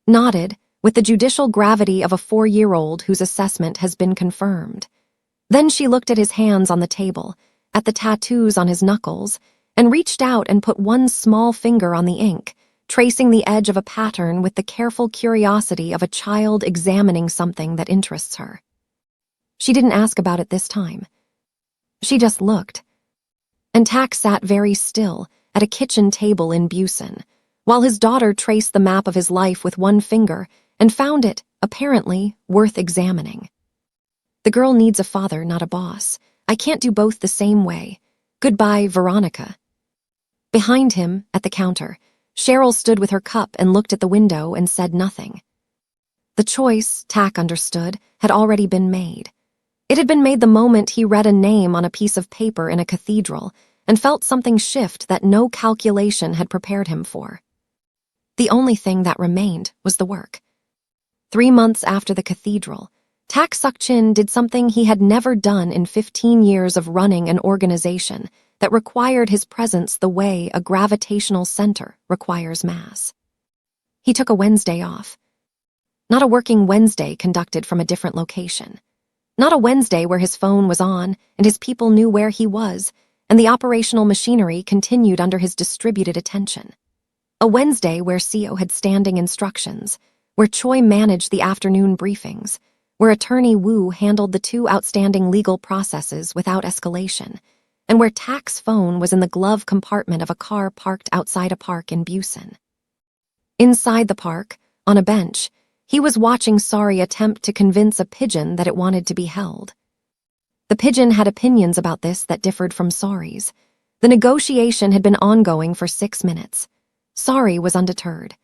nodded, with the judicial gravity of a 4-year-old whose assessment has been confirmed. Then she looked at his hands on the table, at the tattoos on his knuckles, and reached out and put one small finger on the ink, tracing the edge of a pattern with the careful curiosity of a child examining something that interests her. She didn't ask about it this time. She just looked. And Tak sat very still at a kitchen table in Blasian, while his daughter traced the map of his life with one finger and found it, apparently, worth examining. "The girl needs a father, not a boss. I can't do both the same way. Goodbye, Veronica." Behind him, at the counter, Cheryl stood with her cup and looked at the window and said nothing. The choice, Tak understood, had already been made. It had been made the moment he read a name on a piece of paper in a cathedral and felt something shift that no calculation had prepared him for. The only thing that remained was the work. 3 months after the cathedral, Tak Suk-chin did something he had never done in 15 years of running an organization that required his presence the way a gravitational center requires mass. He took a Wednesday off. Not a working Wednesday conducted from a different location. Not a Wednesday where his phone was on and his people knew where he was and the operational machinery continued under his distributed attention. A Wednesday where Seo had standing instructions, where Choi managed the afternoon briefings, where attorney Wu handled the 2 outstanding legal processes without escalation, and where Tak's phone was in the glove compartment of a car parked outside a park in Blasian. Inside the park, on a bench, he was watching Sari attempt to convince a pigeon that it wanted to be held. The pigeon had opinions about this that differed from Sari's. The negotiation had been ongoing for 6 minutes. Sari was undeterred.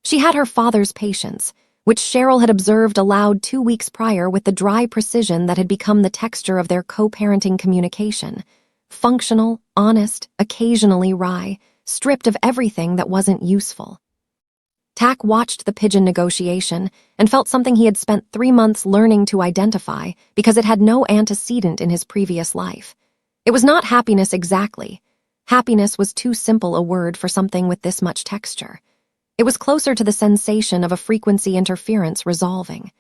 She had her father's patience, which Cheryl had observed aloud 2 weeks prior with the dry precision that had become the texture of their co-parenting communication. Functional, honest, occasionally wry, stripped of everything that wasn't useful. Tak watched the pigeon negotiation and felt something he had spent 3 months learning to identify because it had no antecedent in his previous life. It was not happiness exactly. Happiness was too simple a word for something with this much texture. It was closer to the sensation of a frequency interference resolving.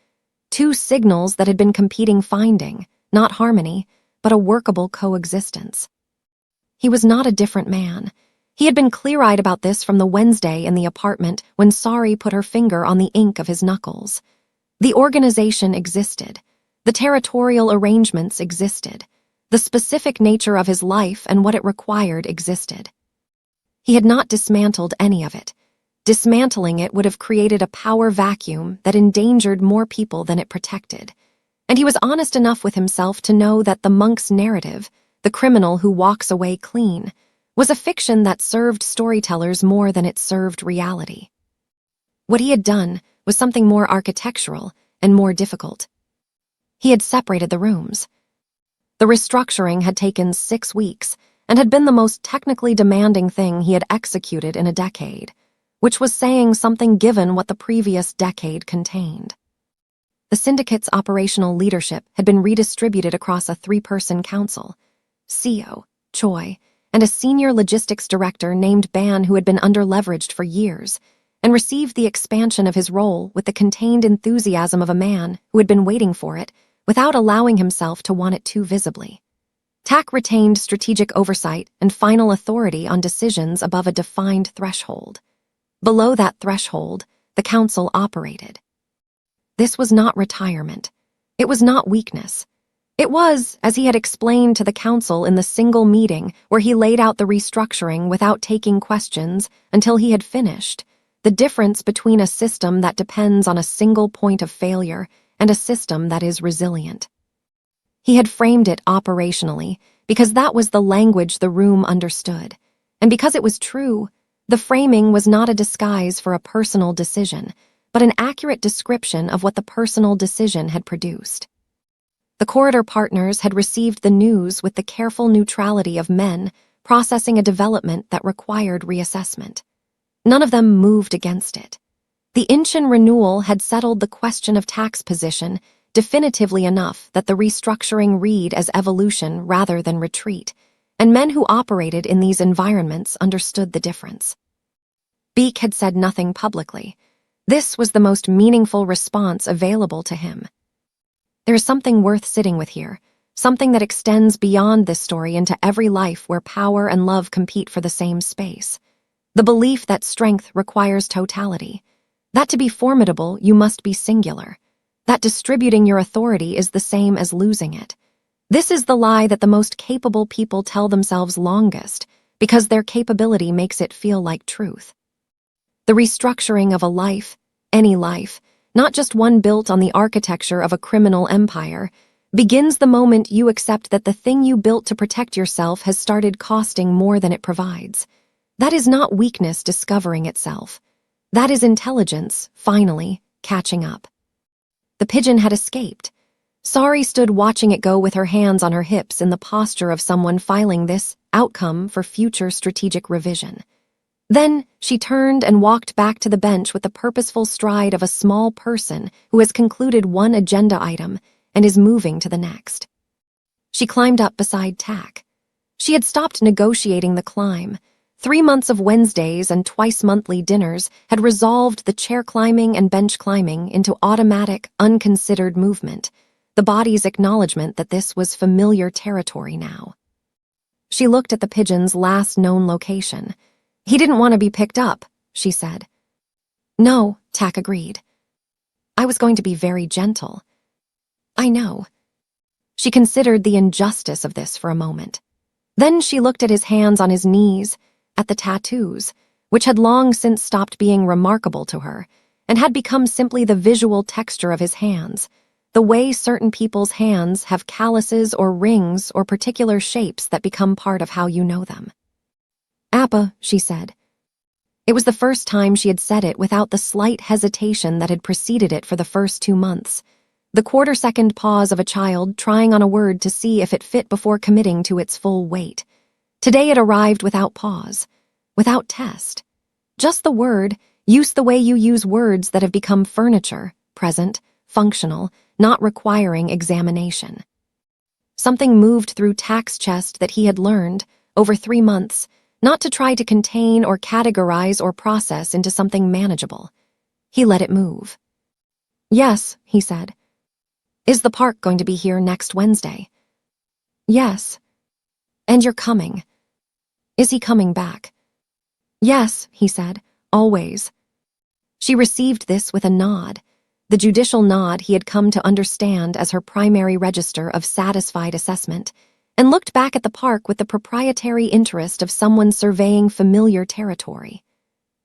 2 signals that had been competing finding, not harmony, but a workable coexistence. He was not a different man. He had been clear-eyed about this from the Wednesday in the apartment when Sari put her finger on the ink of his knuckles. The organization existed. The territorial arrangements existed. The specific nature of his life and what it required existed. He had not dismantled any of it. Dismantling it would have created a power vacuum that endangered more people than it protected. And he was honest enough with himself to know that the monk's narrative, the criminal who walks away clean, was a fiction that served storytellers more than it served reality. What he had done was something more architectural and more difficult. He had separated the rooms. The restructuring had taken 6 weeks and had been the most technically demanding thing he had executed in a decade, which was saying something given what the previous decade contained. The syndicate's operational leadership had been redistributed across a 3-person council: Seo, Choi, and a senior logistics director named Ban who had been underleveraged for years and received the expansion of his role with the contained enthusiasm of a man who had been waiting for it without allowing himself to want it too visibly. Tak retained strategic oversight and final authority on decisions above a defined threshold. Below that threshold, the council operated. This was not retirement. It was not weakness. It was, as he had explained to the council in the single meeting where he laid out the restructuring without taking questions until he had finished, the difference between a system that depends on a single point of failure and a system that is resilient. He had framed it operationally because that was the language the room understood, and because it was true, the framing was not a disguise for a personal decision, but an accurate description of what the personal decision had produced. The corridor partners had received the news with the careful neutrality of men processing a development that required reassessment. None of them moved against it. The Inchin renewal had settled the question of tax position definitively enough that the restructuring read as evolution rather than retreat, and men who operated in these environments understood the difference. Beek had said nothing publicly. This was the most meaningful response available to him. There is something worth sitting with here, something that extends beyond this story into every life where power and love compete for the same space. The belief that strength requires totality, that to be formidable you must be singular, that distributing your authority is the same as losing it. This is the lie that the most capable people tell themselves longest, because their capability makes it feel like truth. The restructuring of a life, any life, not just one built on the architecture of a criminal empire, begins the moment you accept that the thing you built to protect yourself has started costing more than it provides. That is not weakness discovering itself. That is intelligence, finally, catching up. The pigeon had escaped. Sari stood watching it go with her hands on her hips in the posture of someone filing this outcome for future strategic revision. Then she turned and walked back to the bench with the purposeful stride of a small person who has concluded one agenda item and is moving to the next. She climbed up beside Tak. She had stopped negotiating the climb. 3 months of Wednesdays and twice-monthly dinners had resolved the chair climbing and bench climbing into automatic, unconsidered movement, the body's acknowledgement that this was familiar territory now. She looked at the pigeon's last known location. He didn't want to be picked up, she said. No, Tak agreed. I was going to be very gentle. I know. She considered the injustice of this for a moment. Then she looked at his hands on his knees, at the tattoos, which had long since stopped being remarkable to her, and had become simply the visual texture of his hands, the way certain people's hands have calluses or rings or particular shapes that become part of how you know them. Appa, she said. It was the first time she had said it without the slight hesitation that had preceded it for the first 2 months, the quarter-second pause of a child trying on a word to see if it fit before committing to its full weight. Today it arrived without pause, without test. Just the word, used the way you use words that have become furniture, present, functional, not requiring examination. Something moved through Tak's chest that he had learned, over 3 months, not to try to contain or categorize or process into something manageable. He let it move. Yes, he said. Is the park going to be here next Wednesday? Yes. And you're coming. Is he coming back? Yes, he said, always. She received this with a nod, the judicial nod he had come to understand as her primary register of satisfied assessment, and looked back at the park with the proprietary interest of someone surveying familiar territory.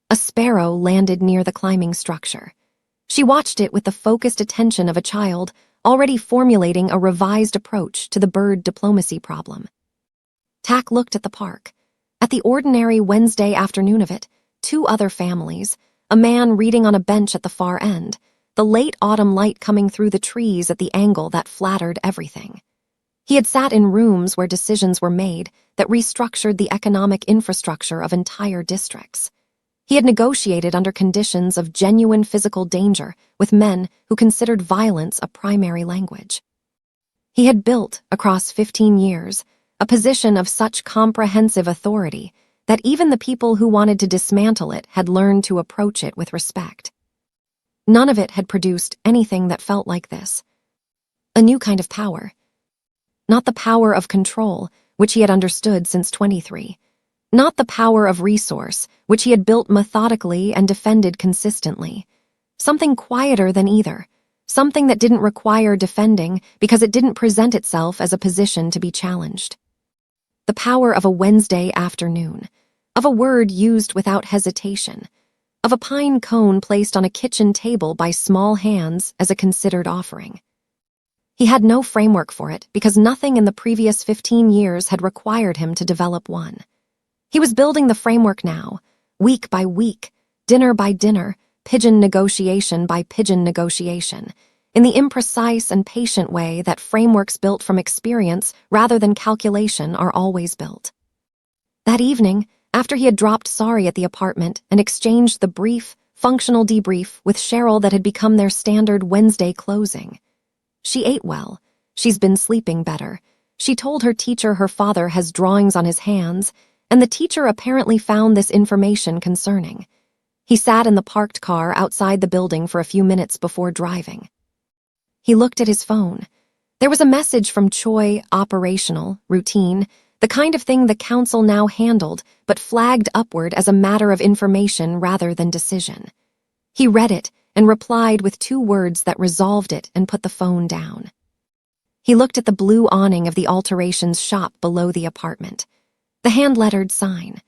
A sparrow landed near the climbing structure. She watched it with the focused attention of a child already formulating a revised approach to the bird diplomacy problem. Tak looked at the park. At the ordinary Wednesday afternoon of it, 2 other families, a man reading on a bench at the far end, the late autumn light coming through the trees at the angle that flattered everything. He had sat in rooms where decisions were made that restructured the economic infrastructure of entire districts. He had negotiated under conditions of genuine physical danger with men who considered violence a primary language. He had built, across 15 years, a position of such comprehensive authority that even the people who wanted to dismantle it had learned to approach it with respect. None of it had produced anything that felt like this. A new kind of power. Not the power of control, which he had understood since 23. Not the power of resource, which he had built methodically and defended consistently. Something quieter than either. something that didn't require defending because it didn't present itself as a position to be challenged. The power of a Wednesday afternoon, of a word used without hesitation, of a pine cone placed on a kitchen table by small hands as a considered offering. He had no framework for it because nothing in the previous 15 years had required him to develop one. He was building the framework now, week by week, dinner by dinner, pigeon negotiation by pigeon negotiation, in the imprecise and patient way that frameworks built from experience rather than calculation are always built. That evening, after he had dropped sorry at the apartment and exchanged the brief, functional debrief with Cheryl that had become their standard Wednesday closing. She ate well. She's been sleeping better. She told her teacher her father has drawings on his hands, and the teacher apparently found this information concerning. He sat in the parked car outside the building for a few minutes before driving. He looked at his phone. There was a message from Choi, operational, routine, the kind of thing the council now handled, but flagged upward as a matter of information rather than decision. He read it and replied with 2 words that resolved it and put the phone down. He looked at the blue awning of the alterations shop below the apartment. The hand-lettered sign.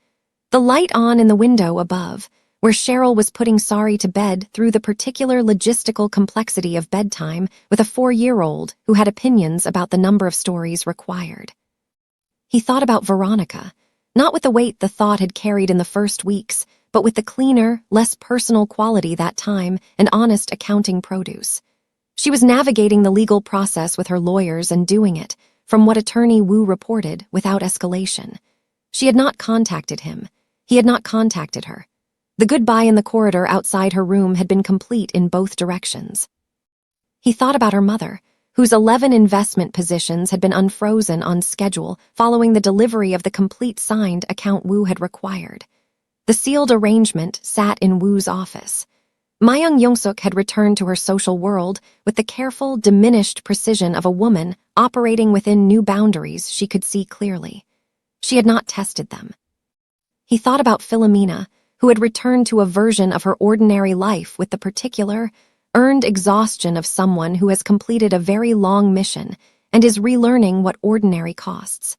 The light on in the window above, where Cheryl was putting sorry to bed through the particular logistical complexity of bedtime with a 4-year-old who had opinions about the number of stories required. He thought about Veronica, not with the weight the thought had carried in the first weeks, but with the cleaner, less personal quality that time and honest accounting produce. She was navigating the legal process with her lawyers and doing it, from what attorney Wu reported, without escalation. She had not contacted him. He had not contacted her. The goodbye in the corridor outside her room had been complete in both directions. He thought about her mother, whose 11 investment positions had been unfrozen on schedule following the delivery of the complete signed account Wu had required. The sealed arrangement sat in Wu's office. Mayung Yongsuk had returned to her social world with the careful, diminished precision of a woman operating within new boundaries she could see clearly. She had not tested them. He thought about Philomena, who had returned to a version of her ordinary life with the particular, earned exhaustion of someone who has completed a very long mission and is relearning what ordinary costs.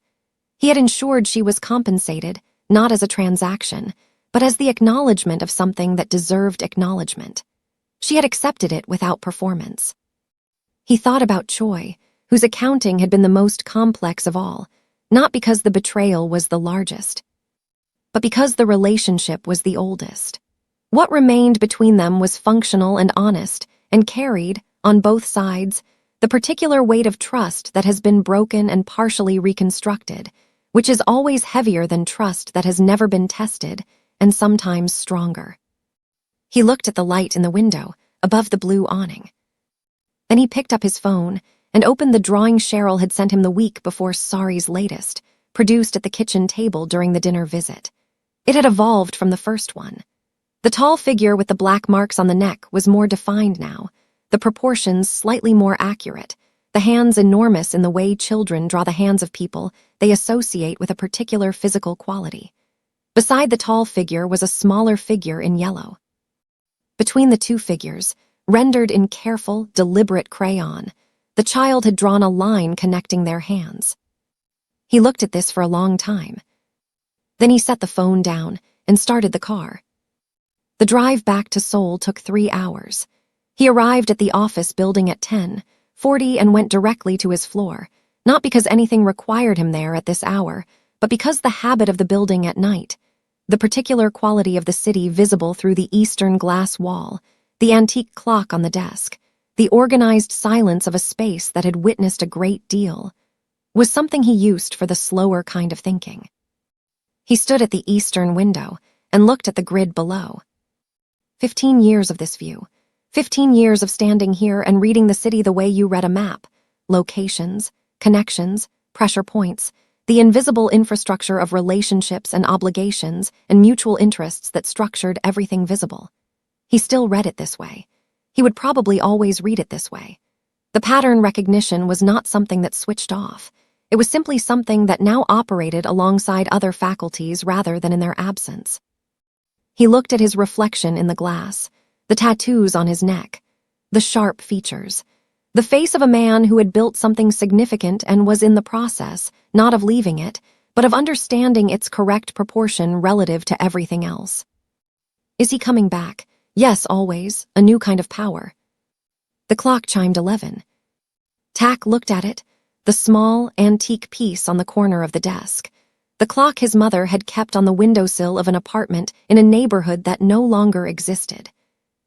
He had ensured she was compensated, not as a transaction, but as the acknowledgement of something that deserved acknowledgement. She had accepted it without performance. He thought about Choi, whose accounting had been the most complex of all, not because the betrayal was the largest, but because the relationship was the oldest. What remained between them was functional and honest, and carried, on both sides, the particular weight of trust that has been broken and partially reconstructed, which is always heavier than trust that has never been tested, and sometimes stronger. He looked at the light in the window, above the blue awning. Then he picked up his phone and opened the drawing Cheryl had sent him the week before Sari's latest, produced at the kitchen table during the dinner visit. It had evolved from the first one. The tall figure with the black marks on the neck was more defined now, the proportions slightly more accurate, the hands enormous in the way children draw the hands of people they associate with a particular physical quality. Beside the tall figure was a smaller figure in yellow. Between the 2 figures, rendered in careful, deliberate crayon, the child had drawn a line connecting their hands. He looked at this for a long time. Then he set the phone down and started the car. The drive back to Seoul took 3 hours. He arrived at the office building at 10:40 and went directly to his floor, not because anything required him there at this hour, but because the habit of the building at night, the particular quality of the city visible through the eastern glass wall, the antique clock on the desk, the organized silence of a space that had witnessed a great deal, was something he used for the slower kind of thinking. He stood at the eastern window and looked at the grid below. 15 years of this view, 15 years of standing here and reading the city the way you read a map, locations, connections, pressure points, the invisible infrastructure of relationships and obligations and mutual interests that structured everything visible. He still read it this way. He would probably always read it this way. The pattern recognition was not something that switched off. It was simply something that now operated alongside other faculties rather than in their absence. He looked at his reflection in the glass, the tattoos on his neck, the sharp features. The face of a man who had built something significant and was in the process, not of leaving it, but of understanding its correct proportion relative to everything else. Is he coming back? Yes, always, a new kind of power. The clock chimed 11. Tak looked at it, the small, antique piece on the corner of the desk. The clock his mother had kept on the windowsill of an apartment in a neighborhood that no longer existed.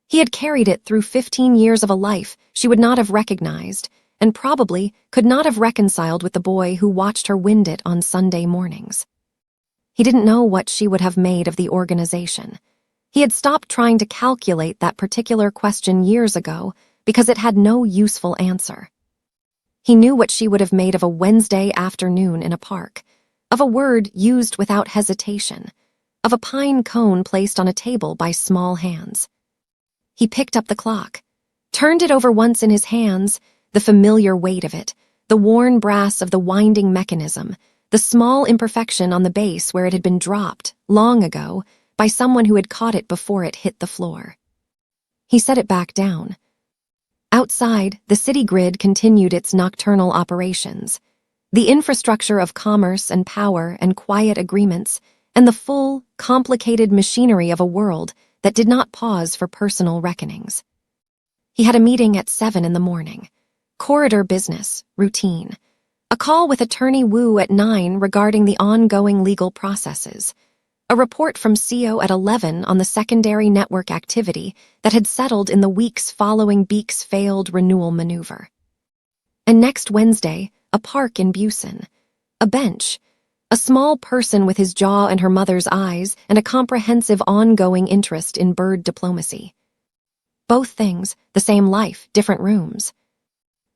He had carried it through 15 years of a life she would not have recognized, and probably could not have reconciled with the boy who watched her wind it on Sunday mornings. He didn't know what she would have made of the organization. He had stopped trying to calculate that particular question years ago because it had no useful answer. He knew what she would have made of a Wednesday afternoon in a park, of a word used without hesitation, of a pine cone placed on a table by small hands. He picked up the clock, turned it over once in his hands, the familiar weight of it, the worn brass of the winding mechanism, the small imperfection on the base where it had been dropped, long ago, by someone who had caught it before it hit the floor. He set it back down. Outside, the city grid continued its nocturnal operations. The infrastructure of commerce and power and quiet agreements, and the full, complicated machinery of a world that did not pause for personal reckonings. He had a meeting at 7 in the morning. Corridor business, routine. A call with Attorney Wu at 9 regarding the ongoing legal processes. A report from CO at 11 on the secondary network activity that had settled in the weeks following Beek's failed renewal maneuver. And next Wednesday, a park in Blasian. A bench. A small person with his jaw and her mother's eyes and a comprehensive ongoing interest in bird diplomacy. Both things, the same life, different rooms.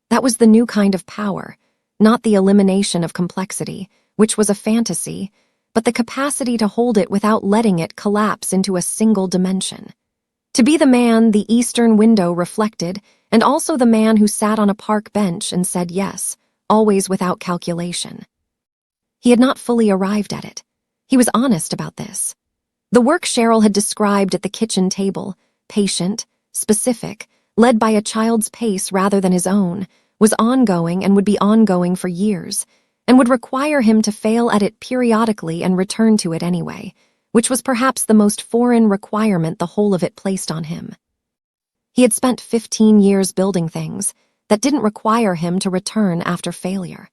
That was the new kind of power, not the elimination of complexity, which was a fantasy, but the capacity to hold it without letting it collapse into a single dimension. To be the man the eastern window reflected, and also the man who sat on a park bench and said yes, always without calculation. He had not fully arrived at it. He was honest about this. The work Cheryl had described at the kitchen table, patient, specific, led by a child's pace rather than his own, was ongoing and would be ongoing for years, and would require him to fail at it periodically and return to it anyway, which was perhaps the most foreign requirement the whole of it placed on him. He had spent 15 years building things that didn't require him to return after failure.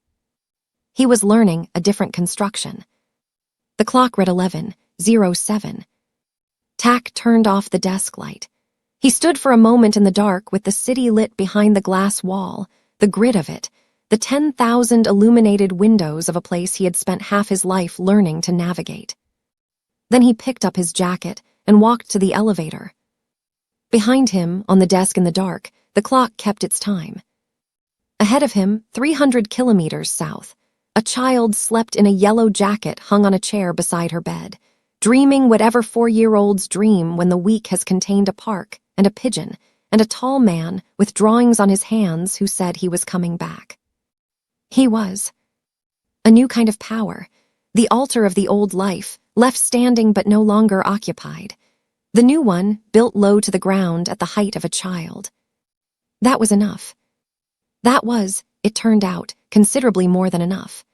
He was learning a different construction. The clock read 11:07. Tak turned off the desk light. He stood for a moment in the dark with the city lit behind the glass wall, the grid of it, the 10,000 illuminated windows of a place he had spent half his life learning to navigate. Then he picked up his jacket and walked to the elevator. Behind him, on the desk in the dark, the clock kept its time. Ahead of him, 300 kilometers south, a child slept in a yellow jacket hung on a chair beside her bed, dreaming whatever 4-year-olds dream when the week has contained a park and a pigeon and a tall man with drawings on his hands who said he was coming back. He was. A new kind of power, the altar of the old life, left standing but no longer occupied. The new one, built low to the ground at the height of a child. That was enough. That was, it turned out, considerably more than enough.